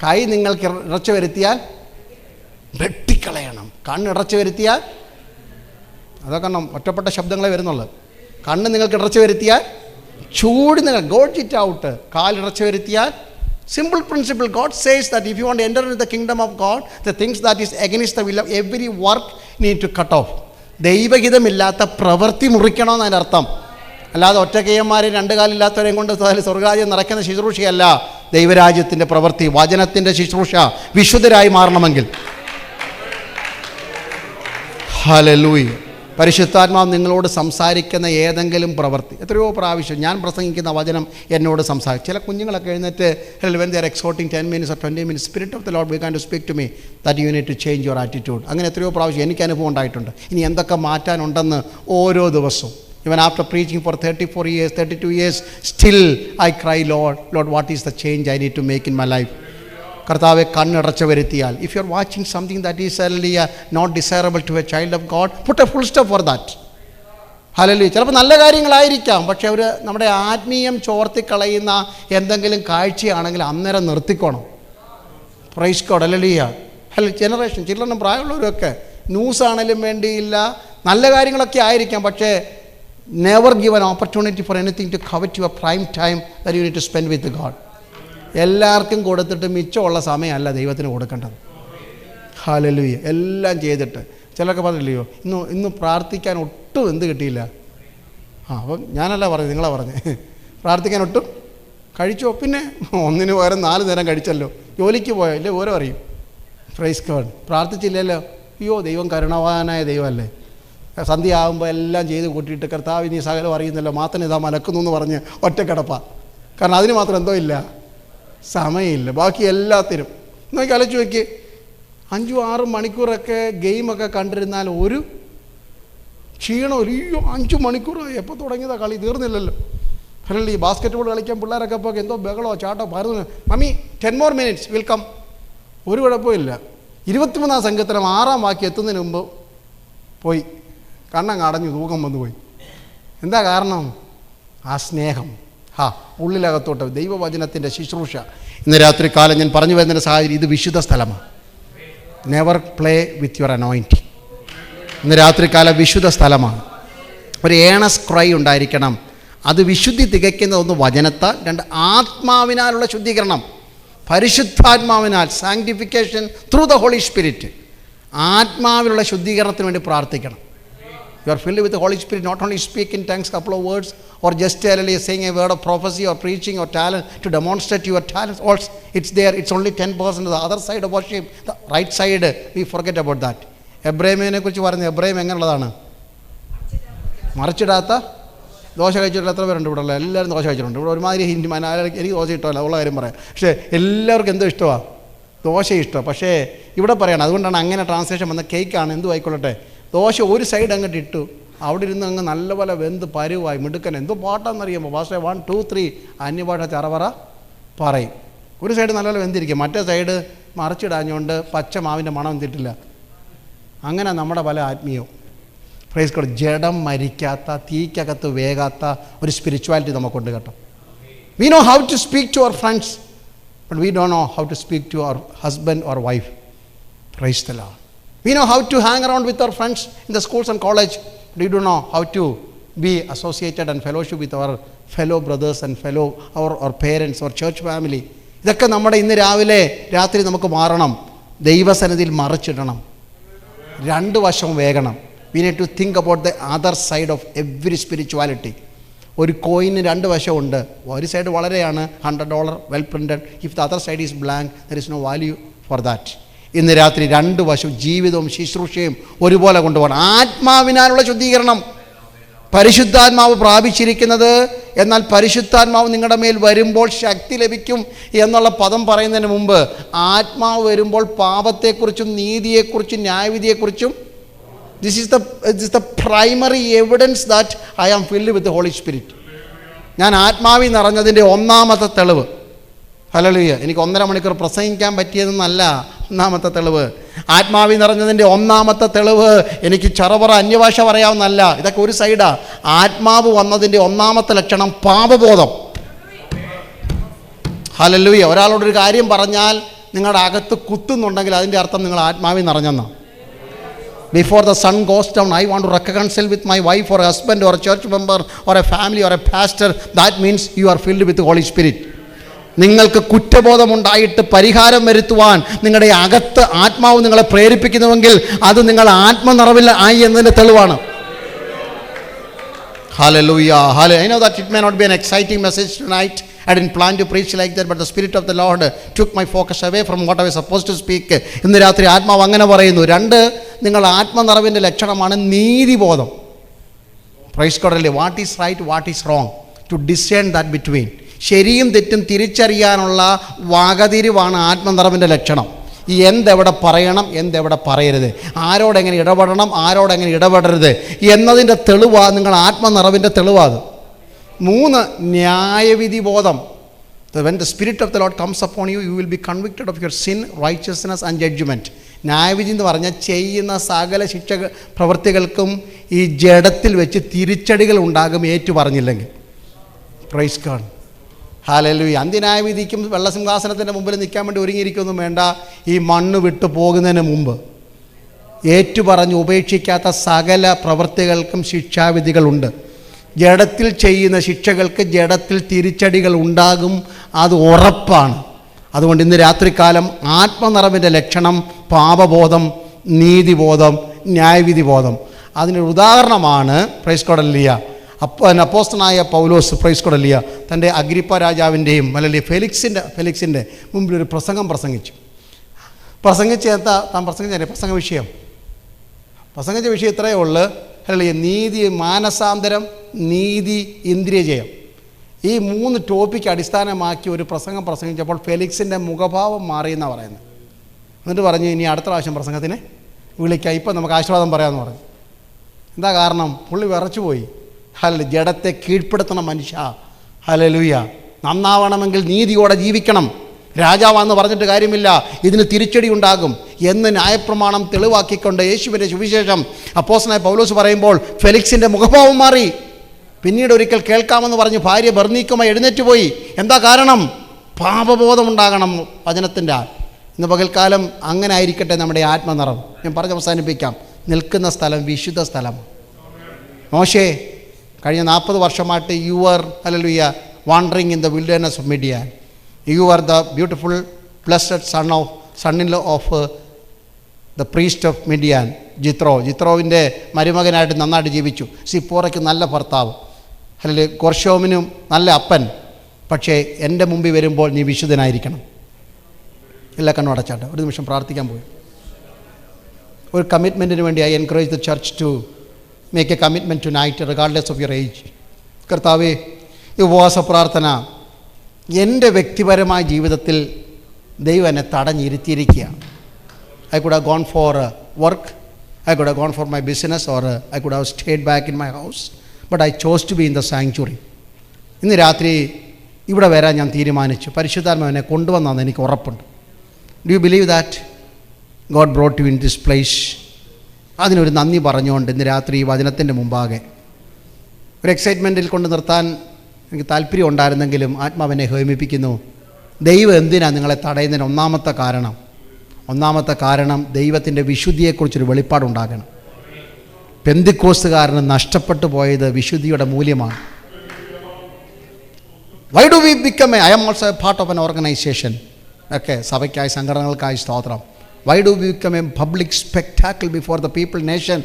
കൈ നിങ്ങൾക്ക് ഇടർച്ച വരുത്തിയാൽ വെട്ടിക്കളയണം. കണ്ണ് ഇടർച്ച വരുത്തിയാൽ, അതൊക്കെ ഒറ്റപ്പെട്ട ശബ്ദങ്ങളെ വരുന്നുള്ളൂ. കണ്ണ് നിങ്ങൾക്ക് ഇടർച്ച വരുത്തിയാൽ ചൂട് നിങ്ങൾ ഗോഡ് ഇറ്റ് ഔട്ട്. കാലിടർച്ച വരുത്തിയാൽ, simple principle. God says that if you want to enter into the kingdom of God, the things that is against the will of every work need to cut off. ദൈവഹിതമില്ലാത്ത പ്രവൃത്തി മുറിക്കണമെന്നതിൻ്റെ അർത്ഥം. അല്ലാതെ ഒറ്റക്കയ്യന്മാരെ രണ്ട് കാലില്ലാത്തവരെയും കൊണ്ട് സ്വർഗരാജ്യം നിറയ്ക്കുന്ന ശുശ്രൂഷയല്ല ദൈവരാജ്യത്തിൻ്റെ പ്രവൃത്തി. വചനത്തിൻ്റെ ശുശ്രൂഷ വിശുദ്ധരായി മാറണമെങ്കിൽ. ഹല്ലേലൂയ. പരിശുദ്ധാത്മാവ് നിങ്ങളോട് സംസാരിക്കുന്ന ഏതെങ്കിലും പ്രവൃത്തി, എത്രയോ പ്രാവശ്യം ഞാൻ പ്രസംഗിക്കുന്ന വചനം എന്നോട് സംസാരിക്കും. ചില കുഞ്ഞുങ്ങളൊക്കെ എഴുന്നേറ്റ് when they are exhorting 10 minutes or 20 minutes, Spirit of the Lord began to speak to me that you need to change your attitude. അങ്ങനെ എത്രയോ പ്രാവശ്യം എനിക്ക് അനുഭവം ഉണ്ടായിട്ടുണ്ട്. ഇനി എന്തൊക്കെ മാറ്റാനുണ്ടെന്ന് ഓരോ ദിവസവും. Even after preaching for 34 years, 32 years, still I cry, Lord, what is the change I need to make in my life? കർത്താവെ, കണ്ണിടച്ച വരുത്തിയാൽ, if you are watching something that is certainly not desirable to a child of God, put a full stop for that. Hallelujah. ചിലപ്പോൾ നല്ല കാര്യങ്ങളായിരിക്കാം, പക്ഷെ അവർ നമ്മുടെ ആത്മീയം ചോർത്തിക്കളയുന്ന എന്തെങ്കിലും കാഴ്ചയാണെങ്കിൽ അന്നേരം നിർത്തിക്കോണം. Praise God. ഹല്ലേലൂയ. അല്ല ജനറേഷൻ, ചിൽഡ്രനും പ്രായമുള്ളവരൊക്കെ ന്യൂസാണേലും വേണ്ടിയില്ല, നല്ല കാര്യങ്ങളൊക്കെ ആയിരിക്കാം, പക്ഷേ never give an opportunity for anything to covet your prime time that you need to spend with God. എല്ലാവർക്കും കൊടുത്തിട്ട് മിച്ചമുള്ള സമയമല്ല ദൈവത്തിന് കൊടുക്കേണ്ടത്. ഹല്ലേലൂയ. എല്ലാം ചെയ്തിട്ട് ചിലർക്ക് പറഞ്ഞില്ലയോ, ഇന്ന് പ്രാർത്ഥിക്കാൻ ഒട്ടും എന്ത് കിട്ടിയില്ല. അപ്പം ഞാനല്ല പറഞ്ഞത്, നിങ്ങളാ പറഞ്ഞത്. പ്രാർത്ഥിക്കാൻ ഒട്ടും കഴിച്ചോ? പിന്നെ ഒന്നിന് പകരം 4 നേരം കഴിച്ചല്ലോ. ജോലിക്ക് പോയോ? ഇല്ലേ, ഓരോ അറിയും. Praise God. പ്രാർത്ഥിച്ചില്ലല്ലോ, അയ്യോ ദൈവം കരുണവാനായ ദൈവമല്ലേ. സന്ധ്യ ആകുമ്പോൾ എല്ലാം ചെയ്ത് കൂട്ടിയിട്ട് കർത്താവ് നീ സകലം അറിയുന്നല്ലോ, മാത്രം ഇതാ മലക്കുന്നു എന്ന് പറഞ്ഞ് ഒറ്റക്കിടപ്പാ. കാരണം അതിന് മാത്രം എന്തോ ഇല്ല, സമയമില്ല. ബാക്കി എല്ലാത്തിനും നോക്കി അലച്ചു നോക്കി 5-6 മണിക്കൂറൊക്കെ ഗെയിമൊക്കെ കണ്ടിരുന്നാൽ ഒരു ക്ഷീണം. അയ്യോ 5 മണിക്കൂറായി, എപ്പോൾ തുടങ്ങിയതാ കളി, തീർന്നില്ലല്ലോ. അല്ലല്ലോ ഈ ബാസ്കറ്റ് ബോൾ കളിക്കാൻ പിള്ളേരൊക്കെ ഇപ്പോൾ എന്തോ ബഹളോ ചാട്ടോ പറഞ്ഞു. Mummy 10 more minutes will come. ഒരു കുഴപ്പമില്ല. 23-ാം സംഘത്തിലും 6-ാം വാക്യം എത്തുന്നതിന് മുമ്പ് പോയി, കണ്ണം കടഞ്ഞു, തൂക്കം വന്നു പോയി. എന്താ കാരണം? ആ സ്നേഹം ഉള്ളിലകത്തോട്ട് ദൈവവചനത്തിൻ്റെ ശുശ്രൂഷ. ഇന്ന് രാത്രി കാലം ഞാൻ പറഞ്ഞു വരുന്നതിൻ്റെ സാഹചര്യം, ഇത് വിശുദ്ധ സ്ഥലമാണ്. Never play with your anointing. ഇന്ന് രാത്രി കാലം വിശുദ്ധ സ്ഥലമാണ്. ഒരു ഏണസ് ക്രൈ ഉണ്ടായിരിക്കണം. അത് വിശുദ്ധി തികയ്ക്കുന്ന ഒന്ന് വചനത്താൽ, 2 ആത്മാവിനാലുള്ള ശുദ്ധീകരണം, പരിശുദ്ധാത്മാവിനാൽ sanctification through the Holy Spirit. ആത്മാവിലുള്ള ശുദ്ധീകരണത്തിന് വേണ്ടി പ്രാർത്ഥിക്കണം. You are filled with the Holy Spirit, not only speak in tongues, couple of words, or just saying a word of prophecy or preaching or talent to demonstrate your talents. Also, it's there. It's only 10%. The other side of worship, the right side, we forget about that. എബ്രഹാമിനെ കുറിച്ച് പറയുന്നത്, എബ്രഹാം എങ്ങനെയുള്ളതാണ്? മറിച്ചിടാത്ത ദോശ കഴിച്ചിട്ടുള്ള എത്ര പേരുണ്ട് ഇവിടെ ഉള്ള? എല്ലാവരും ദോശ കഴിച്ചിട്ടുണ്ട്. ഇവിടെ ഒരുമാതിരി ഹിന്ദി എനിക്ക് ദോശ ഇഷ്ടമല്ല, ഉള്ള കാര്യം പറയാം. പക്ഷേ എല്ലാവർക്കും എന്തോ ഇഷ്ടമാണ്, ദോശ ഇഷ്ടമാണ്. പക്ഷേ ഇവിടെ പറയണം, അതുകൊണ്ടാണ് അങ്ങനെ ട്രാൻസ്ലേഷൻ വന്ന കേക്കാണ്, എന്തു ആയിക്കൊള്ളട്ടെ. ദോശ ഒരു സൈഡ് അങ്ങോട്ട് ഇട്ടു, അവിടെ ഇരുന്ന് അങ്ങ് നല്ലപോലെ വെന്ത് പരുവായി മിടുക്കൻ. എന്തോ പാട്ടാണെന്നറിയുമ്പോൾ ഭാഷ 1 2 3 അന്യഭാഷ ചറവറ പറയും. ഒരു സൈഡ് നല്ലപോലെ വെന്തിരിക്കും, മറ്റേ സൈഡ് മറിച്ചിടാഞ്ഞുകൊണ്ട് പച്ച മാവിൻ്റെ മണം വെന്തിട്ടില്ല. അങ്ങനെ നമ്മുടെ പല ആത്മീയവും പ്രൈസ് ഗോഡ്, ജഡം മരിക്കാത്ത, തീക്കകത്ത് വേകാത്ത ഒരു സ്പിരിച്വാലിറ്റി നമുക്കുണ്ട് കേട്ടോ. We know how to speak to our friends, but we don't know how to speak to our husband or wife. Praise the Lord. We know how to hang around with our friends in the schools and college, but we don't know how to be associated and fellowship with our fellow brothers and fellow our parents or church family. ഇതൊക്കെ നമ്മുടെ ഇന്ന് രാത്രി നമുക്ക് മാറണം. ദൈവസന്നിധിയിൽ മറിച്ചിടണം. 2 വശം വേഗണം. We need to think about the other side of every spirituality. ഒരു കോയിന് 2 വശമുണ്ട്. ഒരു side വളരെയാണ്, $100 well printed. If the other side is blank, there is no value for that. ഇന്ന് രാത്രി 2 വശവും ജീവിതവും ശുശ്രൂഷയും ഒരുപോലെ കൊണ്ടുപോകണം. ആത്മാവിനാലുള്ള ശുദ്ധീകരണം, പരിശുദ്ധാത്മാവ് പ്രാപിച്ചിരിക്കുന്നത്, എന്നാൽ പരിശുദ്ധാത്മാവ് നിങ്ങളുടെ മേൽ വരുമ്പോൾ ശക്തി ലഭിക്കും എന്നുള്ള പദം പറയുന്നതിന് മുമ്പ് ആത്മാവ് വരുമ്പോൾ പാപത്തെക്കുറിച്ചും നീതിയെക്കുറിച്ചും ന്യായവിധിയെക്കുറിച്ചും this is the primary evidence that I am filled with the Holy Spirit. ഞാൻ ആത്മാവിൽ നിറഞ്ഞതിൻ്റെ ഒന്നാമത്തെ തെളിവ്. ഹല്ലേലൂയ. എനിക്ക് 1.5 മണിക്കൂർ പ്രസംഗിക്കാൻ പറ്റിയതെന്നല്ല ഒന്നാമത്തെ തെളിവ്. ആത്മാവിൽ നിറഞ്ഞതിൻ്റെ ഒന്നാമത്തെ തെളിവ് എനിക്ക് ചറവറ അന്യഭാഷ പറയാവുന്നല്ല. ഇതൊക്കെ ഒരു സൈഡാ. ആത്മാവ് വന്നതിൻ്റെ ഒന്നാമത്തെ ലക്ഷണം പാപബോധം. ഹല്ലേലൂയ. ഒരാളോടൊരു കാര്യം പറഞ്ഞാൽ നിങ്ങളുടെ അകത്ത് കുത്തുന്നുണ്ടെങ്കിൽ അതിൻ്റെ അർത്ഥം നിങ്ങൾ ആത്മാവിൽ നിറഞ്ഞെന്നാണ്. Before the sun goes down, I want to reconcile with my wife or husband or a church member or a family or a pastor. That means you are filled with the Holy Spirit. നിങ്ങൾക്ക് കുറ്റബോധമുണ്ടായിട്ട് പരിഹാരം വരുത്തുവാൻ നിങ്ങളുടെ അകത്ത് ആത്മാവ് നിങ്ങളെ പ്രേരിപ്പിക്കുന്നുവെങ്കിൽ അത് നിങ്ങൾ ആത്മനിറവിൽ ആയി എന്നതിൻ്റെ തെളിവാണ്. Hallelujah. I know that it may not be an exciting message tonight. I didn't plan to preach like that, but the Spirit of the Lord took my focus away from what I was supposed to speak. ഇന്ന് രാത്രി ആത്മാവ് അങ്ങനെ പറയുന്നു. 2, നിങ്ങൾ ആത്മനിറവിൻ്റെ ലക്ഷണമാണ് നീതിബോധം. പ്രൈസ് ഗോഡ് അല്ലേ. What is right, what is wrong, to discern that between. ശരിയും തെറ്റും തിരിച്ചറിയാനുള്ള വകതിരിവാണ് ആത്മനിറവിൻ്റെ ലക്ഷണം. ഈ എന്തെവിടെ പറയണം, എന്തെവിടെ പറയരുത്, ആരോടെങ്ങനെ ഇടപെടണം, ആരോടെങ്ങനെ ഇടപെടരുത് എന്നതിൻ്റെ തെളിവാണ്, നിങ്ങൾ ആത്മനിറവിൻ്റെ തെളിവാത്. 3, ന്യായവിധി ബോധം. When the Spirit of the Lord comes upon you, you will be convicted of your sin, righteousness and judgment. ന്യായവിധി എന്ന് പറഞ്ഞാൽ ചെയ്യുന്ന സകല ശിക്ഷ പ്രവൃത്തികൾക്കും ഈ ജഡത്തിൽ വെച്ച് തിരിച്ചടികൾ ഉണ്ടാകും ഏറ്റു പറഞ്ഞില്ലെങ്കിൽ. Price God. ഹല്ലേലൂയ. അന്ത്യന്യായവിധിക്കും വെള്ളസിംഹാസനത്തിൻ്റെ മുമ്പിൽ നിൽക്കാൻ വേണ്ടി ഒരുങ്ങിയിരിക്കൊന്നും വേണ്ട. ഈ മണ്ണ് വിട്ടു പോകുന്നതിന് മുമ്പ് ഏറ്റുപറഞ്ഞ് ഉപേക്ഷിക്കാത്ത സകല പ്രവൃത്തികൾക്കും ശിക്ഷാവിധികളുണ്ട്. ജഡത്തിൽ ചെയ്യുന്ന ശിക്ഷകൾക്ക് ജഡത്തിൽ തിരിച്ചടികൾ ഉണ്ടാകും, അത് ഉറപ്പാണ്. അതുകൊണ്ട് ഇന്ന് രാത്രികാലം ആത്മനിറവിൻ്റെ ലക്ഷണം പാപബോധം, നീതിബോധം, ന്യായവിധി ബോധം. അതിനൊരു ഉദാഹരണമാണ് പ്രൈസ് ഗോഡ് ഹല്ലേലൂയ അപ്പോസ്തലനായ പൗലോസ് പ്രൈസ് ഗോഡ് ഹല്ലേലൂയ തൻ്റെ അഗ്രിപ്പ രാജാവിൻ്റെയും അല്ലെങ്കിൽ ഫെലിക്സിൻ്റെ മുമ്പിൽ ഒരു പ്രസംഗം പ്രസംഗിച്ചു. പ്രസംഗിച്ച വിഷയം ഇത്രയേ ഉള്ളൂ. ഹല്ലേലൂയ. നീതി മാനസാന്തരം, നീതി, ഇന്ദ്രിയജയം. ഈ 3 ടോപ്പിക്ക് അടിസ്ഥാനമാക്കി ഒരു പ്രസംഗം പ്രസംഗിച്ചപ്പോൾ ഫെലിക്സിൻ്റെ മുഖഭാവം മാറിയെന്നാണ് പറയുന്നത്. എന്നിട്ട് പറഞ്ഞു, ഇനി അടുത്ത പ്രാവശ്യം പ്രസംഗത്തിന് വിളിക്കാം, ഇപ്പം നമുക്ക് ആശീർവാദം പറയാമെന്ന് പറഞ്ഞു. എന്താ കാരണം? പുള്ളി വിറച്ചു പോയി. ജഡത്തെ കീഴ്പ്പെടുത്തണം മനുഷ്യ. ഹല്ലേലൂയ. നന്നാവണമെങ്കിൽ നീതിയോടെ ജീവിക്കണം. രാജാവാന്ന് പറഞ്ഞിട്ട് കാര്യമില്ല, ഇതിന് തിരിച്ചടി ഉണ്ടാകും എന്ന് ന്യായപ്രമാണം തെളിവാക്കിക്കൊണ്ട് യേശുവിൻ്റെ സുവിശേഷം അപ്പോസ്തലനായ പൗലോസ് പറയുമ്പോൾ ഫെലിക്സിൻ്റെ മുഖഭാവം മാറി. പിന്നീട് ഒരിക്കൽ കേൾക്കാമെന്ന് പറഞ്ഞ് ഭാര്യ ബർന്നീക്കുമായി എഴുന്നേറ്റ് പോയി. എന്താ കാരണം? പാപബോധമുണ്ടാകണം വചനത്തിൻ്റെ. ഇന്ന് പകൽക്കാലം അങ്ങനെ ആയിരിക്കട്ടെ നമ്മുടെ ആത്മനിറവ്. ഞാൻ പറഞ്ഞ് അവസാനിപ്പിക്കാം. നിൽക്കുന്ന സ്ഥലം വിശുദ്ധ സ്ഥലം. മോശേ കഴിഞ്ഞ 40 വർഷമായിട്ട് you are hallelujah wandering in the wilderness of Midian. You are the beautiful blessed son-in-law of the priest of Midian, ജിത്രോവിൻ്റെ മരുമകനായിട്ട് നന്നായിട്ട് ജീവിച്ചു. സിപ്പോറയ്ക്ക് നല്ല ഭർത്താവ്, അല്ലെങ്കിൽ ഗോർഷോമിനും നല്ല അപ്പൻ. പക്ഷേ എൻ്റെ മുമ്പിൽ വരുമ്പോൾ നീ വിശുദ്ധനായിരിക്കണം. എല്ലാ കണ്ണും അടച്ചാട്ടെ, ഒരു നിമിഷം പ്രാർത്ഥിക്കാൻ പോയി. ഒരു കമ്മിറ്റ്മെൻറ്റിന് വേണ്ടി I encourage the church to make a commitment tonight regardless of your age. കർത്താവേ, ഈ ഉപവാസ പ്രാർത്ഥന എൻ്റെ വ്യക്തിപരമായ ജീവിതത്തിൽ ദൈവം എന്നെ തടഞ്ഞിരുത്തിയിരിക്കുക. I could have gone for work, I could have gone for my business, or I could have stayed back in my house, but I chose to be in the sanctuary. ഇന്ന് രാത്രി ഇവിടെ വരാൻ ഞാൻ തീരുമാനിച്ചു. പരിശുദ്ധാത്മാവ് എന്നെ കൊണ്ടുവന്നാന്ന് എനിക്ക് ഉറപ്പുണ്ട്. Do you believe that God brought you in this place? അതിനൊരു നന്ദി പറഞ്ഞുകൊണ്ട് ഇന്ന് രാത്രി ഈ വചനത്തിൻ്റെ മുമ്പാകെ ഒരു എക്സൈറ്റ്മെൻറ്റിൽ കൊണ്ട് നിർത്താൻ എനിക്ക് താല്പര്യം ഉണ്ടായിരുന്നെങ്കിലും ആത്മാവിനെ ഹേമിപ്പിക്കുന്നു. ദൈവം എന്തിനാണ് നിങ്ങളെ തടയുന്നതിന് ഒന്നാമത്തെ കാരണം ദൈവത്തിൻ്റെ വിശുദ്ധിയെക്കുറിച്ചൊരു വെളിപ്പാടുണ്ടാകണം. പെന്തിക്കോസ്തുകാരന് നഷ്ടപ്പെട്ടു പോയത് വിശുദ്ധിയുടെ മൂല്യമാണ്. Why do we become I am also a part of an organization. സഭയ്ക്കായി സംഘടനകൾക്കായി സ്തോത്രം. Why do we become a public spectacle before the people nation?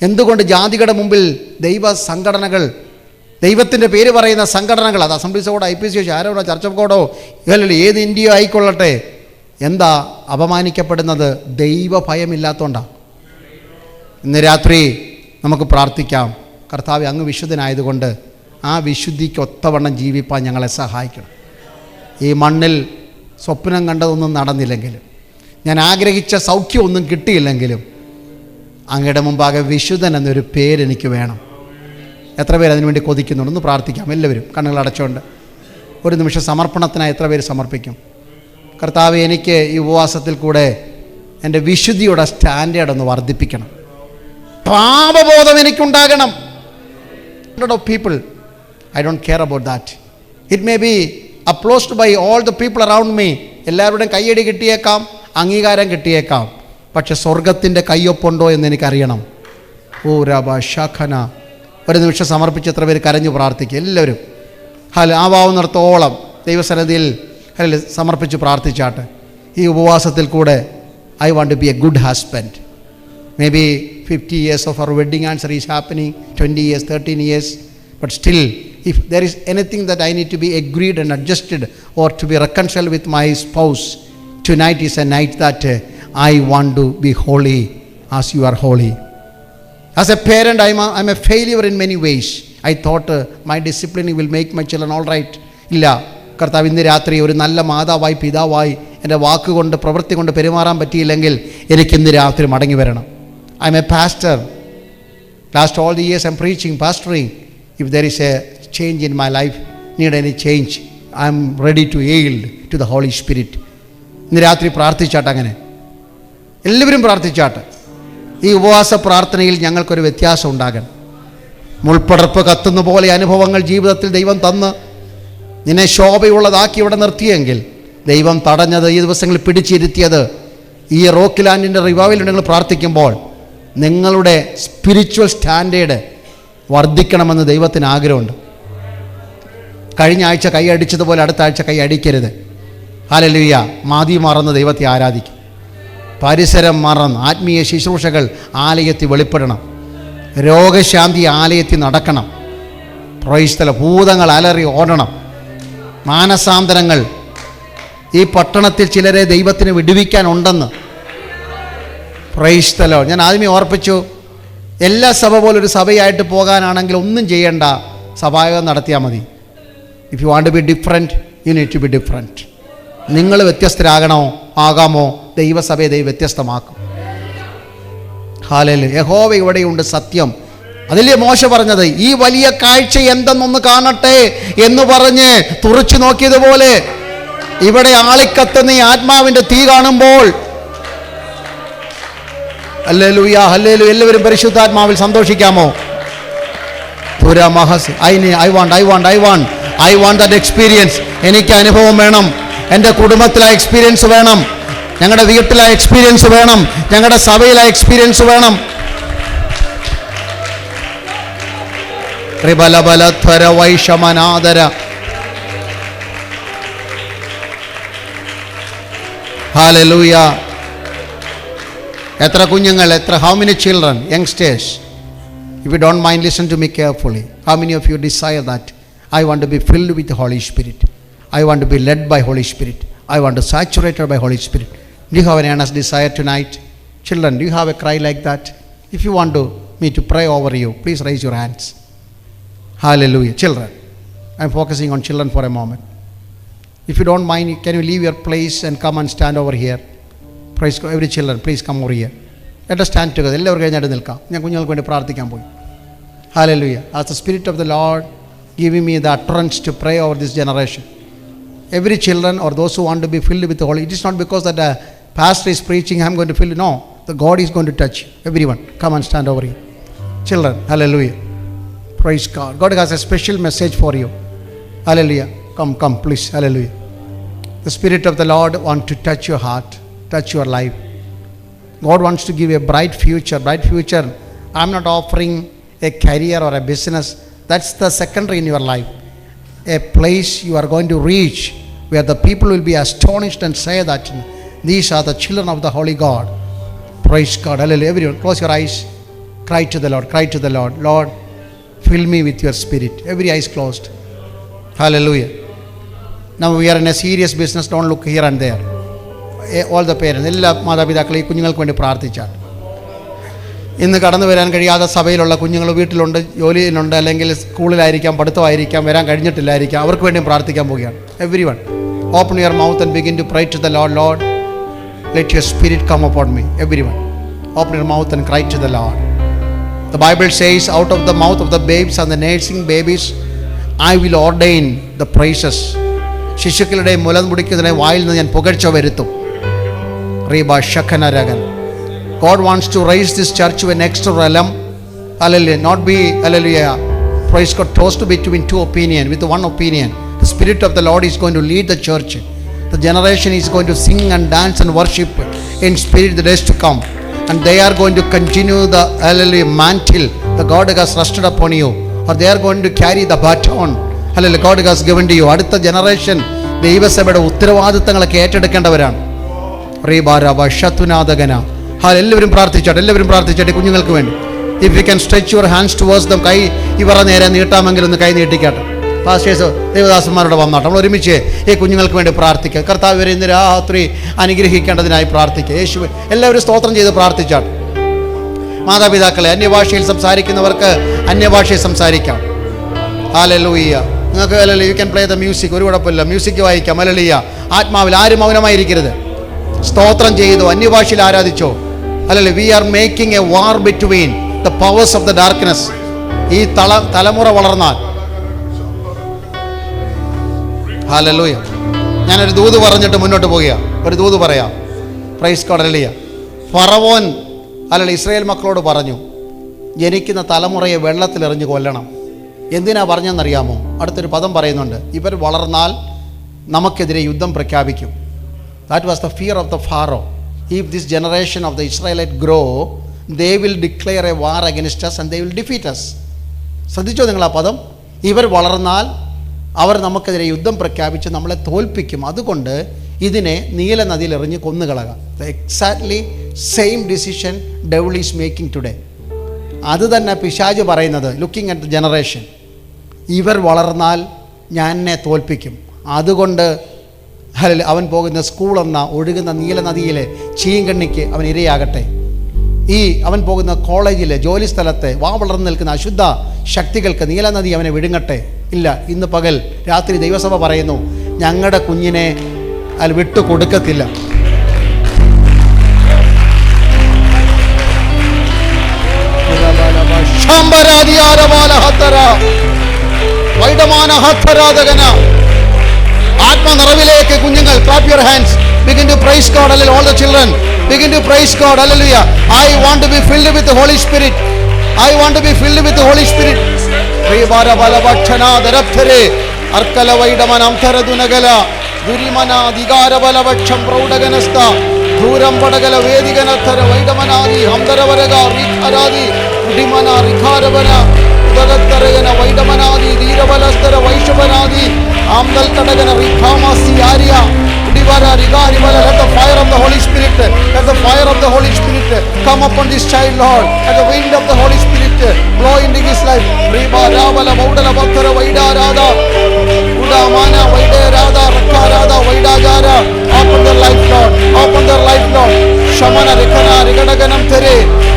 എന്തുകൊണ്ട് ജാതികളുടെ മുമ്പിൽ ദൈവ സംഘടനകൾ, ദൈവത്തിൻ്റെ പേര് പറയുന്ന സംഘടനകൾ, അത് അസംബ്ലീസ് കോഡോ IPC ആരോ ചർച്ച് ഓഫ് കോഡോ അല്ലെങ്കിൽ ഏത് ഇന്ത്യയോ ആയിക്കൊള്ളട്ടെ, എന്താ അപമാനിക്കപ്പെടുന്നത്? ദൈവഭയമില്ലാത്തതുകൊണ്ടാണ്. ഇന്ന് രാത്രി നമുക്ക് പ്രാർത്ഥിക്കാം. കർത്താവേ, അങ്ങ് വിശുദ്ധനായതുകൊണ്ട് ആ വിശുദ്ധിക്ക് ഒത്തവണ്ണം ജീവിപ്പാൻ ഞങ്ങളെ സഹായിക്കണം. ഈ മണ്ണിൽ സ്വപ്നം കണ്ടതൊന്നും നടന്നില്ലെങ്കിലും, ഞാൻ ആഗ്രഹിച്ച സൗഖ്യമൊന്നും കിട്ടിയില്ലെങ്കിലും, അങ്ങയുടെ മുമ്പാകെ വിശുദ്ധൻ എന്നൊരു പേരെനിക്ക് വേണം. എത്ര പേര് അതിനുവേണ്ടി കൊതിക്കുന്നുണ്ടെന്ന് പ്രാർത്ഥിക്കാം. എല്ലാവരും കണ്ണുകൾ അടച്ചുകൊണ്ട് ഒരു നിമിഷം സമർപ്പണത്തിനായി എത്ര പേര് സമർപ്പിക്കും? കർത്താവേ, എനിക്ക് ഈ ഉപവാസത്തിൽ കൂടെ എൻ്റെ വിശുദ്ധിയുടെ സ്റ്റാൻഡേർഡ് ഒന്ന് വർദ്ധിപ്പിക്കണം. പാപബോധം എനിക്കുണ്ടാകണം. of people, I don't care about that. It may be applauded by all the people around me. എല്ലാവരുടെയും കയ്യടി കിട്ടിയേക്കാം, അംഗീകാരം കിട്ടിയേക്കാം. പക്ഷെ സ്വർഗത്തിൻ്റെ കയ്യൊപ്പുണ്ടോ എന്ന് എനിക്കറിയണം. ഓ രബ ഷഖന. ഒരു നിമിഷം സമർപ്പിച്ച് എത്ര പേര് കരഞ്ഞു പ്രാർത്ഥിക്കുക? എല്ലാവരും ആവാവുന്നിടത്തോളം ദൈവസന്നിധിയിൽ സമർപ്പിച്ച് പ്രാർത്ഥിച്ചാട്ടെ. ഈ ഉപവാസത്തിൽ കൂടെ I want to be a good husband. Maybe 50 years of our wedding anniversary is happening, 20 years, 13 years, but still, if there is anything that I need to be agreed and adjusted or to be reconciled with my spouse, tonight is a night that I want to be holy as you are holy. As a parent, I'm a failure in many ways. I thought my disciplining will make my children all right. ഇല്ല, കർത്താവ്, ഇന്ന് രാത്രി ഒരു നല്ല മാതാവായി പിതാവായി എൻ്റെ വാക്കുകൊണ്ട് പ്രവൃത്തി കൊണ്ട് പെരുമാറാൻ പറ്റിയില്ലെങ്കിൽ എനിക്കിന്ന് രാത്രി മടങ്ങി വരണം. I M A pastor. Last all the years I M preaching, pastoring. If there is a change in my life, need any change, I am ready to yield to the Holy Spirit. ഇന്ന് രാത്രി പ്രാർത്ഥിച്ചാട്ടെ. അങ്ങനെ എല്ലാവരും പ്രാർത്ഥിച്ചാട്ടെ. ഈ ഉപവാസ പ്രാർത്ഥനയിൽ ഞങ്ങൾക്കൊരു വ്യത്യാസം ഉണ്ടാകണം. മുൾപ്പടർപ്പ് കത്തുന്ന പോലെ അനുഭവങ്ങൾ ജീവിതത്തിൽ ദൈവം തന്ന് നിന്നെ ശോഭയുള്ളതാക്കി ഇവിടെ നിർത്തിയെങ്കിൽ ദൈവം തടഞ്ഞത്, ഈ ദിവസങ്ങളിൽ പിടിച്ചിരുത്തിയത്, ഈ റോക്ക് ലാൻഡിൻ്റെ റിവൈവൽ നിങ്ങൾ പ്രാർത്ഥിക്കുമ്പോൾ നിങ്ങളുടെ സ്പിരിച്വൽ സ്റ്റാൻഡേർഡ് വർദ്ധിക്കണമെന്ന് ദൈവത്തിന് ആഗ്രഹമുണ്ട്. കഴിഞ്ഞ ആഴ്ച കൈ അടിച്ചതുപോലെ അടുത്ത ആഴ്ച കൈ അടിക്കരുത്. ഹല്ലേലൂയ. മാതി മറന്ന് ദൈവത്തെ ആരാധിക്കും. പരിസരം മറന്ന് ആത്മീയ ശുശ്രൂഷകൾ ആലയത്തിൽ വെളിപ്പെടണം. രോഗശാന്തി ആലയത്തിൽ നടക്കണം. പ്രൈസ്തല ഭൂതങ്ങൾ അലറി ഓടണം. മാനസാന്തരങ്ങൾ ഈ പട്ടണത്തിൽ ചിലരെ ദൈവത്തിന് വിടുവിക്കാനുണ്ടെന്ന്. പ്രൈസ്തലോ. ഞാൻ ആദ്യമേ ഓർപ്പിച്ചു, എല്ലാ സഭ പോലൊരു സഭയായിട്ട് പോകാനാണെങ്കിൽ ഒന്നും ചെയ്യേണ്ട, സഭായോഗം നടത്തിയാൽ മതി. If you want to be different, you need to be different. നിങ്ങൾ ആകാമോ ദൈവസഭയെ ദൈവം വ്യത്യസ്തമാക്കും. ഹല്ലേലൂയ. യഹോവ ഇവിടെയുണ്ട് സത്യം. അതിലെ മോശ പറഞ്ഞത്, ഈ വലിയ കാഴ്ച എന്തെന്നൊന്ന് കാണട്ടെ എന്ന് പറഞ്ഞ് തുറച്ചു നോക്കിയതുപോലെ ഇവിടെ ആളിക്കത്തുന്ന ഈ ആത്മാവിൻ്റെ തീ കാണുമ്പോൾ, ഹല്ലേലൂയ ഹല്ലേലൂയ, എല്ലാവരും പരിശുദ്ധാത്മാവിൽ സന്തോഷിക്കാമോ? I want that experience. എനിക്ക് അനുഭവം വേണം. എൻ്റെ കുടുംബത്തിലെ എക്സ്പീരിയൻസ് വേണം. ഞങ്ങളുടെ വീട്ടിലെ എക്സ്പീരിയൻസ് വേണം. ഞങ്ങളുടെ സഭയിലെ എക്സ്പീരിയൻസ് വേണം. ത്രിബലബലധ്വര വൈഷമനാദര. ഹല്ലേലൂയ. എത്ര കുഞ്ഞുങ്ങൾ, how many children, youngsters? If you don't mind, listen to me carefully. How many of you desire that? I want to be filled with the Holy Spirit. I want to be led by Holy Spirit. I want to be saturated by Holy Spirit. Do you have an earnest desire tonight? Children, do you have a cry like that? If you want me to pray over you, please raise your hands. Hallelujah. Children, I'm focusing on children for a moment. If you don't mind, can you leave your place and come and stand over here? Praise God. Every children, please come over here. Let us stand together. എല്ലാവരും കഴിഞ്ഞായിട്ട് നിൽക്കാം. ഞാൻ കുഞ്ഞുങ്ങൾക്ക് വേണ്ടി പ്രാർത്ഥിക്കാൻ പോയി. Hallelujah. As the Spirit of the Lord giving me the utterance to pray over this generation. Every children or those who want to be filled with the Holy, it is not because that a pastor is preaching, I'm going to fill you. No, the God is going to touch you. Everyone, come and stand over here. Children, hallelujah. Praise God. God has a special message for you. Hallelujah. Come, please. Hallelujah. The Spirit of the Lord wants to touch your heart, touch your life. God wants to give you a bright future. Bright future. I'm not offering a career or a business. That's the secondary in your life. A place you are going to reach where the people will be astonished and say that these are the children of the Holy God. Praise God. Hallelujah. Everyone, close your eyes. Cry to the Lord. Cry to the Lord. Lord, fill me with your Spirit. Every eye is closed. Hallelujah. Now we are in a serious business. Don't look here and there. All the parents, എല്ലാ മാതാപിതാക്കളെ ഈ കുഞ്ഞുങ്ങൾക്ക് വേണ്ടി പ്രാർത്ഥിച്ചാൽ, ഇന്ന് കടന്നു വരാൻ കഴിയാത്ത സഭയിലുള്ള കുഞ്ഞുങ്ങൾ വീട്ടിലുണ്ട്, ജോലിയിലുണ്ട്, അല്ലെങ്കിൽ സ്കൂളിലായിരിക്കാം, പഠിത്തമായിരിക്കാം, വരാൻ കഴിഞ്ഞിട്ടില്ലായിരിക്കാം, അവർക്ക് വേണ്ടിയും പ്രാർത്ഥിക്കാൻ പോവുകയാണ്. Everyone, open your mouth and begin to pray to the Lord. Lord, let your Spirit come upon me. Everyone, open your mouth and cry to the Lord. The Bible says, out of the mouth of the babes and the nursing babies, I will ordain the praises. ശിശുക്കളുടെ മുലം മുടിക്കുന്നതിനെ വായിൽ നിന്ന് ഞാൻ പുകഴ്ച വരുത്തും. റീബാ ഷഖനരകൻ. God wants to raise this church to a next realm. Hallelujah. Not be, hallelujah, praise God, tossed between two opinions, with one opinion. The Spirit of the Lord is going to lead the church. The generation is going to sing and dance and worship in spirit the days to come. And they are going to continue the, hallelujah, mantle the God has rested upon you. Or they are going to carry the baton, hallelujah, God has given to you. അടുത്ത ജനറേഷൻ ദൈവസഭയുടെ ഉത്തരവാദിത്തങ്ങളൊക്കെ ഏറ്റെടുക്കേണ്ടവരാണ്. റീബാരബ ശതുനാദഗന. എല്ലാവരും പ്രാർത്ഥിച്ചാട്ടെ കുഞ്ഞുങ്ങൾക്ക് വേണ്ടി. If you can stretch your hands towards dum, കൈ ഇവരെ നേരെ നീട്ടാമെങ്കിൽ ഒന്ന് കൈ നീട്ടിക്കാട്ടെ. പാസ്റ്റേഴ്സ്, ദേവദാസന്മാരോട് വന്നാട്ടെ. നമ്മൾ ഒരുമിച്ച് ഈ കുഞ്ഞുങ്ങൾക്ക് വേണ്ടി പ്രാർത്ഥിക്കുക. കർത്താവ് ഇവരെ ഇന്ന് രാത്രി അനുഗ്രഹിക്കേണ്ടതിനായി പ്രാർത്ഥിക്കുക. യേശു, എല്ലാവരും സ്തോത്രം ചെയ്ത് പ്രാർത്ഥിച്ചാട്ടെ. മാതാപിതാക്കളെ, അന്യഭാഷയിൽ സംസാരിക്കുന്നവർക്ക് അന്യഭാഷയിൽ സംസാരിക്കാം. ഹല്ലേലൂയ. നിങ്ങൾക്ക് hallelujah, you can play the music. ഒരു കുഴപ്പമില്ല, മ്യൂസിക് വായിക്കാം. ഹല്ലേലൂയ. ആത്മാവിൽ ആരും മൗനമായിരിക്കരുത്. സ്തോത്രം ചെയ്തു, അന്യഭാഷയിൽ ആരാധിച്ചോ. ഹല്ലേലൂയ. We are making a war between the powers of the darkness. ഈ തലമുറ വളർന്നാൽ, ഹല്ലേലൂയ. ഞാനൊരു ദൂത് പറഞ്ഞിട്ട് മുന്നോട്ട് പോകുക. ഒരു ദൂത് പറയാം. Price God. ഹല്ലേലൂയ. ഫറവോൻ ഇസ്രായേൽ മക്കളോട് പറഞ്ഞു, ജനിക്കുന്ന തലമുറയെ വെള്ളത്തിലെറിഞ്ഞ് കൊല്ലണം. എന്തിനാ പറഞ്ഞെന്നറിയാമോ? അടുത്തൊരു പദം പറയുന്നുണ്ട്, ഇവർ വളർന്നാൽ നമുക്കെതിരെ യുദ്ധം പ്രഖ്യാപിക്കും. That was the fear of the Pharaoh. If this generation of the Israelite grow, they will declare a war against us and they will defeat us. ശ്രദ്ധിച്ചോ നിങ്ങൾ ആ പദം? ഇവർ വളർന്നാൽ അവർ നമുക്കെതിരെ യുദ്ധം പ്രഖ്യാപിച്ച് നമ്മളെ തോൽപ്പിക്കും. അതുകൊണ്ട് ഇതിനെ നീല നദിയിൽ എറിഞ്ഞ് കൊന്നുകളകാം. Exactly same decision devil is making today. അത് തന്നെ പിശാച് പറയുന്നത്. ലുക്കിംഗ് അറ്റ് ദ ജനറേഷൻ, ഇവർ വളർന്നാൽ ഞാൻ എന്നെ തോൽപ്പിക്കും. അതുകൊണ്ട് അവൻ പോകുന്ന സ്കൂളെന്ന ഒഴുകുന്ന നീല നദിയിലെ ചീങ്കണ്ണിക്ക് അവൻ ഇരയാകട്ടെ. അവൻ പോകുന്ന കോളേജിലെ ജോലി സ്ഥലത്തെ വളർന്നു നിൽക്കുന്ന അശുദ്ധ ശക്തികൾക്ക് നീലനദി അവനെ വിഴുങ്ങട്ടെ. ഇല്ല, ഇന്ന് പകൽ രാത്രി ദൈവസഭ പറയുന്നു, ഞങ്ങളുടെ കുഞ്ഞിനെ അതിൽ വിട്ടു കൊടുക്കത്തില്ല. ആത്മനിറവിലേക്ക് കുഞ്ഞുങ്ങൾ, clap your hands, begin to praise God, hallelujah. All the children begin to praise God, hallelujah. I want to be filled with the Holy Spirit. I want to be filled with the Holy Spirit. Ribara balabachana darapthare arkala vaidamanam tharadunagala durimana digara balabacham praudaganasta dhuram padagala vediganathara vaidamanadi hamdaravaraga rikharadi udimana rikharavana udagattaragana vaidamanadi dirabalastara vaishavanadi amdal kadagana rikhamasi arya udivara rigarivala. Let the fire of the Holy Spirit, let the fire of the Holy Spirit come upon this child, Lord. Let the wind of the Holy Spirit blow into his life. Riba ravala vaudala bhaktara vaida rada udamana vaida rada rakharada vaida jara. Open their life, Lord. Open their life, Lord. Shamana rekana regadaganam tere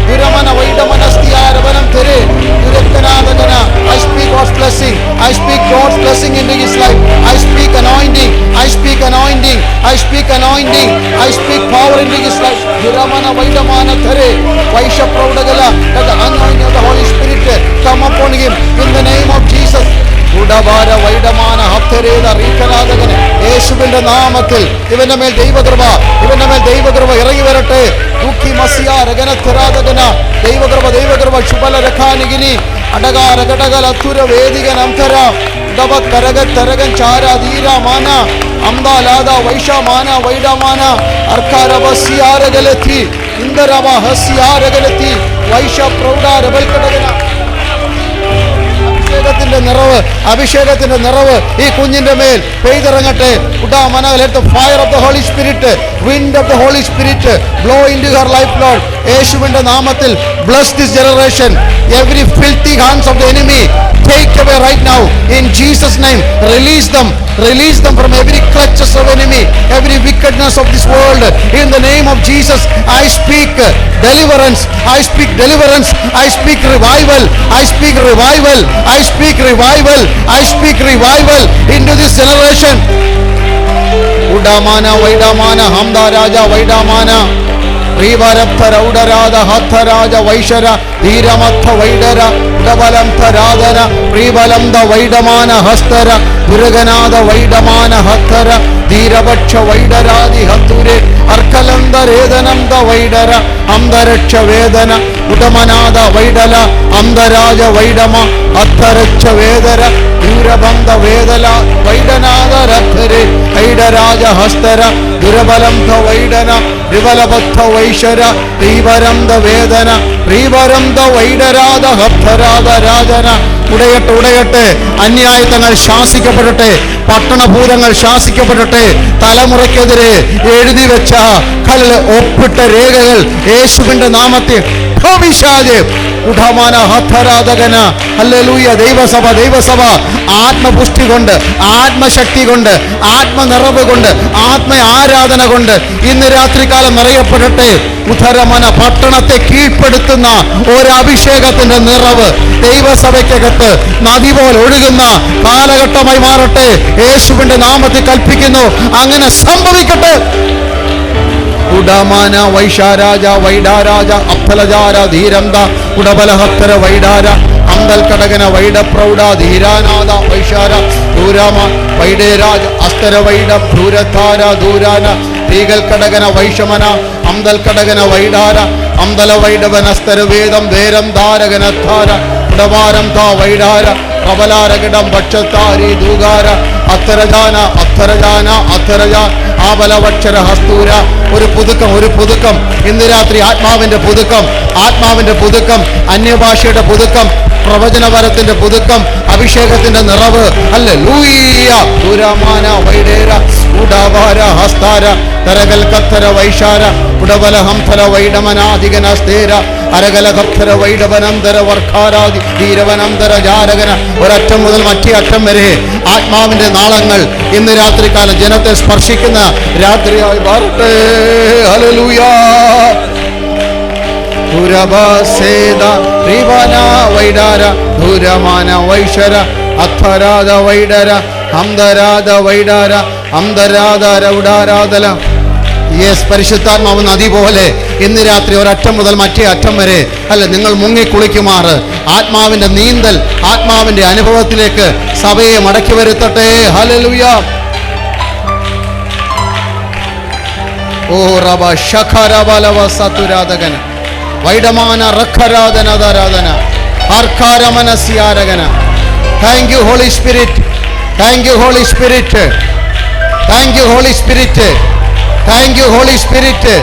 viramana vaida manastiyara vanam tere direkana dagana. I speak God's blessing. I speak God's blessing into his life. I speak anointing. I speak anointing. I speak anointing. I speak power into his life. Viramana vaida mana tere vaisha praudagala. Let the anointing of the Holy Spirit come upon him in the name of Jesus. ഉടഭാര വൈഡമാന ഹത്തരേത റീക്കനാഥകനെ യേശുവിന്റെ നാമത്തിൽ ഇവന്റെ മേൽ ദൈവകൃപ, ഇവന്റെ മേൽ ദൈവകൃപ ഇറങ്ങി വരട്ടെ. ദുഃഖി മസിയ രഗനത്തരാധകന ദൈവകൃപ, ദൈവകൃപ ശുഭല രഖാനികിനി അടകാര ഘടകല അത്തുര വേദികനംതര ഉടവ കരക തരകൻ ചാര ധീരമാന അംദാലാദ വൈഷമാന വൈഡമാന അർക്കാരവസ്യാരകലത്തി ഇന്ദരവ ഹസ്യാരകലത്തി വൈഷ പ്രൗഢ രബൽക്കടകന. അഭിഷേകത്തിന്റെ നിറവ് ഈ കുഞ്ഞിന്റെ മേൽ പെയ്തിറങ്ങട്ടെ. Let the fire of the Holy Spirit, wind of the Holy Spirit blow into her life, Lord. യേശുവിന്റെ നാമത്തിൽ bless this generation. Every filthy hands of the enemy take away right now in Jesus name. Release them from every clutches of enemy, every wickedness of this world in the name of Jesus. I speak deliverance. I speak deliverance. I speak revival. I speak revival. I speak revival. I speak revival into this generation. Udamana vaidamana hamda raja vaidamana Rivaraptha Raudarada Hatha Raja Vaishara Dhiramatha Vaidara Udabalantha Radana Rivalamda Vaidamana Hastara Duraganada Vaidamana Hathara Dhiravacha Vaidaradi Hature Arkalanda Redanamda Vaidara Amdaracha Vedana Udamanada Vaidala Amdaraja Vaidama Atharacha Vedara Dhirabanda Vedala Vaidanada Rathare Haidaraja Hastara Durabalantha Vaidana Rivalabhatha Vaishara Rivaramda Vedana Rivaramda Vaidarada Haptarada Rajana. ഉടയട്ടെ അന്യായത്തങ്ങൾ ശാസിക്കപ്പെടട്ടെ, പട്ടണഭൂതങ്ങൾ ശാസിക്കപ്പെടട്ടെ. തലമുറയ്ക്കെതിരെ എഴുതി വെച്ച കല്ല് ഒപ്പിട്ട രേഖകൾ യേശുവിന്റെ നാമത്തിൽ ഉഠമാന ഹത്തരാധകന. ഹല്ലേലൂയ. ദൈവസഭ ആത്മപുഷ്ടി കൊണ്ട്, ആത്മശക്തി കൊണ്ട്, ആത്മനിറവ് കൊണ്ട്, ആത്മ ആരാധന കൊണ്ട് ഇന്ന് രാത്രികാലം നിറയപ്പെടട്ടെ. ഉദ്ധരമന പട്ടണത്തെ കീഴ്പ്പെടുത്തുന്ന ഒരു അഭിഷേകത്തിന്റെ നിറവ് ദൈവസഭയ്ക്കകത്ത് നദി പോലെ ഒഴുകുന്ന കാലഘട്ടമായി മാറട്ടെ. യേശുവിന്റെ നാമത്തിൽ കൽപ്പിക്കുന്നു, അങ്ങനെ സംഭവിക്കട്ടെ. ഉഡമാന വൈഷാരാജ വൈഡാരാജ അഫലജാര ധീരന്ത ഉടബലഹത്തര വൈഡാര അന്തൽ കടകന വൈഡ പ്രൗഢ ധീരാനാഥ വൈഷാര ദൂരാമ വൈഡേരാജ അസ്തര വൈഡ ഭൂരധാര ദൂരാന തീകൽ കടകന വൈഷമന അന്തൽ കടകന വൈഡാര അന്തല വൈഡവനസ്തര വേദം വേരം ധാരകനധാര ഉടവാരം താ വൈഡാര കബലാരകിടം ഭക്ഷത്താരി ദൂകാര അത്തരജാന അത്തരജാന അത്തരജാ ആബലവക്ഷര ഹസ്തൂര. ഒരു പുതുക്കം ഇന്ന് രാത്രി ആത്മാവിന്റെ പുതുക്കം, അന്യഭാഷയുടെ പുതുക്കം, പ്രവചനവരത്തിന്റെ പുതുക്കം, അഭിഷേകത്തിന്റെ നിറവ്. ഹല്ലേലൂയ. ദൂരമാന വൈഡേര ഉടവാര ഹസ്താര തരകൽ കത്തര വൈശാര ഉടവല ഹംഫല വൈഡമനാധികന സ്ഥേര അരകല കത്തര വൈഡവനന്തര വർക്കാരാതി ധീരവനന്തര ജാരകന. ഒരറ്റം മുതൽ മറ്റേ അറ്റം വരെ ആത്മാവിന്റെ നാളങ്ങൾ ഇന്ന് രാത്രികാലം ജനത്തെ സ്പർശിക്കുന്ന രാത്രിയായി മാറട്ടെ. ഹല്ലേലൂയ. ദുരബസേദ ത്രിവന വൈഡാര ദുരമാന വൈശര അത്ഥരാദ വൈഡര ഹംദരാദ വൈഡാര അംദരാദ രൗഡാരാദല. യേസ്, പരിശുദ്ധാത്മാവ് നദി പോലെ ഇന്ന് രാത്രി ഒരറ്റം മുതൽ മറ്റേ അറ്റം വരെ നിങ്ങൾ മുങ്ങിക്കുളിക്കുമാറ് ആത്മാവിന്റെ നീന്തൽ, ആത്മാവിന്റെ അനുഭവത്തിലേക്ക് സഭയെ മടക്കി വരുത്തട്ടെ. ഹല്ലേലൂയ. ഓ റബ ശഖരബലവ സതുരാധകന വൈഡമാന റഖരാധനദരാധന ആർക്കാരമനസ്യാരകന. Thank you Holy Spirit, thank you Holy Spirit, thank you Holy Spirit, thank you Holy Spirit,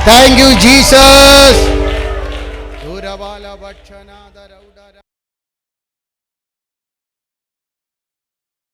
thank you Jesus.